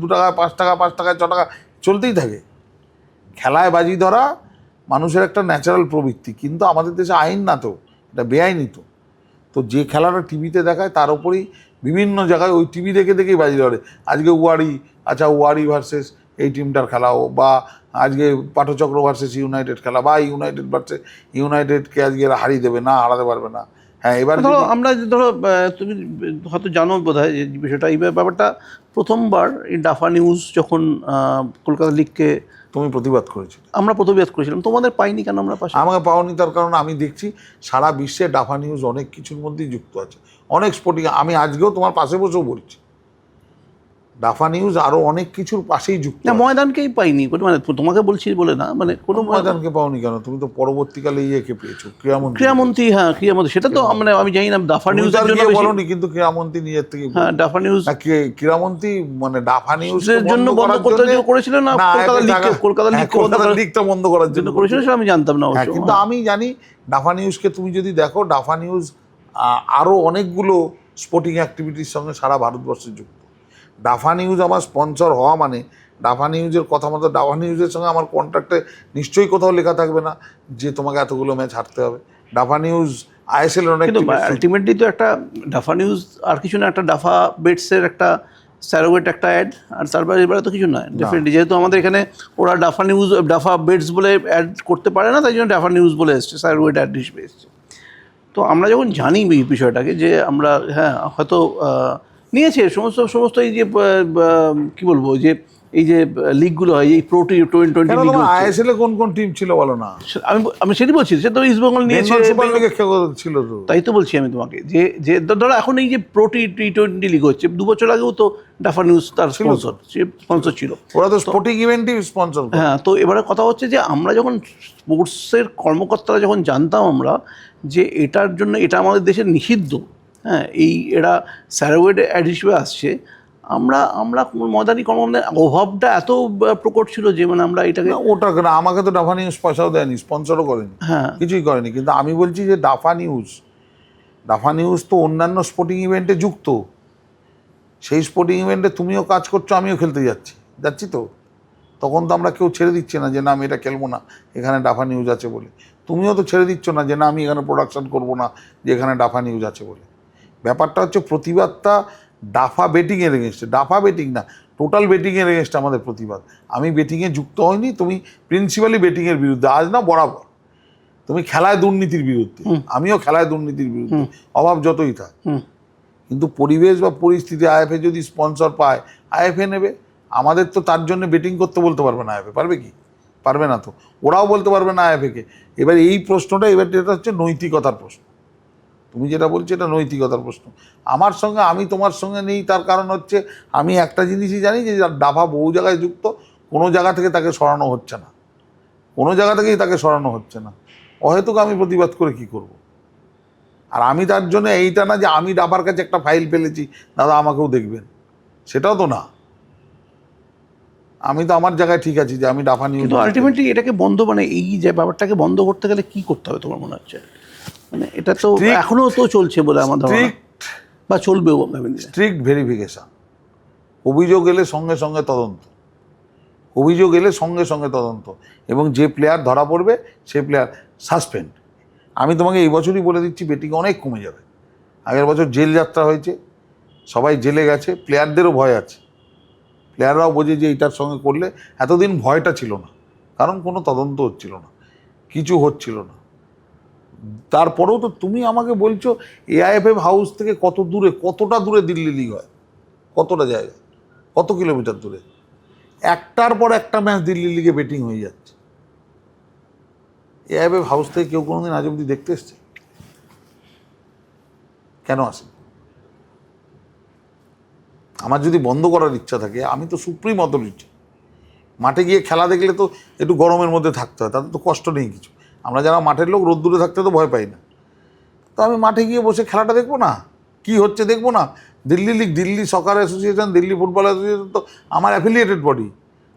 2 টাকা 5 টাকা 5 টাকা 6 টাকা চলতেই থাকে। খেলায় বাজি ধরা মানুষের একটা ন্যাচারাল প্রবৃত্তি, কিন্তু আমাদের দেশে আইন না তো, এটা বেআইনি তো। তো যে খেলাটা টিভিতে দেখায় তার উপরেই বিভিন্ন জায়গায় ওই টিভি দেখে দেখেই বাজি ধরে। আজকে ওয়ারি ভার্সেস এই টিমটার খেলাও, বা আজকে পাঠচক্র ভার্সেস ইউনাইটেড খেলা, বা ইউনাইটেড ভার্সেস ইউনাইটেডকে আজকে এরা হারিয়ে দেবে না, হারাতে পারবে না। হ্যাঁ, এবার ধরো আমরা ধরো, তুমি হয়তো জানো বোধহয় যে বিষয়টা, এই ব্যাপারটা প্রথমবার এই ডাফা নিউজ যখন কলকাতা লিগকে, তুমি প্রতিবাদ করেছিলে, আমরা প্রতিবাদ করেছিলাম, তোমাদের পাইনি কেন? আমরা পাশে আমাকে পাওনি তার কারণ আমি দেখছি সারা বিশ্বে ডাফা নিউজ অনেক কিছুর মধ্যেই যুক্ত আছে, অনেক স্পোর্টিং। আমি আজকেও তোমার পাশে বসেও বলছি, ডাফা নিউজ আরো অনেক কিছুর পাশেই যুক্ত। না, ময়দানকেই পাইনি, মানে তোমাকে বলছি বলে না, মানে কোনো ময়দানকে পাওনি কেন? তুমি তো পরবর্তীকালে ইয়েকে পেয়েছো, ক্রীড়ামন্ত্রী। হ্যাঁ, ক্রীড়ামন্ত্রী, সেটা তো মানে আমি জানি না। ডাফা নিউজের জন্য বলনি, কিন্তু ক্রীড়ামন্ত্রী নিজের থেকে, হ্যাঁ, ডাফা নিউজ ক্রীড়ামন্ত্রী মানে ডাফা নিউজের জন্য বন্ধ করতে করেছিল না, কলকাতা লিগটা বন্ধ করার জন্য করেছিল, সেটা আমি জানতাম না। কিন্তু আমি জানি ডাফা নিউজকে তুমি যদি দেখো, ডাফা নিউজ আরো অনেকগুলো স্পোর্টিং অ্যাক্টিভিটির সঙ্গে সারা ভারতবর্ষে যুক্ত। ডাফা নিউজ আমার স্পন্সর হওয়া মানে ডাফা নিউজের কথা মতো, ডাফা নিউজের সঙ্গে আমার কন্ট্রাক্টে নিশ্চয়ই কোথাও লেখা থাকবে না যে তোমাকে এতগুলো ম্যাচ হারতে হবে। ডাফা নিউজ আইএসএল অনেক, আলটিমেটলি তো একটা ডাফা নিউজ আর কিছু না, একটা ডাফা বেটসের একটা স্যারোগেট একটা অ্যাড, আর তারপরে এবারে তো কিছু নয় ডেফিনেটলি। যেহেতু আমাদের এখানে ওরা ডাফা নিউজ, ডাফা বেটস বলে অ্যাড করতে পারে না, তাই জন্য ডাফা নিউজ বলে এসছে, স্যারোগেট অ্যাড হিসেবে এসছে। তো আমরা যখন জানি এই বিষয়টাকে, যে আমরা হ্যাঁ হয়তো নিয়েছে সমস্ত এই যে কী বলবো, যে এই যে লিগগুলো হয়, এই Pro-20 আইএসএল এ কোন কোন টিম ছিল বলো না? আমি সেটাই বলছি, সে তো ইস্ট বেঙ্গল নিয়েছে, ছিল তো, তাই তো বলছি আমি তোমাকে, যে ধরো এখন এই যে Pro-20 লিগ হচ্ছে, 2 বছর আগেও তো ডাফা নিউজ তার স্পন্সর ছিল, ওরা তো স্পোর্টিং ইভেন্টই স্পন্সর। হ্যাঁ, তো এবারে কথা হচ্ছে যে আমরা যখন স্পোর্টসের কর্মকর্তারা যখন জানতাম আমরা যে এটার জন্য, এটা আমাদের দেশের নিষিদ্ধ, হ্যাঁ, এরা স্যারোগেট অ্যাড হিসেবে আসছে, আমরা আমরা ময়দানি কর্মকাণ্ডের অভাবটা এত প্রকট ছিল যে মানে আমরা এটাকে না, ওটা কেন, আমাকে তো ডাফা নিউজ পয়সাও দেয়নি, স্পন্সরও করেনি, হ্যাঁ কিছুই করেনি। কিন্তু আমি বলছি যে ডাফা নিউজ তো অন্যান্য স্পোর্টিং ইভেন্টে যুক্ত। সেই স্পোর্টিং ইভেন্টে তুমিও কাজ করছো, আমিও খেলতে যাচ্ছি তো। তখন তো আমরা কেউ ছেড়ে দিচ্ছে না যে না আমি এটা খেলবো না এখানে ডাফা নিউজ আছে বলে। তুমিও তো ছেড়ে দিচ্ছ না যে না আমি এখানে প্রোডাকশন করবো না যে এখানে ডাফা নিউজ আছে বলে। ব্যাপারটা হচ্ছে প্রতিবাদটা ডাফা বেটিংয়ের এগেনস্টে, ডাফা বেটিং না, টোটাল বেটিংয়ের এগেনস্টে আমাদের প্রতিবাদ। আমি বেটিংয়ে যুক্ত হইনি, তুমি প্রিন্সিপালি বেটিংয়ের বিরুদ্ধে, আজ না বরাবর। তুমি খেলায় দুর্নীতির বিরুদ্ধে, আমিও খেলায় দুর্নীতির বিরুদ্ধে, অভাব যতই থাক। কিন্তু পরিবেশ বা পরিস্থিতি, আইএফএ যদি স্পন্সর পায় আইএফএ নেবে। আমাদের তো তার জন্য বেটিং করতে বলতে পারবে না আইএফএ, পারবে কি? পারবে না তো। ওরাও বলতে পারবে না আইএফএকে। এবার এই প্রশ্নটা, এবার এটা হচ্ছে নৈতিকতার প্রশ্ন। তুমি যেটা বলছো এটা নৈতিকতার প্রশ্ন। আমার সঙ্গে, আমি তোমার সঙ্গে নেই, তার কারণ হচ্ছে আমি একটা জিনিসই জানি যে ডাফা বহু জায়গায় যুক্ত, কোনো জায়গা থেকে তাকে সরানো হচ্ছে না, কোনো জায়গা থেকেই তাকে সরানো হচ্ছে না। অহেতুক আমি প্রতিবাদ করে কি করব? আর আমি তার জন্য এইটা না যে আমি ডাফার কাছে একটা ফাইল ফেলেছি দাদা আমাকেও দেখবেন, সেটাও তো না। আমি তো আমার জায়গায় ঠিক আছি যে আমি ডাফা নিউজ। কিন্তু আলটিমেটলি এটাকে বন্ধ, মানে এই যে ব্যাপারটাকে বন্ধ করতে গেলে কি করতে হবে তোমার মনে হচ্ছে? মানে এটা তো এখনো তো চলছে বলে আমার ধারণা, বা চলবেও। স্ট্রিক্ট ভেরিফিকেশন, অভিযোগ এলে সঙ্গে সঙ্গে তদন্ত, অভিযোগ এলে সঙ্গে সঙ্গে তদন্ত, এবং যে প্লেয়ার ধরা পড়বে সে প্লেয়ার সাসপেন্ড। আমি তোমাকে এই বছরই বলে দিচ্ছি বেটিং অনেক কমে যাবে। আগের বছর জেল যাত্রা হয়েছে, সবাই জেলে গেছে, প্লেয়ারদেরও ভয় আছে, প্লেয়াররাও বোঝে যে এটার সঙ্গে করলে, এতদিন ভয়টা ছিল না কারণ কোনো তদন্ত হচ্ছিল না, কিছু হচ্ছিল না। তারপরেও তো তুমি আমাকে বলছো এআইএফএফ হাউস থেকে কত দূরে, কতটা দূরে দিল্লি লিগ হয়, কতটা জায়গা, কত কিলোমিটার দূরে, একটার পর একটা ম্যাচ দিল্লি লিগে বেটিং হয়ে যাচ্ছে। এআইএফএফ হাউস থেকে কেউ কোনোদিন আজ অব্দি দেখতে এসছে? কেন আসে? আমার যদি বন্ধ করার ইচ্ছা থাকে, আমি তো সুপ্রিম অথরিটি, মাঠে গিয়ে খেলা দেখলে তো একটু গরমের মধ্যে থাকতে হয়, তাতে তো কষ্ট নেই কিছু। আমরা যারা মাঠের লোক রোদ্দুরে থাকতে তো ভয় পাই না। তো আমি মাঠে গিয়ে বসে খেলাটা দেখবো না? কি হচ্ছে দেখবো না? দিল্লি লিগ, দিল্লি সকার অ্যাসোসিয়েশন, দিল্লি ফুটবল অ্যাসোসিয়েশন তো আমার অ্যাফিলিয়েটেড বডি।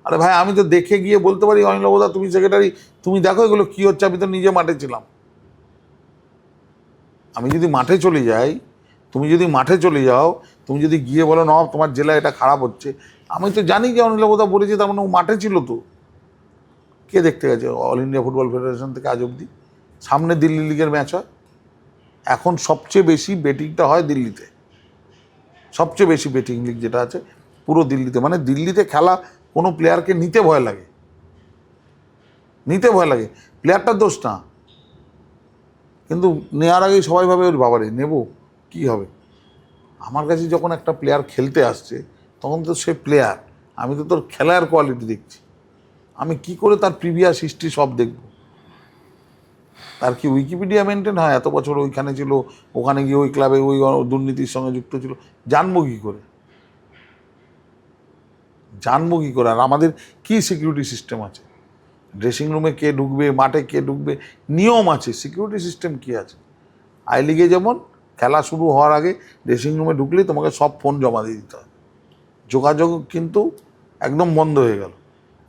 আরে ভাই, আমি তো দেখে গিয়ে বলতে পারি অনিলবদা তুমি সেক্রেটারি, তুমি দেখো এগুলো কী হচ্ছে, আমি তো নিজে মাঠে ছিলাম। আমি যদি মাঠে চলে যাই, তুমি যদি মাঠে চলে যাও, তুমি যদি গিয়ে বলো না তোমার জেলায় এটা খারাপ হচ্ছে, আমি তো জানি যে অনিলবদা বলেছে, তার মানে ও মাঠে ছিল তো। কে দেখতে গেছে অল ইন্ডিয়া ফুটবল ফেডারেশন থেকে আজ অবধি? সামনে দিল্লি লিগের ম্যাচ হয়, এখন সবচেয়ে বেশি বেটিংটা হয় দিল্লিতে, সবচেয়ে বেশি বেটিং লিগ যেটা আছে পুরো দিল্লিতে। মানে দিল্লিতে খেলা কোনো প্লেয়ারকে নিতে ভয় লাগে, নিতে ভয় লাগে, প্লেয়ারটার দোষ না, কিন্তু নেওয়ার আগেই সবাই ভাবে ওর বাবারে নেব কি হবে। আমার কাছে যখন একটা প্লেয়ার খেলতে আসছে তখন তো সে প্লেয়ার, আমি তো তোর খেলার কোয়ালিটি দেখছি, আমি কি করে তার প্রিভিয়াস হিস্ট্রি সব দেখব। তার কি উইকিপিডিয়া মেনটেন হয়? এত বছর ওইখানে ছিল, ওখানে গিয়ে ওই ক্লাবে ওই দুর্নীতির সঙ্গে যুক্ত ছিল, জানবো কী করে? জানবো কী করে? আর আমাদের কী সিকিউরিটি সিস্টেম আছে? ড্রেসিং রুমে কে ঢুকবে, মাঠে কে ঢুকবে, নিয়ম আছে, সিকিউরিটি সিস্টেম কী আছে? আই লিগে যেমন খেলা শুরু হওয়ার আগে ড্রেসিং রুমে ঢুকলেই তোমাকে সব ফোন জমা দিয়ে দিতে হবে, যোগাযোগ কিন্তু একদম বন্ধ হয়ে গেল।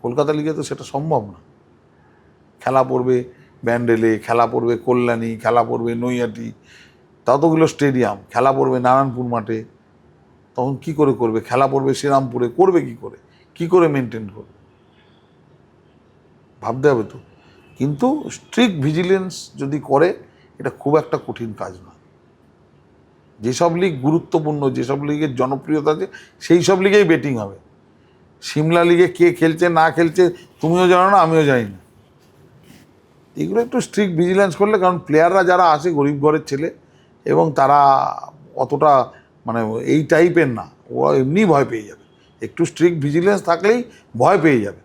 কলকাতা লিগে তো সেটা সম্ভব না। খেলা পড়বে ব্যান্ডেলে, খেলা পড়বে কল্যাণী, খেলা পড়বে নৈহাটি, ততগুলো স্টেডিয়াম, খেলা পড়বে নারায়ণপুর মাঠে, তখন কি করে করবে? খেলা পড়বে শ্রীরামপুরে, করবে কি করে? কি করে মেনটেন করবে? ভাবতে হবে তো। কিন্তু স্ট্রিক্ট ভিজিলেন্স যদি করে, এটা খুব একটা কঠিন কাজ নয়। যেসব লিগ গুরুত্বপূর্ণ, যেসব লিগের জনপ্রিয়তা আছে, সেই সব লিগেই বেটিং হবে। সিমলা লিগে কে খেলছে না খেলছে তুমিও জানো না, আমিও জানি না। এগুলো একটু স্ট্রিক্ট ভিজিলেন্স করলে, কারণ প্লেয়াররা যারা আসে গরিব ঘরের ছেলে, এবং তারা অতটা মানে এই টাইপের না, ওরা এমনি ভয় পেয়ে যাবে। একটু স্ট্রিক্ট ভিজিলেন্স থাকলেই ভয় পেয়ে যাবে।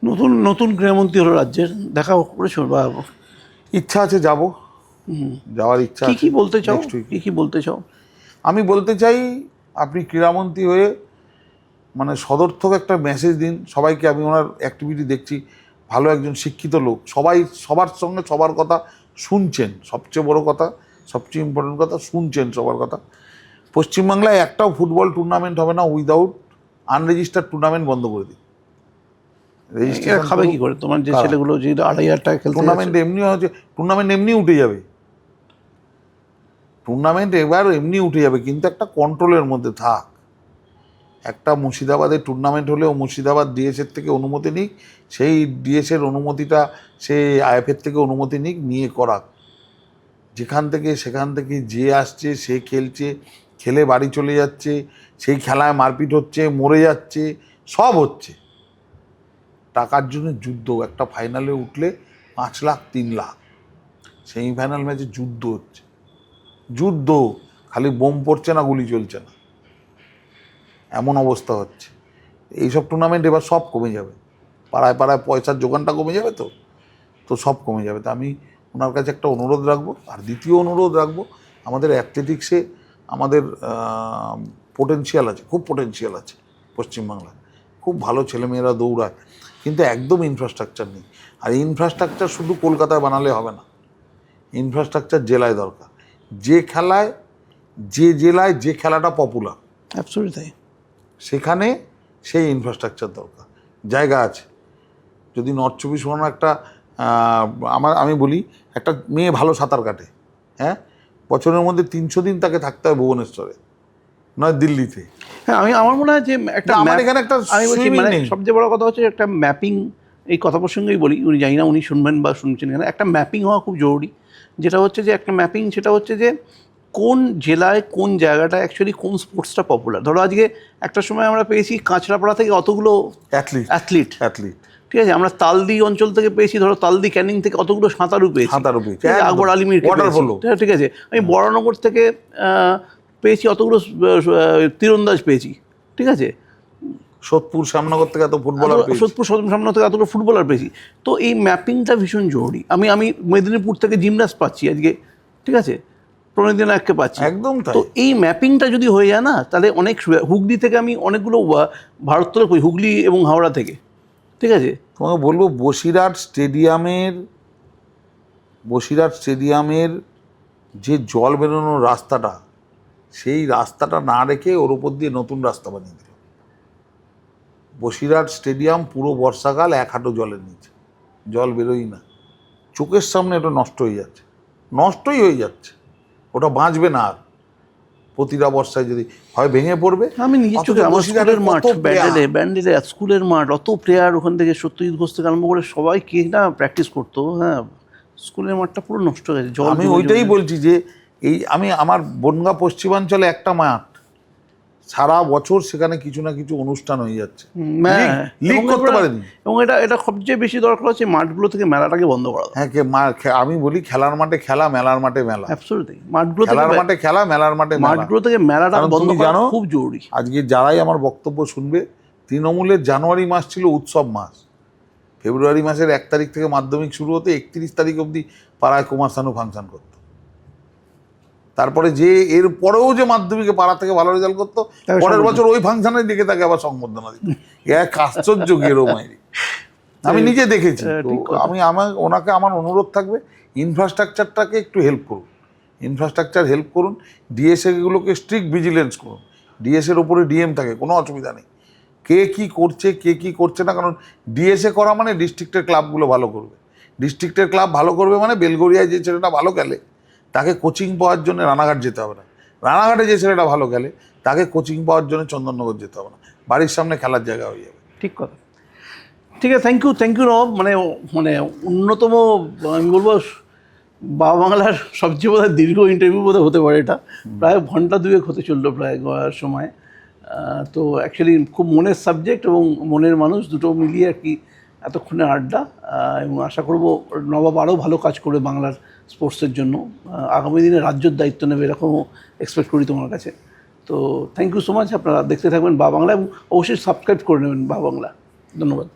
নতুন নতুন গৃহমন্ত্রী হলো রাজ্যের, দেখা করেছো বা? ইচ্ছা আছে, যাব, যাওয়ার ইচ্ছা কি আছে। কি বলতে চাও, কি বলতে চাও? আমি বলতে চাই, আপনি ক্রীড়ামন্ত্রী হয়ে মানে সদর্থক একটা মেসেজ দিন সবাইকে। আমি ওনার অ্যাক্টিভিটি দেখছি, ভালো একজন শিক্ষিত লোক, সবাই সবার সঙ্গে সবার কথা শুনছেন, সবচেয়ে বড় কথা, সবচেয়ে ইম্পর্টেন্ট কথা, শুনছেন সবার কথা। পশ্চিমবাংলায় একটাও ফুটবল টুর্নামেন্ট হবে না উইদাউট আনরেজিস্টার্ড টুর্নামেন্ট বন্ধ করে দিই। এরা খাবে কি করে? তোমার যে ছেলেগুলো যে 2,500 টাকা খেলতে টুর্নামেন্ট এমনি হচ্ছে, টুর্নামেন্ট এমনি উঠে যাবে, টুর্নামেন্ট এবার এমনি উঠে যাবে, কিন্তু একটা কন্ট্রোলের মধ্যে থাক। একটা মুর্শিদাবাদের টুর্নামেন্ট হলেও মুর্শিদাবাদ ডিএসের থেকে অনুমতি নিক, সেই ডিএসের অনুমতিটা সে আইএফের থেকে অনুমতি নিক, নিয়ে করাক। যেখান থেকে সেখান থেকে যে আসছে সে খেলছে, খেলে বাড়ি চলে যাচ্ছে, সেই খেলায় মারপিট হচ্ছে, মরে যাচ্ছে, সব হচ্ছে টাকার জন্য। যুদ্ধ, একটা ফাইনালে উঠলে 5 লাখ 3 লাখ, সেমিফাইনাল ম্যাচে যুদ্ধ হচ্ছে, যুদ্ধ, খালি বোম পড়ছে না, গুলি চলছে না, এমন অবস্থা হচ্ছে। এইসব টুর্নামেন্ট এবার সব কমে যাবে, পাড়ায় পাড়ায় পয়সার যোগানটা কমে যাবে, তো সব কমে যাবে। তো আমি ওনার কাছে একটা অনুরোধ রাখবো। আর দ্বিতীয় অনুরোধ রাখবো, আমাদের অ্যাথলেটিক্সে আমাদের পোটেনশিয়াল আছে, খুব পোটেনশিয়াল আছে পশ্চিমবাংলায়, খুব ভালো ছেলেমেয়েরা দৌড়ায়, কিন্তু একদম ইনফ্রাস্ট্রাকচার নেই। আর ইনফ্রাস্ট্রাকচার শুধু কলকাতায় বানালে হবে না, ইনফ্রাস্ট্রাকচার জেলায় দরকার। যে খেলায়, যে জেলায় যে খেলাটা পপুলার, অ্যাবসলিউটলি তাই, সেখানে সেই ইনফ্রাস্ট্রাকচার দরকার। জায়গা আছে। যদি নর্থ 24 পরগনা একটা আমি বলি, একটা মেয়ে ভালো সাঁতার কাটে, হ্যাঁ, বছরের মধ্যে 300 দিন তাকে থাকতে হয় ভুবনেশ্বরে, নয় দিল্লিতে। হ্যাঁ, আমার মনে হয় যে একটা আমার এখানে একটা আমি বলছি swimming মানে নেই। সবচেয়ে বড় কথা হচ্ছে একটা ম্যাপিং। এই কথা প্রসঙ্গেই বলি, উনি জানি না উনি শুনবেন বা শুনছেন কিনা, একটা ম্যাপিং হওয়া খুব জরুরি। যেটা হচ্ছে যে একটা ম্যাপিং, সেটা হচ্ছে যে কোন জেলায় কোন জায়গাটা অ্যাকচুয়ালি কোন স্পোর্টসটা পপুলার। ধরো আজকে একটা সময় আমরা পেয়েছি কাঁচরাপাড়া থেকে অতগুলো অ্যাথলিট, ঠিক আছে, আমরা তালদি অঞ্চল থেকে পেয়েছি, ধরো তালদি ক্যানিং থেকে অতগুলো সাঁতারু পেয়েছি, আকবর আলিমির, ঠিক আছে। আমি বরানগর থেকে পেয়েছি অতগুলো তীরন্দাজ পেয়েছি, ঠিক আছে। সোদপুর শ্যামনগর থেকে এত ফুটবলার, সোদপুর শ্যামনগর থেকে এতগুলো ফুটবলার পেয়েছি। তো এই ম্যাপিংটা ভীষণ জরুরি। আমি মেদিনীপুর থেকে জিমনাস্ট পাচ্ছি আজকে, ঠিক আছে, প্রণীত নায়ককে পাচ্ছি, একদম। তো এই ম্যাপিংটা যদি হয়ে যায় না, তাহলে অনেক হুগলি থেকে আমি অনেকগুলো ভারততলা করি, হুগলি এবং হাওড়া থেকে, ঠিক আছে। তোমাকে বলবো, বসিরহাট স্টেডিয়ামের যে জল বেরোনোর রাস্তাটা, সেই রাস্তাটা না রেখে ওর উপর দিয়ে নতুন রাস্তা বানিয়ে দিল। বসিরহাট স্টেডিয়াম পুরো বর্ষাকাল 1 হাঁটু জলের নিচে, জল বেরোই না, চোখের সামনে এটা নষ্টই হয়ে যাচ্ছে, ওটা বাঁচবে না আর। প্রতিটা বর্ষায় যদি হয় ভেঙে পড়বে। আমি নিজের চোখে আমার স্কুলের মাঠ, ব্যান্ডেলে স্কুলের মাঠ, অত প্লেয়ার ওখান থেকে সত্যজিৎ ঘোষ থেকে আরম্ভ করে সবাই কে না প্র্যাকটিস করতো, হ্যাঁ, স্কুলের মাঠটা পুরো নষ্ট হয়ে গেছে। আমি ওইটাই বলছি যে আমার বনগাঁ পশ্চিমাঞ্চলে একটা মাঠ, সারা বছর সেখানে কিছু না কিছু অনুষ্ঠান হয়ে যাচ্ছে, লিগ করতে পারেনি। এবং এটা সবচেয়ে বেশি দরকার হচ্ছে মাঠগুলো থেকে মেলাটাকে বন্ধ করা। হ্যাঁ, আমি বলি খেলার মাঠে খেলা, মেলার মাঠে মেলা। অ্যাবসলিউটলি, মাঠগুলো খেলার মাঠে খেলা, মেলার মাঠে মাঠগুলো থেকে মেলাটা বন্ধ করা খুব জরুরি। আজকে যারাই আমার বক্তব্য শুনবে, তৃণমূলের জানুয়ারি মাস ছিল উৎসব মাস। ফেব্রুয়ারি মাসের 1 তারিখ থেকে মাধ্যমিক শুরু হতে 31 তারিখ অবধি পাড়ায় কুমার শানু ফাংশন করতো। তারপরে যে এর পরেও যে মাধ্যমিকে পাড়া থেকে ভালো রেজাল্ট করতো, পরের বছর ওই ফাংশনে ডেকে তাকে আবার সংবর্ধনা দিত। এক আশ্চর্য গেরোমাইরি আমি নিজে দেখেছি। ওনাকে আমার অনুরোধ থাকবে, ইনফ্রাস্ট্রাকচারটাকে একটু হেল্প করুন, ডিএসএগুলোকে স্ট্রিক্ট ভিজিলেন্স করুন। ডিএসএর ওপরে ডিএম থাকে, কোনো অসুবিধা নেই। কে কি করছে না, কারণ ডিএসএ করা মানে ডিস্ট্রিক্টের ক্লাবগুলো ভালো করবে। ডিস্ট্রিক্টের ক্লাব ভালো করবে মানে বেলগড়িয়ায় যে ছেলেটা ভালো খেলে তাকে কোচিং পাওয়ার জন্য রানাঘাট যেতে হবে না, রানাঘাটে যে ছেলেটা ভালো খেলে তাকে কোচিং পাওয়ার জন্য চন্দননগর যেতে হবে না, বাড়ির সামনে খেলার জায়গা হয়ে যাবে। ঠিক কথা। ঠিক আছে, থ্যাংক ইউ নব। মানে অন্যতম, আমি বলবো বাবা বাংলার সবচেয়ে বোধহয় দীর্ঘ ইন্টারভিউ বোধহয় হতে পারে এটা। প্রায় ঘন্টা 2 হতে চললো প্রায় সময়। তো অ্যাকচুয়ালি খুব মনের সাবজেক্ট এবং মনের মানুষ দুটো মিলিয়ে আর কি এতক্ষণে আড্ডা। এবং আশা করবো নবাব আরও ভালো কাজ করবে বাংলার স্পোর্টসের জন্য, আগামী দিনে রাজ্যের দায়িত্ব নেবে এরকমও এক্সপেক্ট করি তোমার কাছে। তো থ্যাংক ইউ সো মাচ। আপনারা দেখতে থাকবেন বাবা বাংলা এবং অবশ্যই সাবস্ক্রাইব করে নেবেন বাবা বাংলা। ধন্যবাদ।